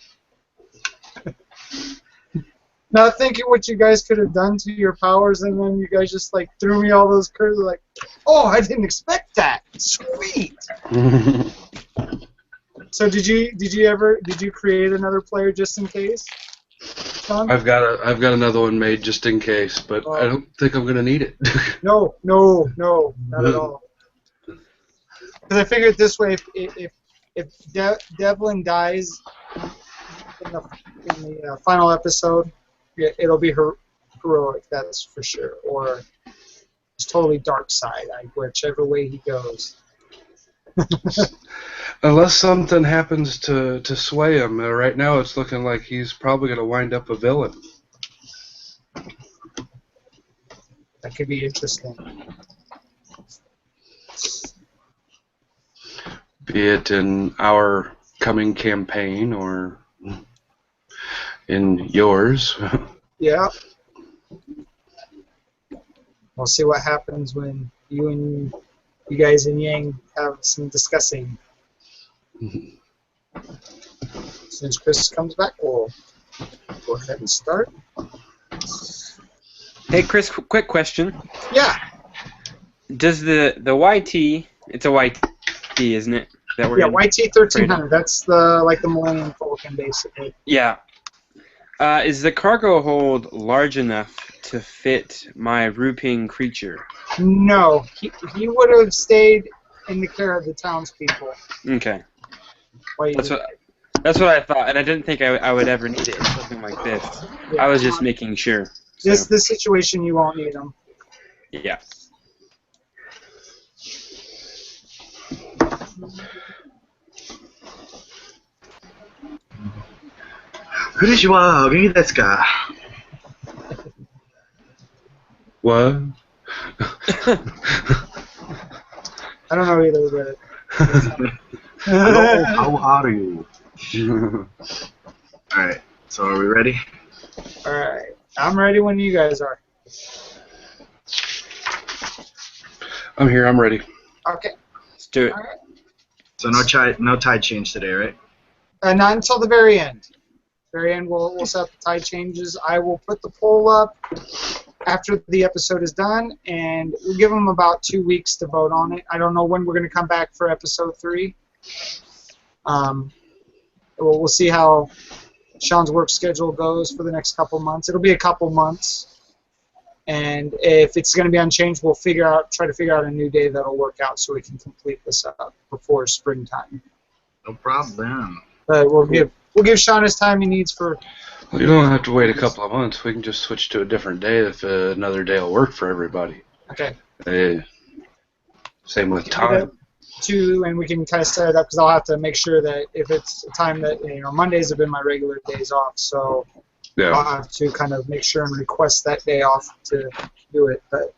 Not thinking what you guys could have done to your powers, and then you guys just like threw me all those curves. Like, oh, I didn't expect that. Sweet. So did you create another player just in case? Sean? I've got another one made just in case, but I don't think I'm gonna need it. No, not at all. Because I figured this way, if Devlin dies in the final episode, it'll be heroic, that's for sure, or it's totally dark side, whichever way he goes. Unless something happens to sway him, right now it's looking like he's probably gonna wind up a villain. That could be interesting. Be it in our coming campaign or in yours. Yeah. We'll see what happens when you guys and Yang have some discussing. As soon as Chris comes back, we'll go ahead and start. Hey, Chris, quick question. Yeah. Does the YT, it's a YT, isn't it? That we're Yeah, in? YT 1300. That's the Millennium Falcon, basically. Yeah. Is the cargo hold large enough to fit my Ruping creature? No, he would have stayed in the care of the townspeople. Okay. While you That's what I thought, and I didn't think I would ever need it, something like this. Yeah. I was just making sure. So, This situation, you won't need them. yeah. What? I don't know either, but Hello, how are you? Alright, so are we ready? all right. I'm ready when you guys are. I'm here, I'm ready. Okay. Let's do it. All right. So no tide change today, right? Not until the very end. Very end, we'll set the tide changes. I will put the poll up after the episode is done, and we'll give them about 2 weeks to vote on it. I don't know when we're going to come back for episode 3. We'll see how Sean's work schedule goes for the next couple months. It'll be a couple months, and if it's going to be unchanged, we'll try to figure out a new day that'll work out so we can complete this up before springtime. No problem. But we'll give Sean his time he needs for. Well, you don't have to wait a couple of months. We can just switch to a different day if another day will work for everybody. Okay. Same with time. And we can kind of set it up because I'll have to make sure that if it's a time that Mondays have been my regular days off, so I'll Yeah. have to kind of make sure and request that day off to do it. But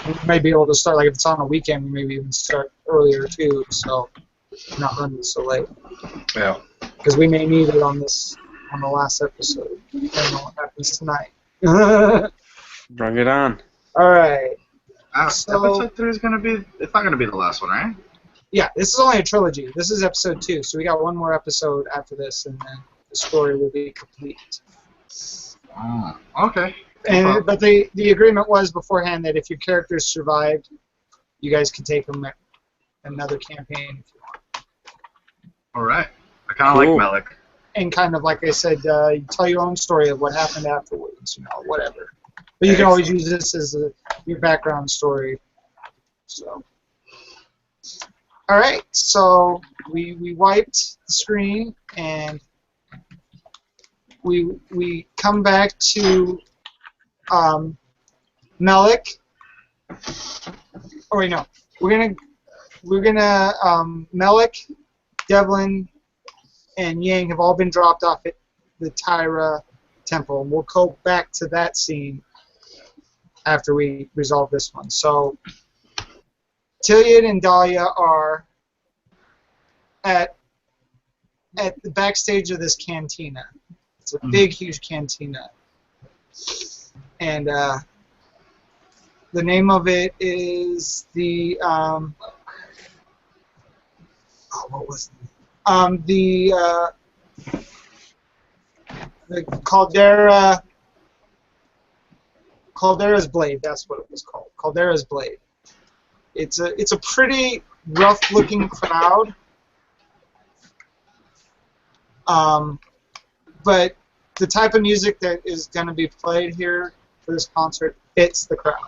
we may be able to start, like if it's on a weekend, we maybe even start earlier too, so we're not running so late. Yeah. Because we may need it on the last episode. I don't know what happens tonight. Bring it on. All right. So- Episode 3 is gonna be. It's not gonna be the last one, right? Yeah, this is only a trilogy. This is episode 2, so we got one more episode after this, and then the story will be complete. Oh, okay. No problem. But the agreement was beforehand that if your characters survived, you guys could take them another campaign if you want. All right. I kind of Cool. like Malik. And kind of like I said, you tell your own story of what happened afterwards, whatever. But you can always use this as your background story. So. All right, so we wiped the screen and we come back to Melik. Oh wait, no. We're gonna Melik, Devlin, and Yang have all been dropped off at the Tyra temple. We'll go back to that scene after we resolve this one. So Tiliad and Dahlia are at the backstage of this cantina. It's a big, huge cantina. And the name of it is the what was it? The Caldera's Blade. That's what it was called. Caldera's Blade. It's a pretty rough-looking crowd. But the type of music that is going to be played here for this concert fits the crowd.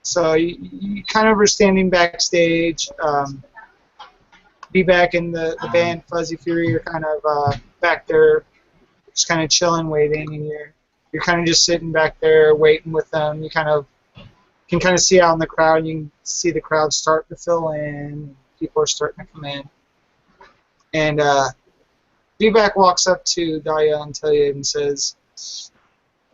So you kind of are standing backstage. B-Back and the band Fuzzy Fury are kind of back there, just kind of chilling, waiting, and you're kind of just sitting back there waiting with them. You can kind of see out in the crowd. You can see the crowd start to fill in. People are starting to come in. And B-Back walks up to Dahlia and Tiliad and says,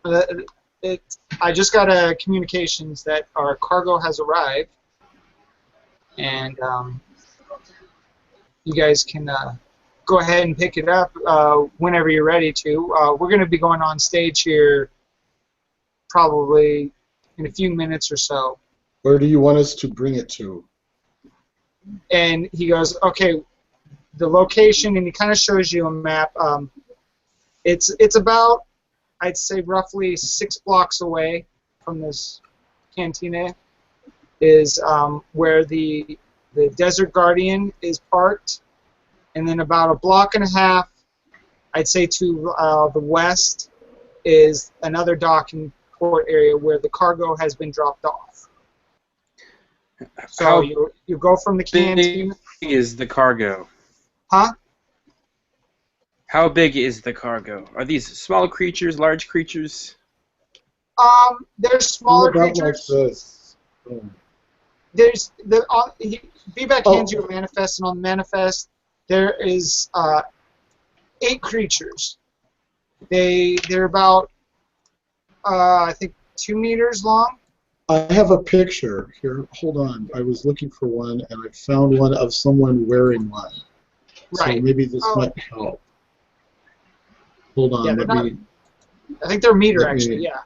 I just got a communications that our cargo has arrived, and you guys can go ahead and pick it up whenever you're ready to. We're going to be going on stage here probably in a few minutes or so. Where do you want us to bring it to? And he goes, okay, the location, and he kind of shows you a map. It's about, I'd say, roughly 6 blocks away from this cantina is where the Desert Guardian is parked, and then about a block and a half, I'd say, to the west is another docking port area where the cargo has been dropped off. So you go from the cantina. How big is the cargo? Huh? How big is the cargo? Are these small creatures, large creatures? They're smaller About creatures. like this. There's B-Back hands you a manifest, and on the manifest there is 8 creatures. They're about I think 2 meters long. I have a picture here. Hold on. I was looking for one, and I found one of someone wearing one. Right. So maybe this might help. Hold on. Yeah, I think they're a meter, actually, yeah.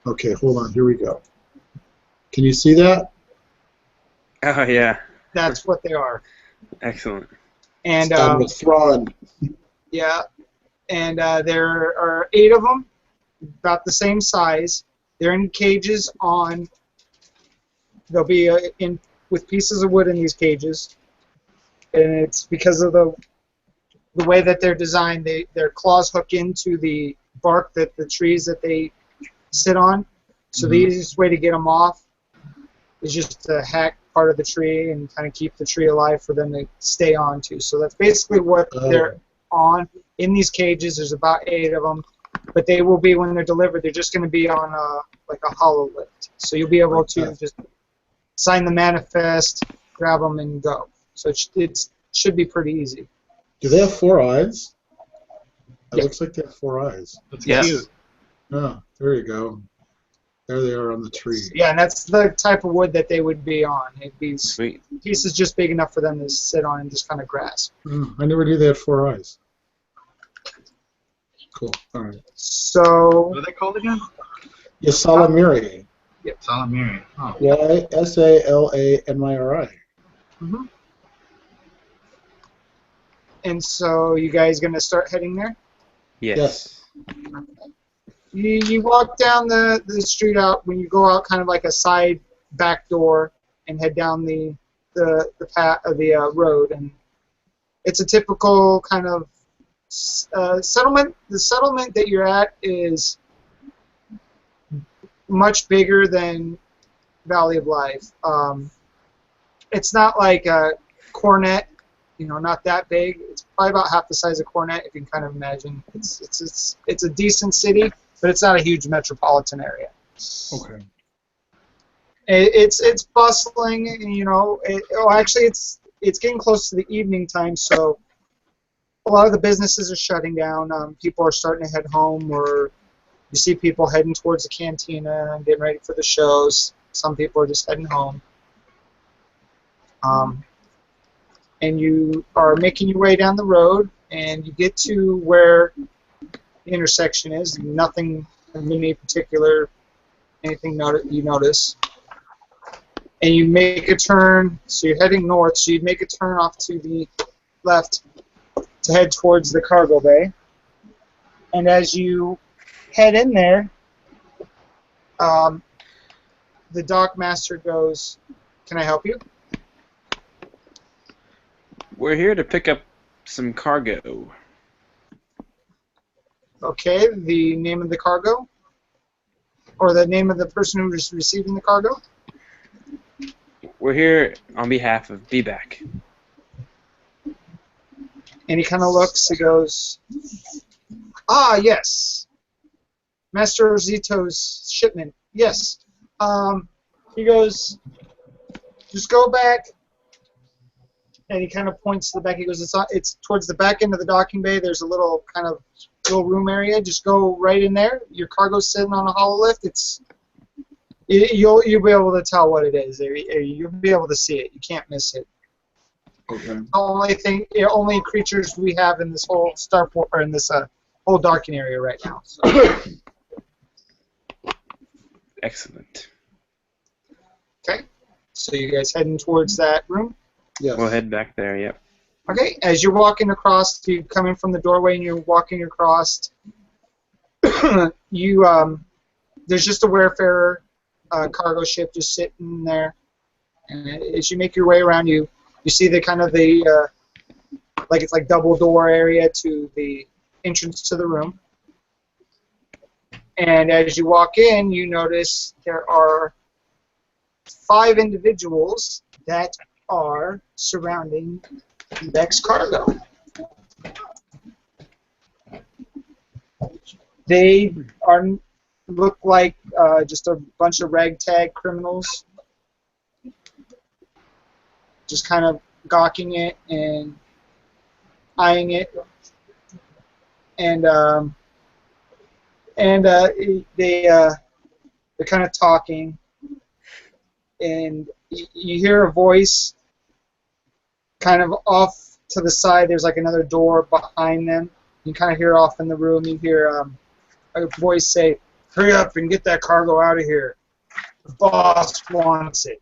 Okay, hold on. Here we go. Can you see that? Oh, yeah. That's what they are. Excellent. And with Thrawn. yeah, and there are 8 of them, about the same size. They're in cages on. They'll be with pieces of wood in these cages, and it's because of the way that they're designed. Their claws hook into the bark that the trees that they sit on. So the easiest way to get them off is just to hack part of the tree and kind of keep the tree alive for them to stay on to. So that's basically what they're on. In these cages, there's about 8 of them, but they will be, when they're delivered, they're just going to be on like a hollow lift. So you'll be able to just sign the manifest, grab them, and go. So it should be pretty easy. Do they have 4 eyes? It Yeah. looks like they have 4 eyes. That's Yes. cute. Oh, there you go. There they are on the tree. Yeah, and that's the type of wood that they would be on. It'd be Sweet. pieces just big enough for them to sit on and just kind of grasp. Oh, I never knew they had 4 eyes. Cool. All right. So, What are they called again? Yasalamiri. Salamiri. Oh. Yasalamiri. mhm. And so you guys gonna start heading there? Yes. You walk down the street out, when you go out kind of like a side back door and head down the path of the road, and it's a typical kind of settlement. The settlement that you're at is much bigger than Valley of Life. It's not like Cornet, not that big. It's probably about half the size of Cornet, if you can kind of imagine. It's a decent city, but it's not a huge metropolitan area. Okay. It's bustling, actually it's getting close to the evening time, so a lot of the businesses are shutting down. People are starting to head home, or you see people heading towards the cantina and getting ready for the shows. Some people are just heading home. And you are making your way down the road, and you get to where the intersection is. Nothing of any particular, anything you notice. And you make a turn, so you're heading north, so you make a turn off to the left to head towards the cargo bay. And as you head in there, the dock master goes, "Can I help you?" We're here to pick up some cargo. Okay, the name of the cargo? Or the name of the person who is receiving the cargo? We're here on behalf of B-Back. And he kind of looks, he goes, "Ah, yes. Master Zito's shipment. Yes." He goes, "Just go back." And he kind of points to the back. He goes, "It's towards the back end of the docking bay. There's a little room area. Just go right in there. Your cargo's sitting on a hollow lift. You'll be able to tell what it is. You'll be able to see it. You can't miss it." Okay. The only creatures we have in this whole starport, or in this whole docking area right now. So. Excellent. Okay. So you guys heading towards that room? Yes. We'll head back there, yep. Okay. As you're walking across, you come in from the doorway and you're walking across. There's just a Wayfarer cargo ship just sitting there, and as you make your way around, you see the it's like double door area to the entrance to the room. And as you walk in, you notice there are 5 individuals that are surrounding Beck's cargo. They look like just a bunch of ragtag criminals, just kind of gawking it and eyeing it, and they're kind of talking, and you hear a voice kind of off to the side. There's like another door behind them. You kind of hear off in the room. You hear a voice say, "Hurry up and get that cargo out of here. The boss wants it."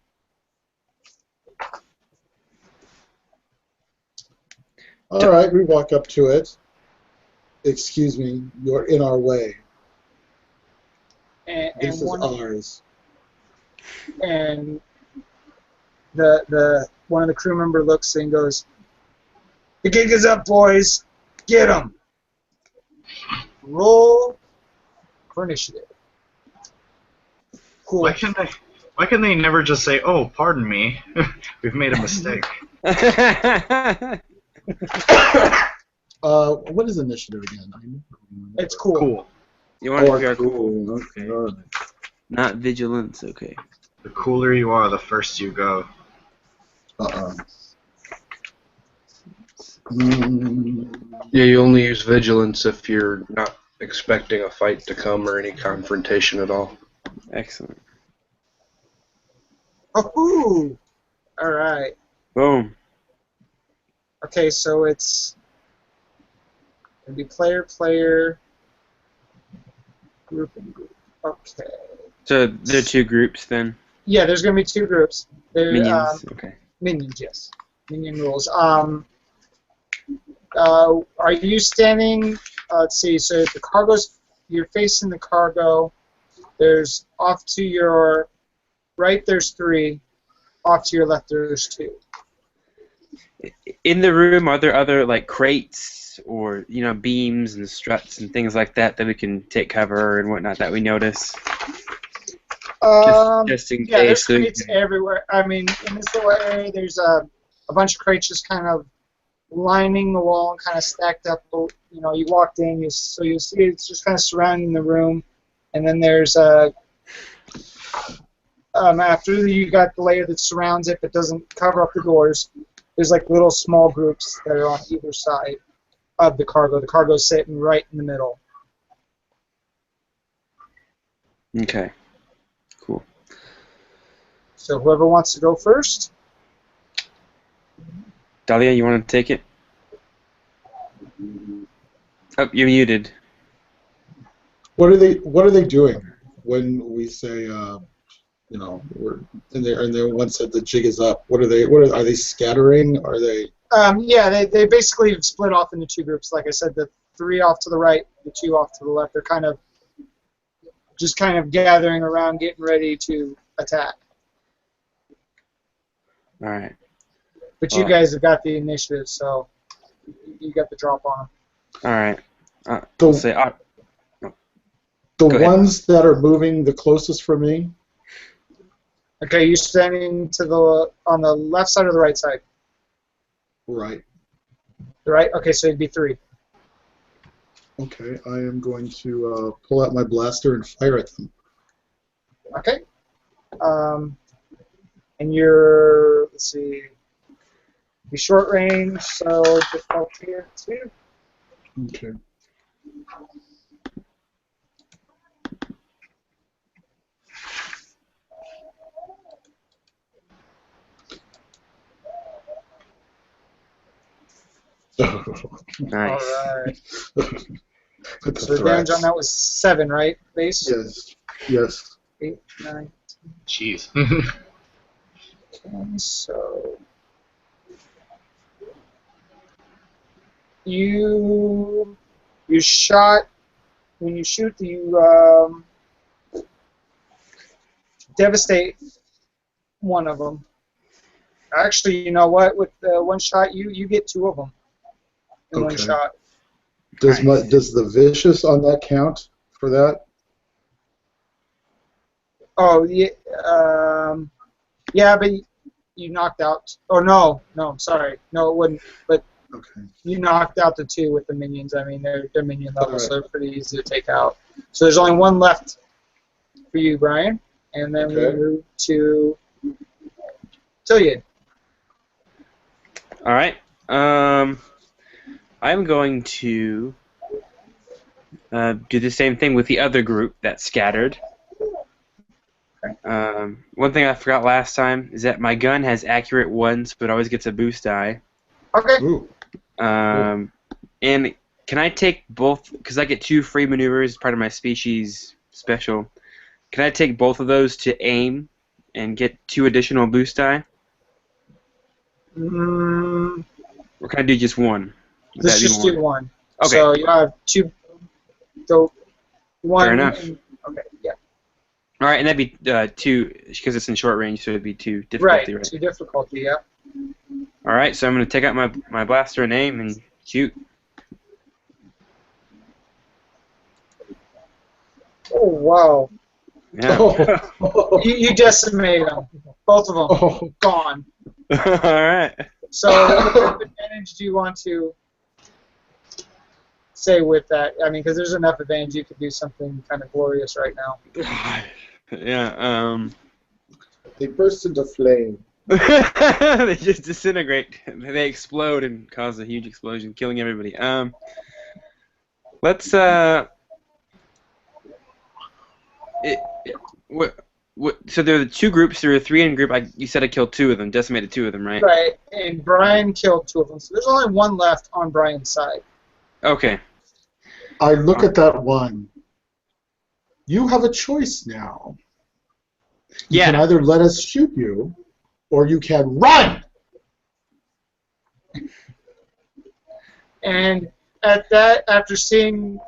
All right, we walk up to it. "Excuse me, you're in our way. And This is one ours." and the one of the crew member looks and goes, "The gig is up, boys. Get 'em. Roll for initiative." Cool. Why can they never just say, "Oh, pardon me, we've made a mistake"? What is initiative again? I don't remember. It's cool. Cool. You want to Oh, be our cool. Okay. Okay. Not vigilance, okay. The cooler you are, the first you go. Yeah, you only use vigilance if you're not expecting a fight to come or any confrontation at all. Excellent. Oh, all right. Boom. Okay, so it's gonna be player, group, and group. Okay. So there are 2 groups then? Yeah, there's gonna be 2 groups. Minions? Okay. Minions, yes. Minion rules. Are you standing? Let's see. So the cargo's, you're facing the cargo. There's off to your right. There's 3. Off to your left. There's 2. In the room, are there other crates or beams and struts and things like that we can take cover and whatnot that we notice? Just in Yeah, there's case. crates everywhere. I mean, in this little area, there's a bunch of crates just kind of lining the wall and kind of stacked up. You know, you walked in, so you see it's just kind of surrounding the room, and then there's after you got the layer that surrounds it but doesn't cover up the doors, there's like little small groups that are on either side of the cargo. The cargo's sitting right in the middle. Okay. Cool. So whoever wants to go first. Dahlia, you want to take it? Oh, you're muted. What are they doing when we say you know, we're and they once said the jig is up? Are they scattering? Are they? Yeah, they basically split off into two groups. Like I said, the 3 off to the right, the 2 off to the left. They're kind of gathering around, getting ready to attack. All right. But you guys have got the initiative, so you got the drop on them. All right. The, Say, the go ahead. ones that are moving the closest for me. Okay, you're standing on the left side or the right side? Right. The right? Okay, so it'd be 3. Okay, I am going to pull out my blaster and fire at them. Okay. And you're, let's see, be short range, so difficulty here too. Okay. Nice. All right. With the So the damage on threats. that was 7, right? Base? Yes. Yes. 8, 9, Jeez. 10. So you shot. When you shoot, you devastate one of them. Actually, you know what? With the one shot, you get 2 of them in one Okay. shot. Does Nice. does the vicious on that count for that? Oh, yeah. Yeah, but you knocked out. Oh no, I'm sorry. No, it wouldn't. But Okay. you knocked out the 2 with the minions. I mean, they're minion level, Alright. so they're pretty easy to take out. So there's only 1 left for you, Brian, and then we Okay. move to Tilliard. All right. I'm going to do the same thing with the other group that scattered. One thing I forgot last time is that my gun has accurate 1s, but always gets a boost die. Okay. Ooh. And can I take both? Because I get 2 free maneuvers, part of my species special. Can I take both of those to aim and get 2 additional boost die? Mm, Or can I do just 1? Would let's that be just more? do 1. Okay. So you have 2. So 1. Fair enough. Okay. Yeah. All right, and that'd be 2 because it's in short range, so it'd be 2 difficulty, right? 2 difficulty. Yeah. All right, so I'm gonna take out my blaster and aim and shoot. Oh wow. Yeah. Oh. You decimate them. Both of them Oh. gone. All right. So what advantage do you want to say with that? I mean, because there's enough advantage you could do something kind of glorious right now. Yeah. They burst into flame. They just disintegrate. They explode and cause a huge explosion, killing everybody. Let's so there are the 2 groups. There are 3 in group. You said I killed 2 of them, decimated 2 of them, right? Right, and Brian killed 2 of them. So there's only 1 left on Brian's side. Okay. I look at that one. You have a choice now. You can Yeah. either let us shoot you, or you can run. And at that, after seeing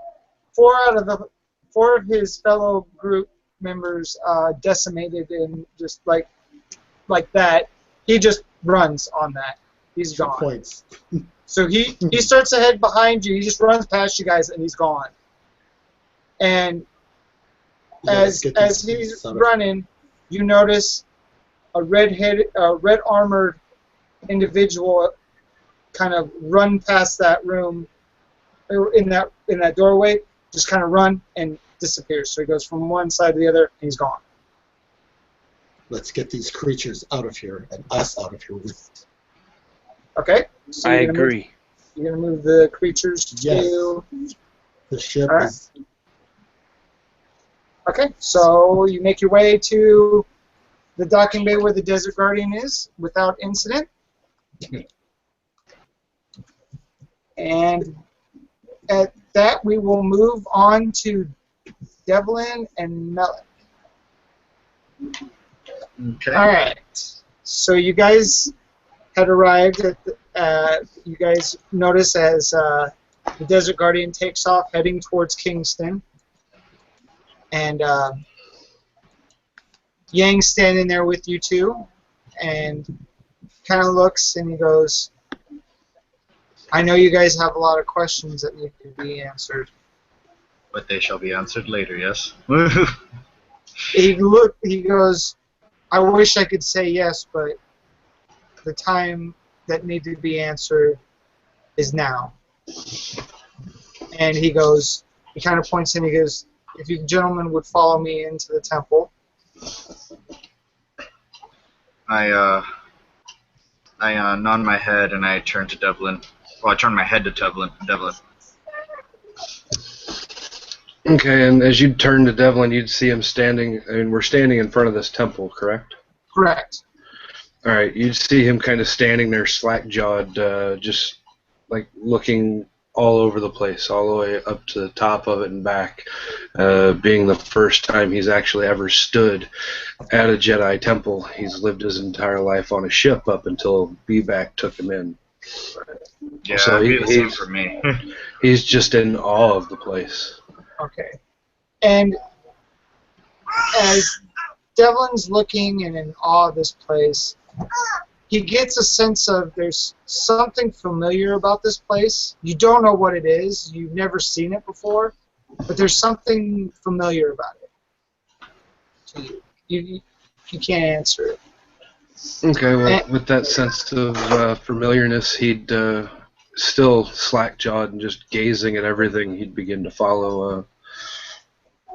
4 of his fellow group members decimated and just like that, he just runs on that. He's 2 gone. points. So he starts to head behind you. He just runs past you guys and he's gone. And Yeah, as get these he's things out of- running, you notice a red armored individual kind of run past that room, or in that doorway, just kind of run and disappears. So he goes from one side to the other, and he's gone. Let's get these creatures out of here and us out of here with it. Okay. So I you're gonna agree. You're going to move the creatures Yes. to... The ship All right. is... Okay, so you make your way to the docking bay where the Desert Guardian is without incident. And at that, we will move on to Devlin and Melik. Okay. All right. So you guys had arrived at you guys notice as the Desert Guardian takes off heading towards Kingston. And Yang's standing there with you two and kind of looks and he goes, I know you guys have a lot of questions that need to be answered. But they shall be answered later, yes? He goes, I wish I could say yes, but the time that need to be answered is now. And he goes, he kind of points in, he goes, if you gentlemen would follow me into the temple. I nod my head and I turn to Devlin. Well, I turn my head to Devlin. Okay, and as you turn to Devlin, you'd see him standing, I mean, we're standing in front of this temple, correct? Correct. Alright, you'd see him kind of standing there slack-jawed, just, like, looking all over the place, all the way up to the top of it and back, being the first time he's actually ever stood at a Jedi temple. He's lived his entire life on a ship up until B-Back took him in. Yeah, So that'd be the same for me. He's just in awe of the place. Okay. And as Devlin's looking and in awe of this place, he gets a sense of there's something familiar about this place. You don't know what it is. You've never seen it before, but there's something familiar about it to you. You can't answer it. Okay, well, with that sense of familiarness, he'd still slack-jawed and just gazing at everything. He'd begin to follow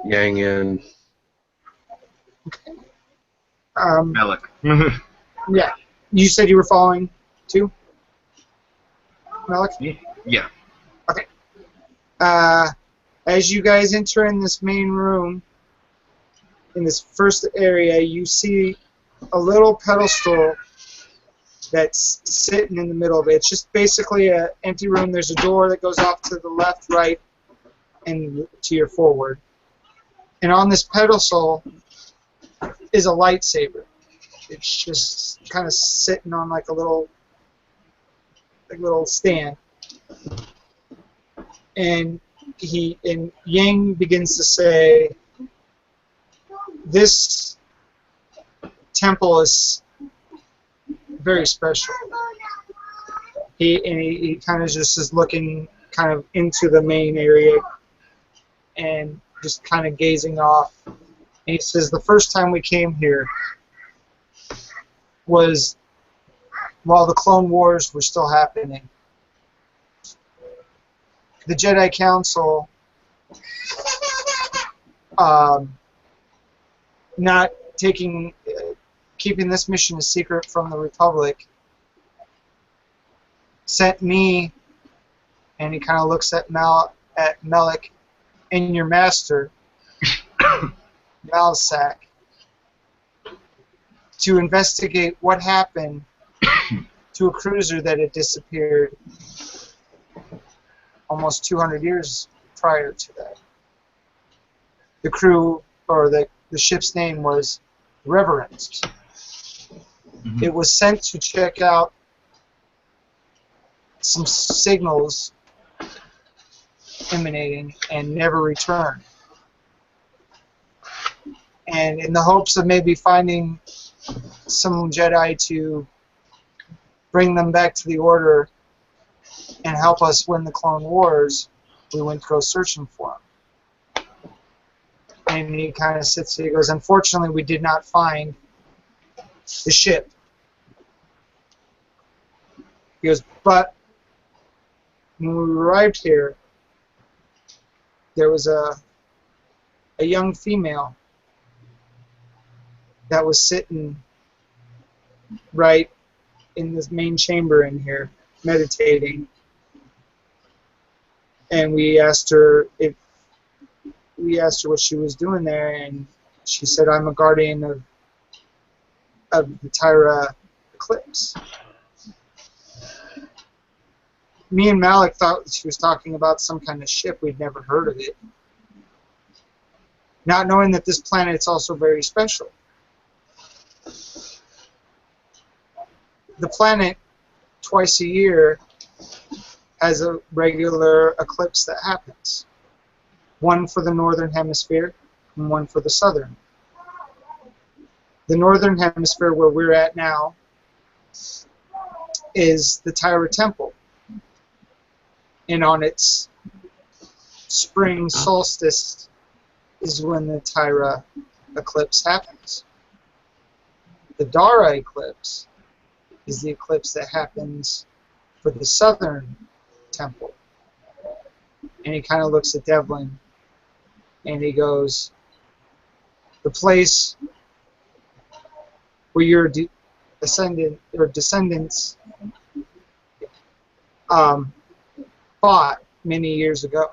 Yang in. Melik. Yeah. You said you were following too, Melik? Yeah. Okay. As you guys enter in this main room, in this first area, you see a little pedestal that's sitting in the middle of it. It's just basically an empty room. There's a door that goes off to the left, right, and to your forward. And on this pedestal is a lightsaber. It's just kind of sitting on like a little stand. And Yang begins to say, this temple is very special. He kind of just is looking kind of into the main area and just kind of gazing off. And he says, the first time we came here was while the Clone Wars were still happening. The Jedi Council not keeping this mission a secret from the Republic, sent me, and he kind of looks at Melik, and your master, Malsak, to investigate what happened to a cruiser that had disappeared almost 200 years prior to that. The crew, or the ship's name was Reverence. Mm-hmm. It was sent to check out some signals emanating and never returned. And in the hopes of maybe finding some Jedi to bring them back to the Order and help us win the Clone Wars, we went to go searching for them. And he kind of sits there, he goes, unfortunately we did not find the ship. He goes, but When we arrived here, there was a young female that was sitting right in this main chamber in here, meditating. And we asked her what she was doing there, and she said, "I'm a guardian of the Tyra Eclipse." Me and Malik thought she was talking about some kind of ship. We'd never heard of it. Not knowing that this planet's also very special. The planet, twice a year, has a regular eclipse that happens. One for the northern hemisphere and one for the southern. The northern hemisphere, where we're at now, is the Tyra Temple. And on its spring solstice is when the Tyra eclipse happens. The Dara eclipse is the eclipse that happens for the southern temple. And he kind of looks at Devlin and he goes, "The place where your descendants fought many years ago."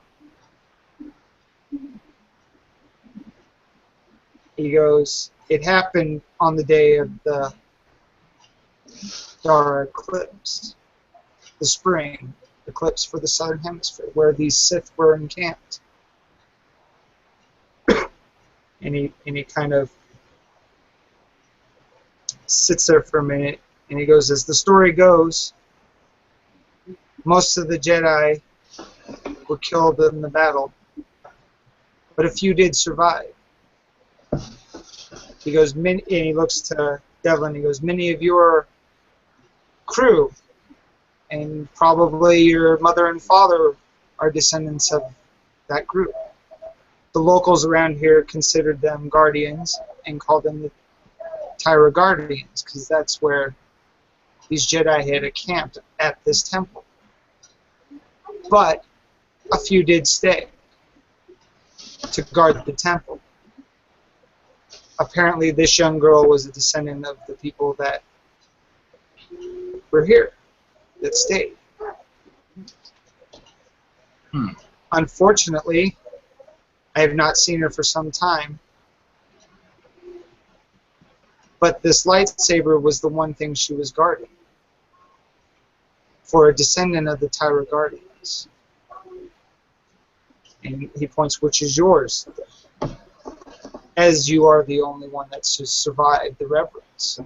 He goes, "It happened on the day of the Dara eclipse, the spring eclipse for the southern hemisphere, where these Sith were encamped." and he kind of sits there for a minute, and he goes, "As the story goes, most of the Jedi were killed in the battle, but a few did survive." He goes, and he looks to Devlin, he goes, "Many of your crew, and probably your mother and father, are descendants of that group. The locals around here considered them guardians and called them the Tyra Guardians, because that's where these Jedi had encamped at this temple. But a few did stay to guard the temple. Apparently this young girl was a descendant of the people that were here, that stayed. Unfortunately, I have not seen her for some time, but this lightsaber was the one thing she was guarding for a descendant of the Tyra Guardians." And he points, "Which is yours, as you are the only one that's just survived the reverence."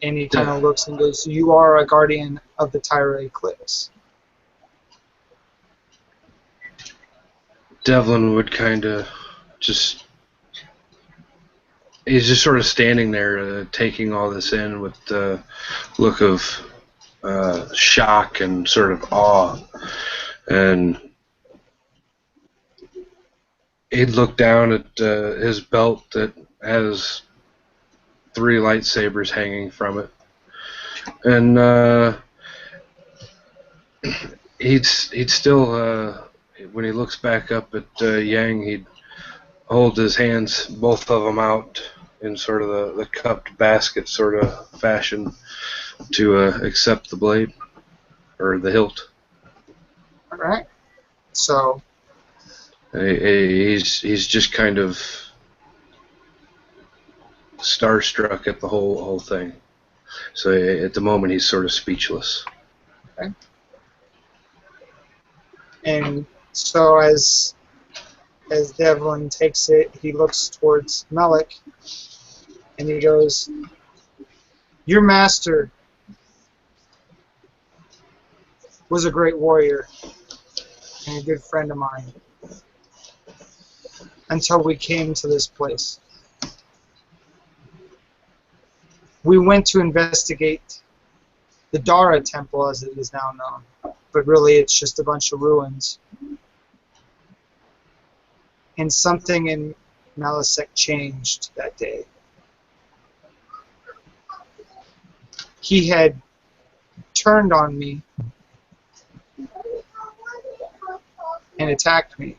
And he kind of looks and goes, "You are a guardian of the Tyra Eclipse." Devlin would kind of just... He's just sort of standing there taking all this in with the look of shock and sort of awe. And he'd look down at his belt that has 3 lightsabers hanging from it. And he'd still, when he looks back up at Yang, he'd hold his hands, both of them out in sort of the cupped basket sort of fashion to accept the blade, or the hilt. Alright. So He's just kind of starstruck at the whole thing. So at the moment he's sort of speechless. okay. And so as Devlin takes it, he looks towards Malik and he goes, "Your master was a great warrior and a good friend of mine until we came to this place. We went to investigate the Dara Temple, as it is now known, but really it's just a bunch of ruins. And something in Malisek changed that day. he had turned on me and attacked me.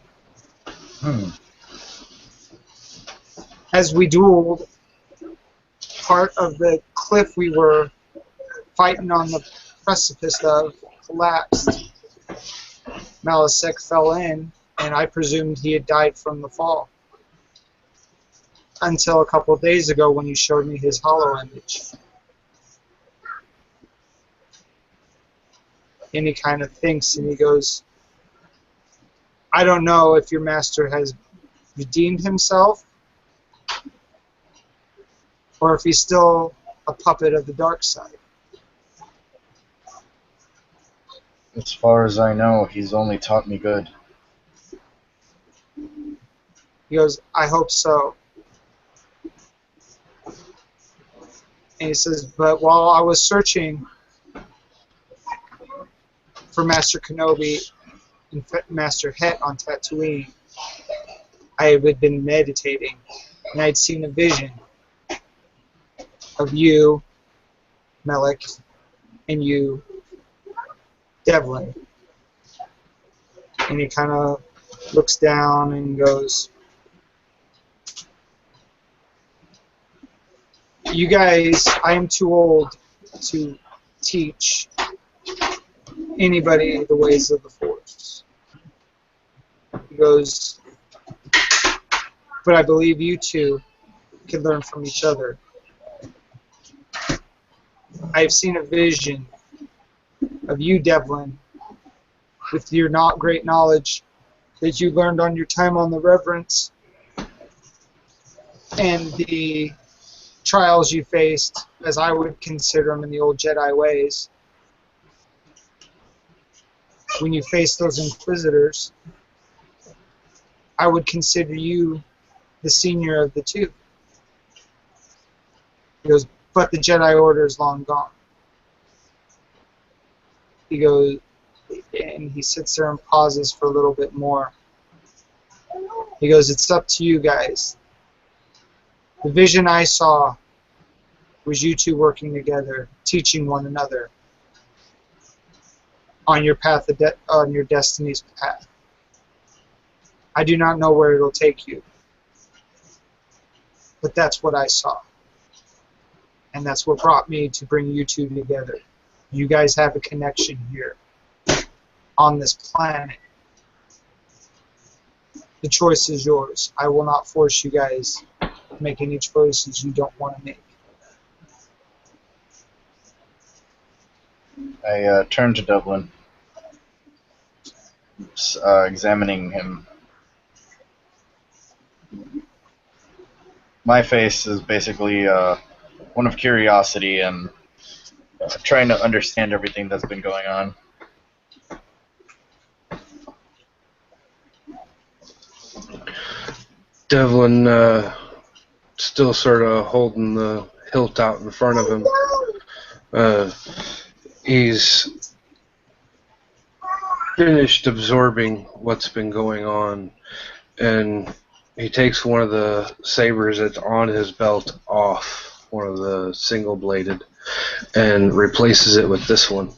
As we dueled, part of the cliff we were fighting on the precipice of collapsed. Malisek fell in, and I presumed he had died from the fall. Until a couple of days ago when you showed me his hollow image. And he kind of thinks and he goes, I don't know if your master has redeemed himself or if he's still a puppet of the dark side. As far as I know, he's only taught me good. He goes, I hope so. And he says, but while I was searching for Master Kenobi and Master Het on Tatooine, I had been meditating, and I'd seen a vision of you, Melek, and you, Devlin. And he kind of looks down and goes, you guys, I am too old to teach anybody the ways of the Force. He goes, but I believe you two can learn from each other. I've seen a vision of you, Devlin, with your not great knowledge that you learned on your time on the Reverence and the trials you faced, as I would consider them in the old Jedi ways. When you faced those Inquisitors, I would consider you the senior of the two. He goes, but the Jedi Order is long gone. He goes, and he sits there and pauses for a little bit more. He goes, it's up to you guys. The vision I saw was you two working together, teaching one another on your path, on your destiny's path. I do not know where it'll take you, but that's what I saw. And that's what brought me to bring you two together. You guys have a connection here on this planet. The choice is yours. I will not force you guys to make any choices you don't want to make. I turn to Dublin, examining him. My face is basically one of curiosity and trying to understand everything that's been going on. Devlin, still sort of holding the hilt out in front of him. He's finished absorbing what's been going on, and he takes one of the sabers that's on his belt off, one of the single-bladed, and replaces it with this one,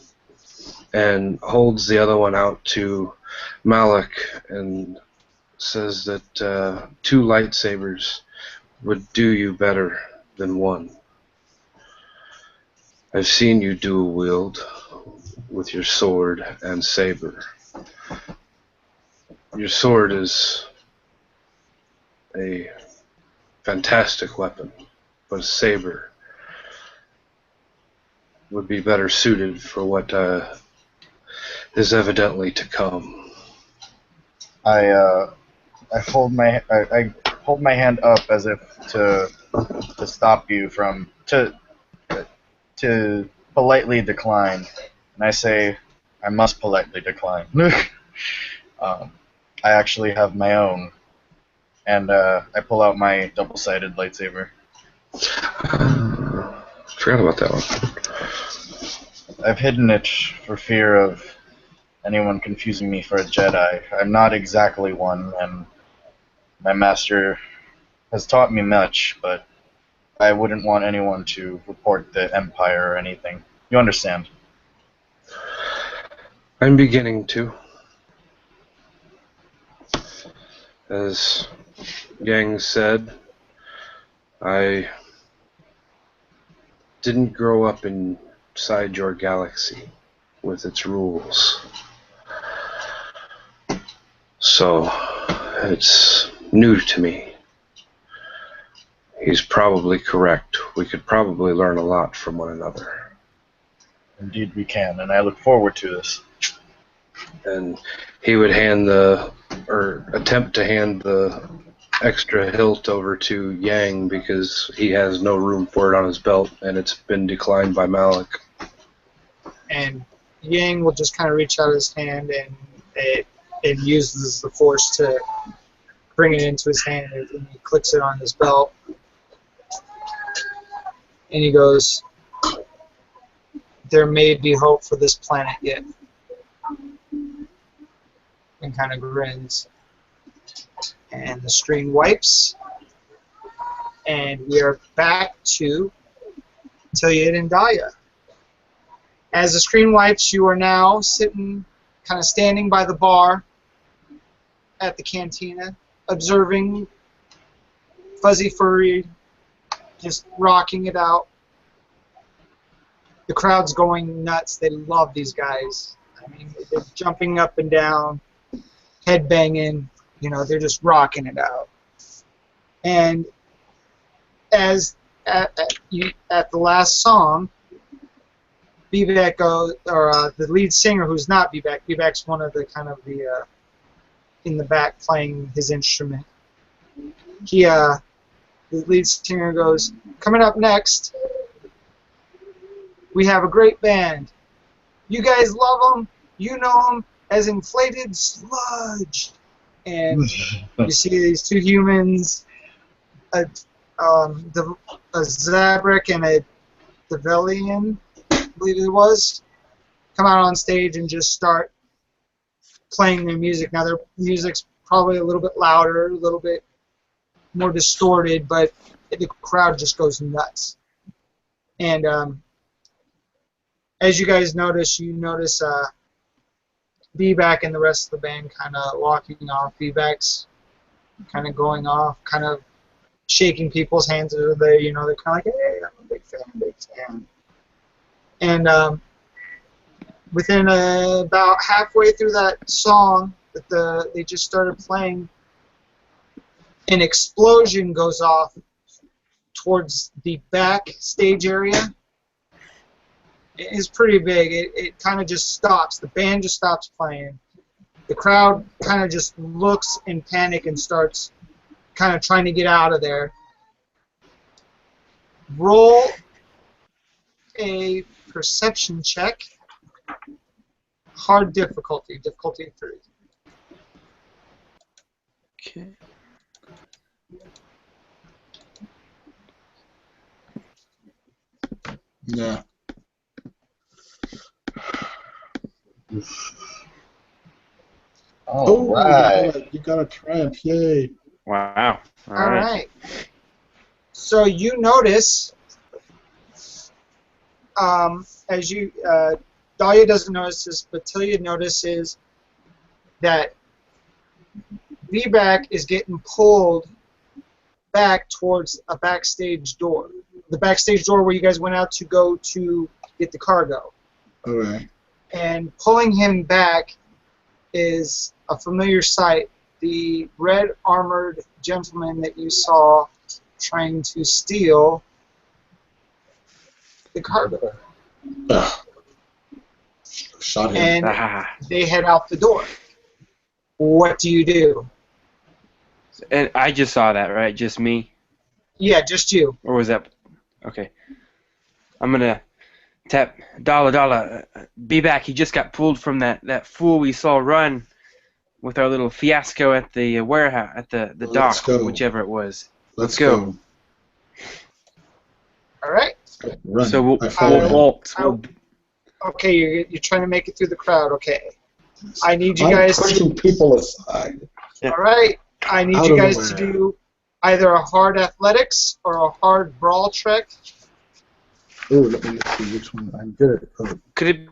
and holds the other one out to Malak and says that 2 lightsabers would do you better than 1. I've seen you dual wield with your sword and saber. Your sword is a fantastic weapon, but a saber would be better suited for what is evidently to come. I hold my hand up as if to stop you from to politely decline, and I say I must politely decline. I actually have my own, and I pull out my double-sided lightsaber. Forgot about that one. I've hidden it for fear of anyone confusing me for a Jedi. I'm not exactly one, and my master has taught me much, but I wouldn't want anyone to report the Empire or anything. You understand? I'm beginning to. As Yang said, I didn't grow up inside your galaxy with its rules. So, it's new to me. He's probably correct. We could probably learn a lot from one another. Indeed we can, and I look forward to this. And he would attempt to hand the extra hilt over to Yang because he has no room for it on his belt, and it's been declined by Malik. And Yang will just kind of reach out his hand, and it uses the force to bring it into his hand, and he clicks it on his belt. And he goes, "There may be hope for this planet yet." And kind of grins. And the screen wipes. And we are back to Episiode and Daya. As the screen wipes, you are now sitting, kind of standing by the bar at the cantina, observing Fuzzy Furry just rocking it out. The crowd's going nuts. They love these guys. I mean, they're jumping up and down, head banging. You know, they're just rocking it out. And as at the last song, B-Back goes, or the lead singer, who's not B-Back. B-Back's one of the kind of the in the back playing his instrument. The lead singer goes, "Coming up next, we have a great band. You guys love them. You know them as Inflated Sludge." And you see these two humans, a Zabrak and a Develian, I believe it was, come out on stage and just start playing their music. Now their music's probably a little bit louder, a little bit more distorted, but the crowd just goes nuts. And as you guys notice, B-Back and the rest of the band kind of walking off. B-Back's kind of going off, kind of shaking people's hands. They're kind of like, "Hey, I'm a big fan. And within about halfway through that song that they just started playing, an explosion goes off towards the back stage area. It's pretty big. It kind of just stops. The band just stops playing. The crowd kind of just looks in panic and starts kind of trying to get out of there. Roll a perception check. Hard difficulty 3. Okay. Yeah. All right. You got a triumph. Yay. Wow. All right. So you notice, as you, Dahlia doesn't notice this, but Tilia notices that V-Back is getting pulled back towards a backstage door. The backstage door where you guys went out to go to get the cargo. All right. And pulling him back is a familiar sight. The red armored gentleman that you saw trying to steal the cargo. Shot him. And they head out the door. What do you do? And I just saw that, right? Just me? Yeah, just you. Or was that... Okay. I'm going to tap Dala. Be back. He just got pulled from that fool we saw run with our little fiasco at the warehouse, at the dock, whichever it was. Let's go. All right. Run. So we'll waltz. Okay, you're trying to make it through the crowd. Okay. I need you guys pushing people aside. All right. I need you guys to do either a hard athletics or a hard brawl check. Oh, let me see which one I'm good at. Oh, Could it?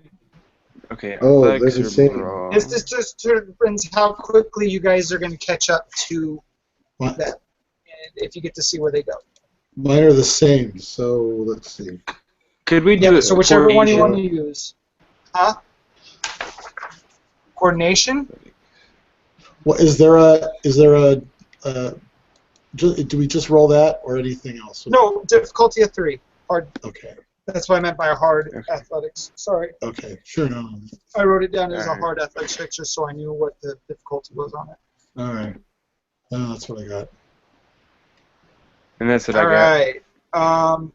Okay. Oh, athletics they're the or same. brawl? This just determines how quickly you guys are going to catch up to what? them, and if you get to see where they go. Mine are the same, so let's see. Could we do Yeah, it? so whichever one you want to coordination? use. Huh? Coordination? Well, do we just roll that or anything else? No, difficulty of 3. Hard. Okay. That's what I meant by a hard Okay. athletics. Sorry. Okay. Sure. No. I wrote it down as a Alright. hard athletics check just so I knew what the difficulty was on it. All right. Oh, that's what I got. And that's what All I got. right. All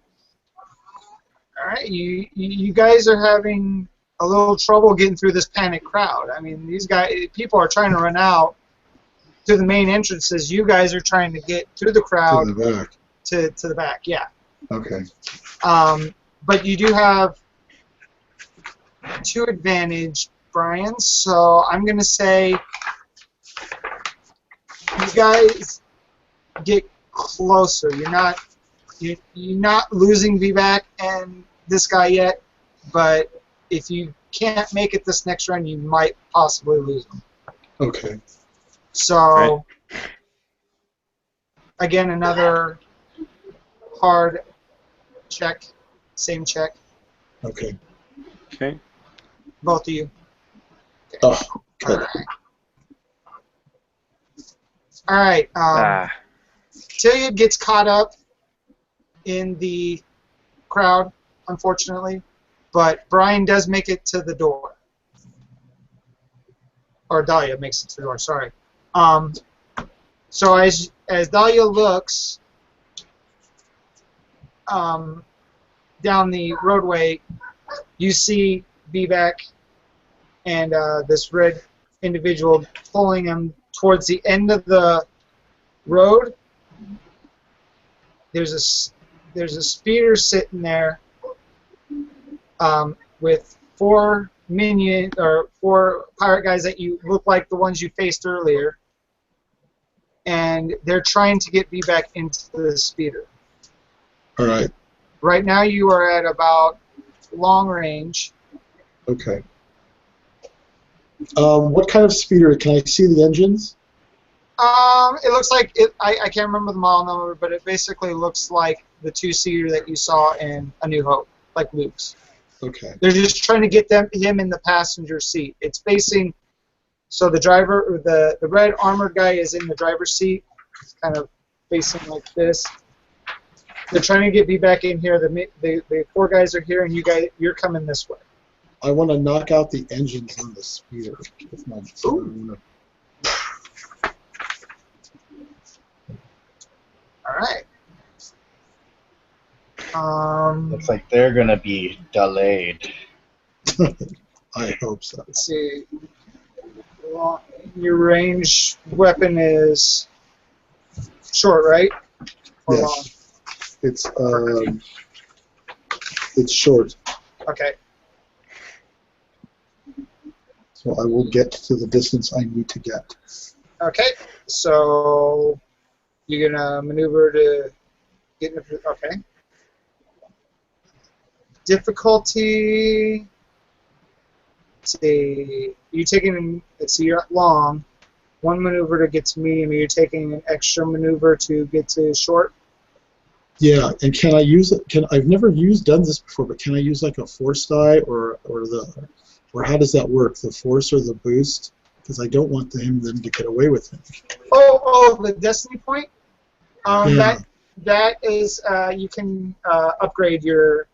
right. You guys are having a little trouble getting through this panicked crowd. I mean, people are trying to run out to the main entrances. You guys are trying to get through the crowd To the back. to the back. Yeah. Okay. But you do have 2 advantage, Brian. So I'm going to say you guys get closer. You're not losing VBAC and this guy yet, but if you can't make it this next round, you might possibly lose him. Okay. So Right. again, another hard check, same check, Okay. Okay. both of you. Oh, good. All right. Ah. Tilia gets caught up in the crowd, unfortunately, but Brian does make it to the door. Or Dahlia makes it to the door, sorry. So as Dahlia looks down the roadway, you see Vivek and this red individual pulling him towards the end of the road. There's a speeder sitting there with 4 pirate guys that you look like the ones you faced earlier, and they're trying to get Vivek into the speeder. All right. Right now you are at about long range. Okay. What kind of speeder? Can I see the engines? It looks like I can't remember the model number, but it basically looks like the 2-seater that you saw in A New Hope, like Luke's. Okay. They're just trying to get him in the passenger seat. It's facing, so the driver, or the red armored guy is in the driver's seat. It's kind of facing like this. They're trying to get me back in here. The 4 guys are here, and you're coming this way. I want to knock out the engines on the speeder. If not, so I wanna- All right. Looks like they're gonna be delayed. I hope so. Let's see. Your range weapon is short, right? Or Yes. long? It's short, Okay. so I will get to the distance I need to get. Okay. So you're gonna maneuver to get in. Okay. Difficulty. Let's see. You taking? Let's see. You're at long. 1 maneuver to get to medium. You're taking an extra maneuver to get to short. Yeah, and can I use it? I've never done this before, but can I use like a force die or how does that work? The force or the boost? Because I don't want them to get away with it. Oh, the destiny point. Yeah. That is you can upgrade your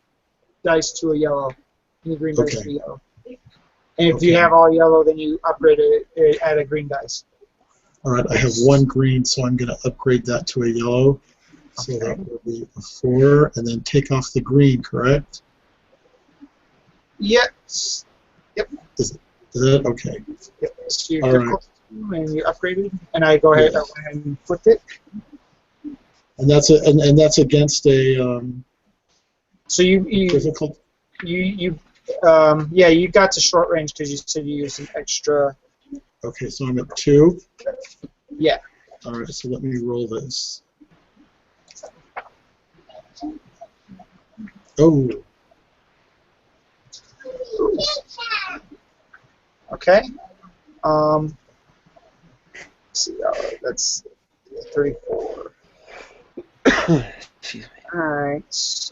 dice to a yellow. Your green dice Okay. to a yellow. And if you Okay. have all yellow, then you upgrade it add a green dice. All right, I have 1 green, so I'm going to upgrade that to a yellow. So Okay. that will be a 4, and then take off the green, correct? Yes. Is it? Okay. Yep. So your All right. difficulty and you upgraded, and I go ahead Yeah. I went ahead and flipped it. And that's against a So you difficult. you got to short range because you said you used an extra. Okay, so I'm at 2. Yeah. All right, so let me roll this. Oh, Okay. Let's see, that's 34. Excuse me. All right.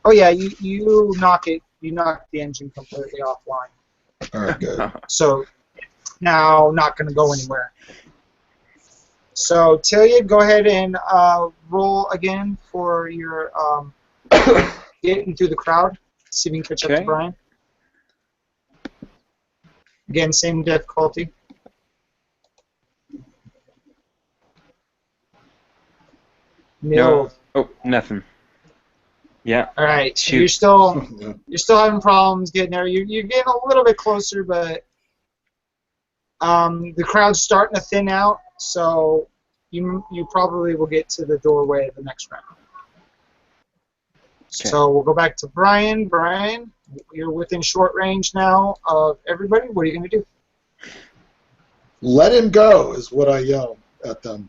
Oh yeah, you knock it. You knock the engine completely offline. all right, good. So now not going to go anywhere. So Tilia, go ahead and roll again for your getting through the crowd. See if you can catch up to Okay. Brian. Again, same difficulty. No. Oh, nothing. Yeah. All right. Shoot. You're still Yeah. having problems getting there. You're getting a little bit closer, but the crowd's starting to thin out. So you probably will get to the doorway of the next round. Okay. So we'll go back to Brian. Brian, you're within short range now of everybody. What are you going to do? Let him go is what I yell at them.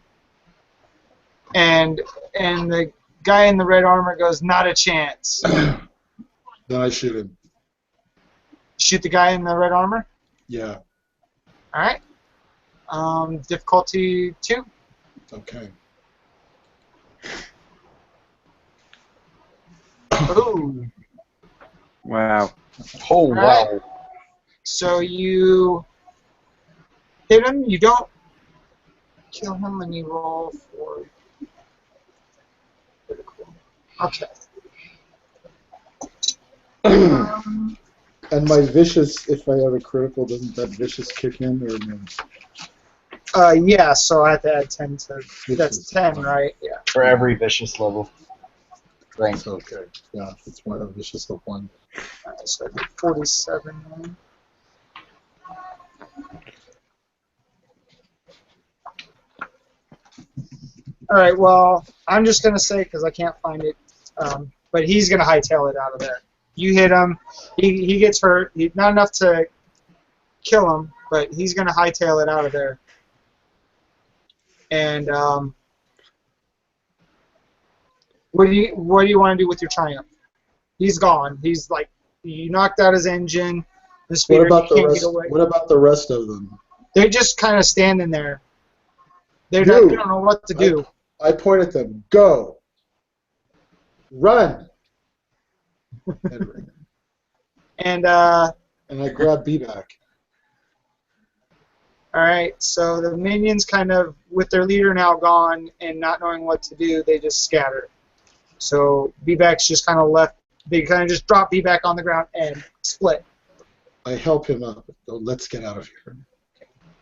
And the guy in the red armor goes, not a chance. Then I shoot him. Shoot the guy in the red armor. Yeah. All right. Difficulty 2. Okay. Ooh. Wow. Oh, Alright. wow. So you hit him. You don't kill him, and you roll for critical. Okay. And my vicious, if I have a critical, doesn't that vicious kick in or no? Yeah. So I have to add 10 to. That's Vicious. 10, right? Yeah. For every vicious level. Rank. That's okay. Yeah, it's one a vicious of 1. Alright, so I did 47. Then. All right. Well, I'm just gonna say because I can't find it, but he's gonna hightail it out of there. You hit him. He gets hurt. Not enough to kill him, but he's gonna hightail it out of there. And what do you want to do with your triumph? He's gone. He's like you knocked out his engine. The speeder What about the can't rest? get away. What about the rest of them? They're just kind of standing there. They You. don't know what to do. I point at them. Go. Run. And And I grab B-back. all right, so the minions kind of, with their leader now gone and not knowing what to do, they just scatter. So B-back's just kind of left. They kind of just drop B-back on the ground and split. I help him up. Go, let's get out of here.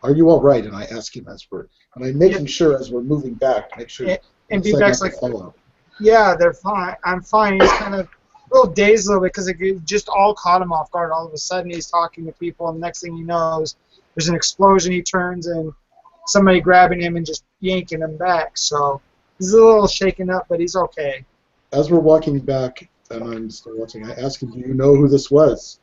Are you all right? And I ask him as we're, and I'm making sure as we're moving back, make sure. And it's B-back's not like, follow. yeah, they're fine. I'm fine. He's kind of a little dazed a little bit because it just all caught him off guard. All of a sudden, he's talking to people, and the next thing he knows, there's an explosion. He turns, and somebody grabbing him and just yanking him back. So he's a little shaken up, but he's okay. As we're walking back, and I'm still watching, I ask him, do you know who this was?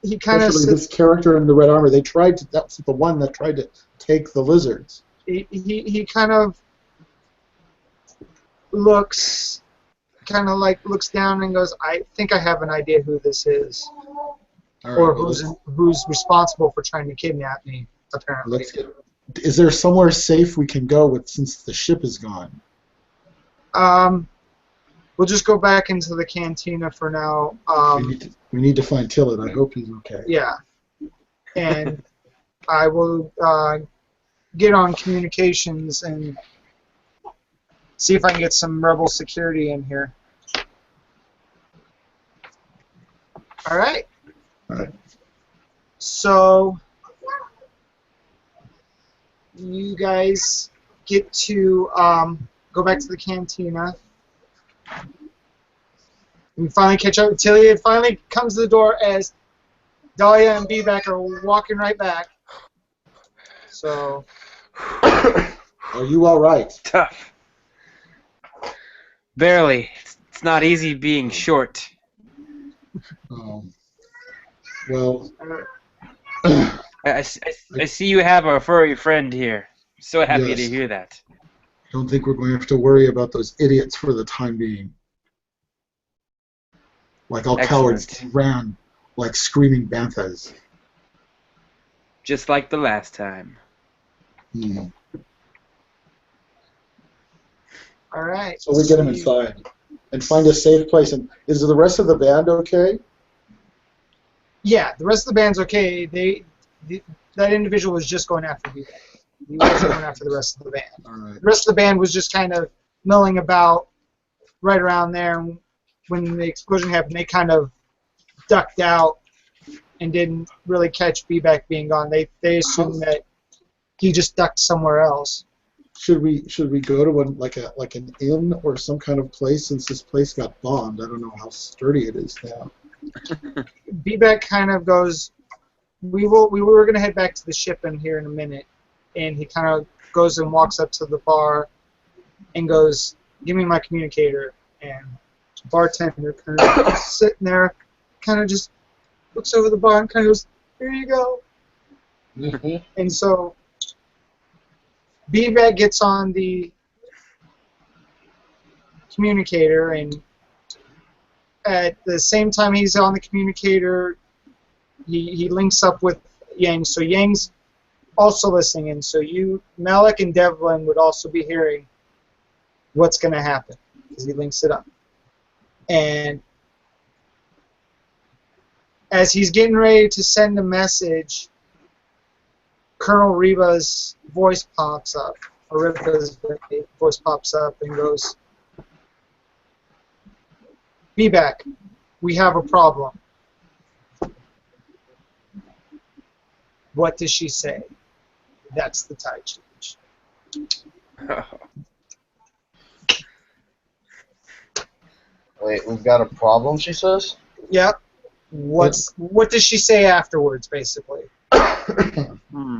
He kind of Especially this character in the red armor. They tried to, that's the one that tried to take the lizards. he kind of looks down and goes, I think I have an idea who this is. All right, Or well, who's responsible for trying to kidnap me, apparently. let's get, is there somewhere safe we can go with since the ship is gone? We'll just go back into the cantina for now. We need to find Tillet. I hope he's okay. Yeah. And I will get on communications and see if I can get some rebel security in here. All right. All right. So you guys get to go back to the cantina. We finally catch up. Tilly finally comes to the door as Dahlia and B-back are walking right back. So Are you all right? Tough. Barely. It's not easy being short. Well, I see you have a furry friend here. So happy to Yes. hear that. Don't think we're going to have to worry about those idiots for the time being. Like all cowards Excellent. ran like screaming banthas. Just like the last time. Hmm. All right. So we get him inside and find a safe place. And is the rest of the band okay? Yeah, the rest of the band's okay. That individual was just going after B-Bag. He wasn't going after the rest of the band. All right. The rest of the band was just kind of milling about right around there. And when the explosion happened, they kind of ducked out and didn't really catch B-Bag being gone. They assumed that he just ducked somewhere else. Should we go to an inn or some kind of place since this place got bombed? I don't know how sturdy it is now. B-Bag kind of goes, we were going to head back to the ship in here in a minute, and he kind of goes and walks up to the bar and goes, give me my communicator. And the bartender kind of sitting there, kind of just looks over the bar and kind of goes, here you go. And so B-Bag gets on the communicator, and at the same time he's on the communicator, he links up with Yang. So Yang's also listening, and so Malik and Devlin would also be hearing what's going to happen because he links it up. And as he's getting ready to send a message, Colonel Reba's voice pops up, or Riva's voice pops up and goes, B-Back, we have a problem. What does she say? That's the tide change. Wait, we've got a problem, she says? Yep. What does she say afterwards, basically?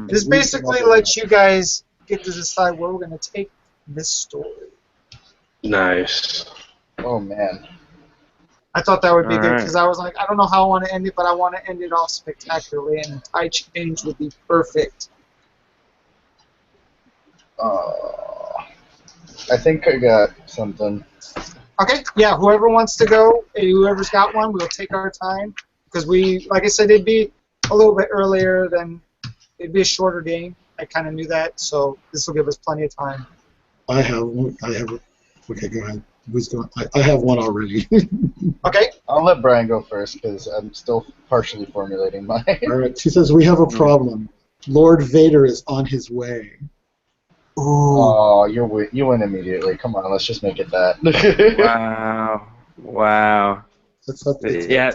This basically lets you guys get to decide where we're going to take this story. Nice. Oh, man. I thought that would be good Alright. because I was like, I don't know how I want to end it, but I want to end it off spectacularly, and tide change would be perfect. I think I got something. Okay, yeah, whoever wants to go, whoever's got one, we'll take our time because like I said, it'd be a little bit earlier it'd be a shorter game. I kind of knew that, so this will give us plenty of time. I have. Okay, go ahead. Who's going? I have one already. Okay. I'll let Brian go first because I'm still partially formulating mine. All right. She says we have a problem. Lord Vader is on his way. Ooh. Oh, you win immediately. Come on, let's just make it that. Wow. That's up to Yeah.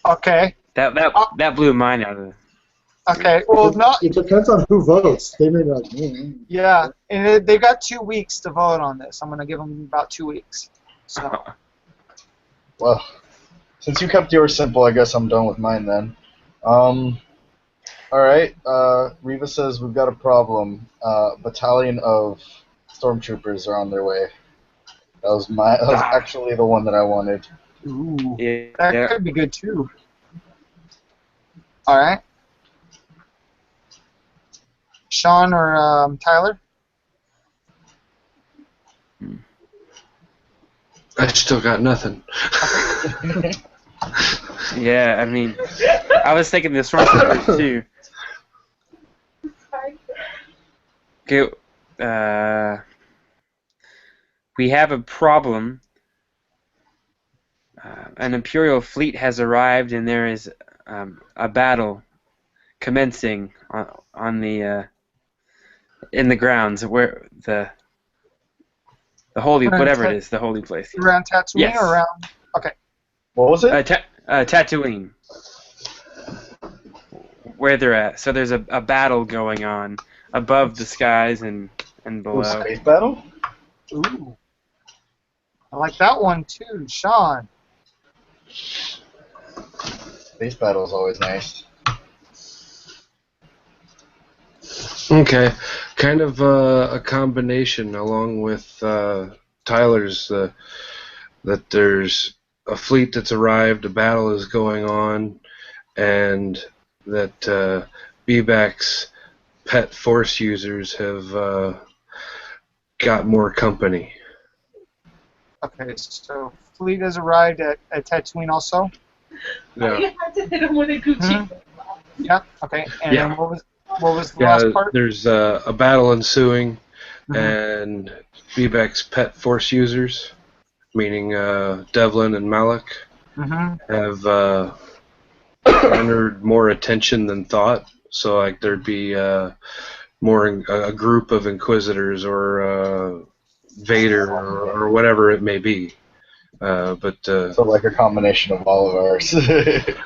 Okay. That blew mine out of the... Okay. Well, not. It depends on who votes. They may not. Yeah, and they've got 2 weeks to vote on this. I'm going to give them about 2 weeks. So. Well, since you kept yours simple, I guess I'm done with mine then. Alright, Reva says we've got a problem. Battalion of stormtroopers are on their way. That was actually the one that I wanted. Ooh. Yeah. That could be good too. All right. Sean or Tyler? I still got nothing. Yeah, I mean, I was thinking the stormtroopers too. Okay, we have a problem. An Imperial fleet has arrived, and there is a battle commencing on the in the grounds where the holy whatever it is, the holy place. Around Tatooine Yes. or around? Okay. What was it? Tatooine, where they're at. So there's a battle going on above the skies and below. Space battle? Ooh. I like that one too, Sean. Space battle is always nice. Okay, kind of a combination along with Tyler's that there's a fleet that's arrived, a battle is going on, and that B-Back's pet force users have got more company. Okay, so fleet has arrived at Tatooine also. Yeah. You have to hit him with a Gucci. Yeah. Okay. And Yeah. then what was the Yeah, last part? there's a battle ensuing, Mhm. and Bebek's pet force users, meaning Devlin and Malik, have garnered more attention than thought. So like there'd be a group of Inquisitors or Vader or whatever it may be. So like a combination of all of ours.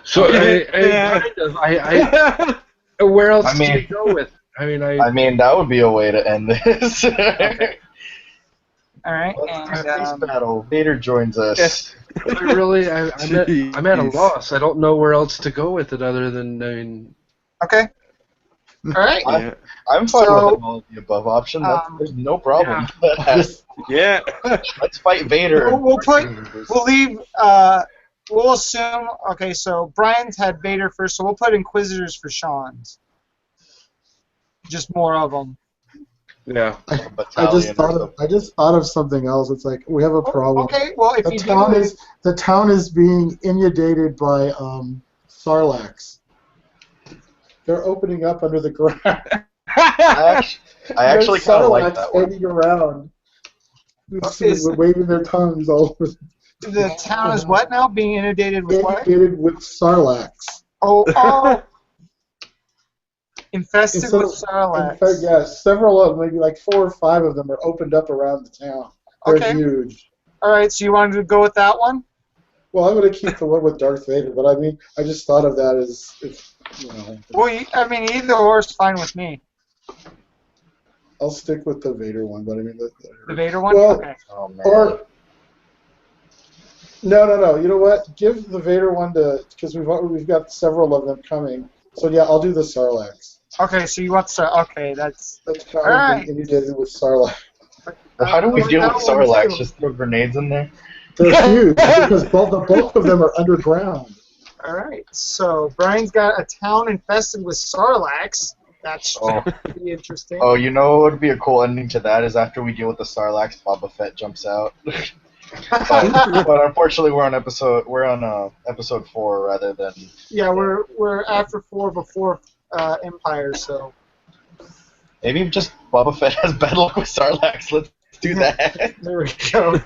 So Yeah. I where else I mean- do you go with? I mean, I mean, that would be a way to end this. Okay. All right. Let's do And space battle. Vader joins us. I'm at a loss. I don't know where else to go with it other than, I mean, okay. All right. Yeah. I'm fine So, with all of the above option. There's no problem. Yeah. Let's fight Vader. We'll leave. We'll assume. Okay, so Brian's had Vader first, so we'll put Inquisitors for Sean's. Just more of them. yeah. I just thought of something else. It's like we have a problem. Okay. Well, if The town is being inundated by Sarlaccs. They're opening up under the ground. I actually kind of like that one. Hanging around, waving their tongues all over. the town is what now? Being inundated with what? Inundated with Sarlaccs. Oh. Infested Instead with of- Sarlaccs. Yeah, several of them, maybe like 4 or 5 of them, are opened up around the town. They're Okay. huge. All right. So you wanted to go with that one? Well, I'm going to keep the one with Darth Vader, but I mean, I just thought of that as, Well, I mean, either or is fine with me. I'll stick with the Vader one, but I mean, The Vader one. Well, Okay. Oh man. or no. You know what? Give the Vader one to, because we've got several of them coming. So yeah, I'll do the Sarlaccs. Okay. So you want Okay, that's. That's kind All of right. inundated with Sarlaccs. How do we deal with That one Sarlaccs? too. Just throw grenades in there? They're huge because the bulk of them are underground. All right. So Brian's got a town infested with Sarlaccs. That should be interesting. Oh, you know what would be a cool ending to that is after we deal with the Sarlaccs, Boba Fett jumps out. but unfortunately, we're on episode 4 rather than. Yeah, we're after 4 before Empire, so. Maybe just Boba Fett has bad luck with Sarlaccs. Let's do that. There we go.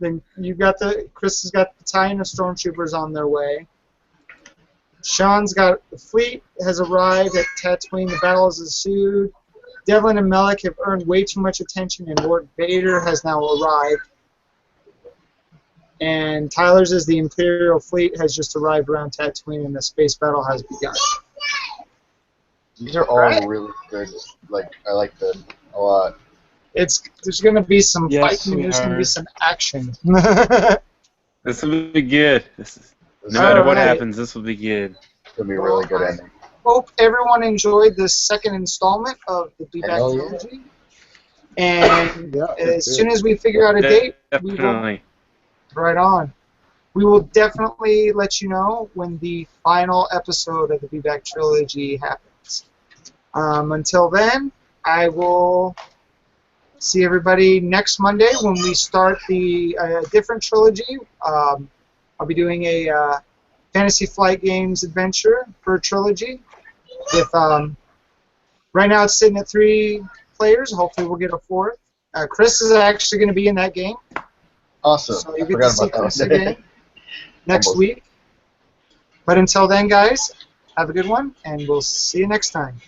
Then Chris has got the battalion of stormtroopers on their way. Sean's got the fleet has arrived at Tatooine. The battle has ensued. Devlin and Malik have earned way too much attention, and Lord Vader has now arrived. And Tyler's is the Imperial fleet has just arrived around Tatooine, and the space battle has begun. These are all really good. Like I like them a lot. There's going to be some Yes, fighting. There's going to be some action. This will be good. No matter what happens, this will be good. It's gonna be a really good ending. Hope everyone enjoyed this second installment of the Be Back Hell yeah. trilogy. And Yeah, as soon as we figure out a date, we will, Definitely. right on. We will definitely let you know when the final episode of the Be Back trilogy happens. Until then, I will see everybody next Monday when we start the different trilogy. I'll be doing a Fantasy Flight Games adventure for a trilogy. With right now it's sitting at 3 players. Hopefully we'll get a 4th. Chris is actually going to be in that game, Awesome. so you I get to forgot see about Chris that. again next Almost. week. But until then, guys, have a good one, and we'll see you next time.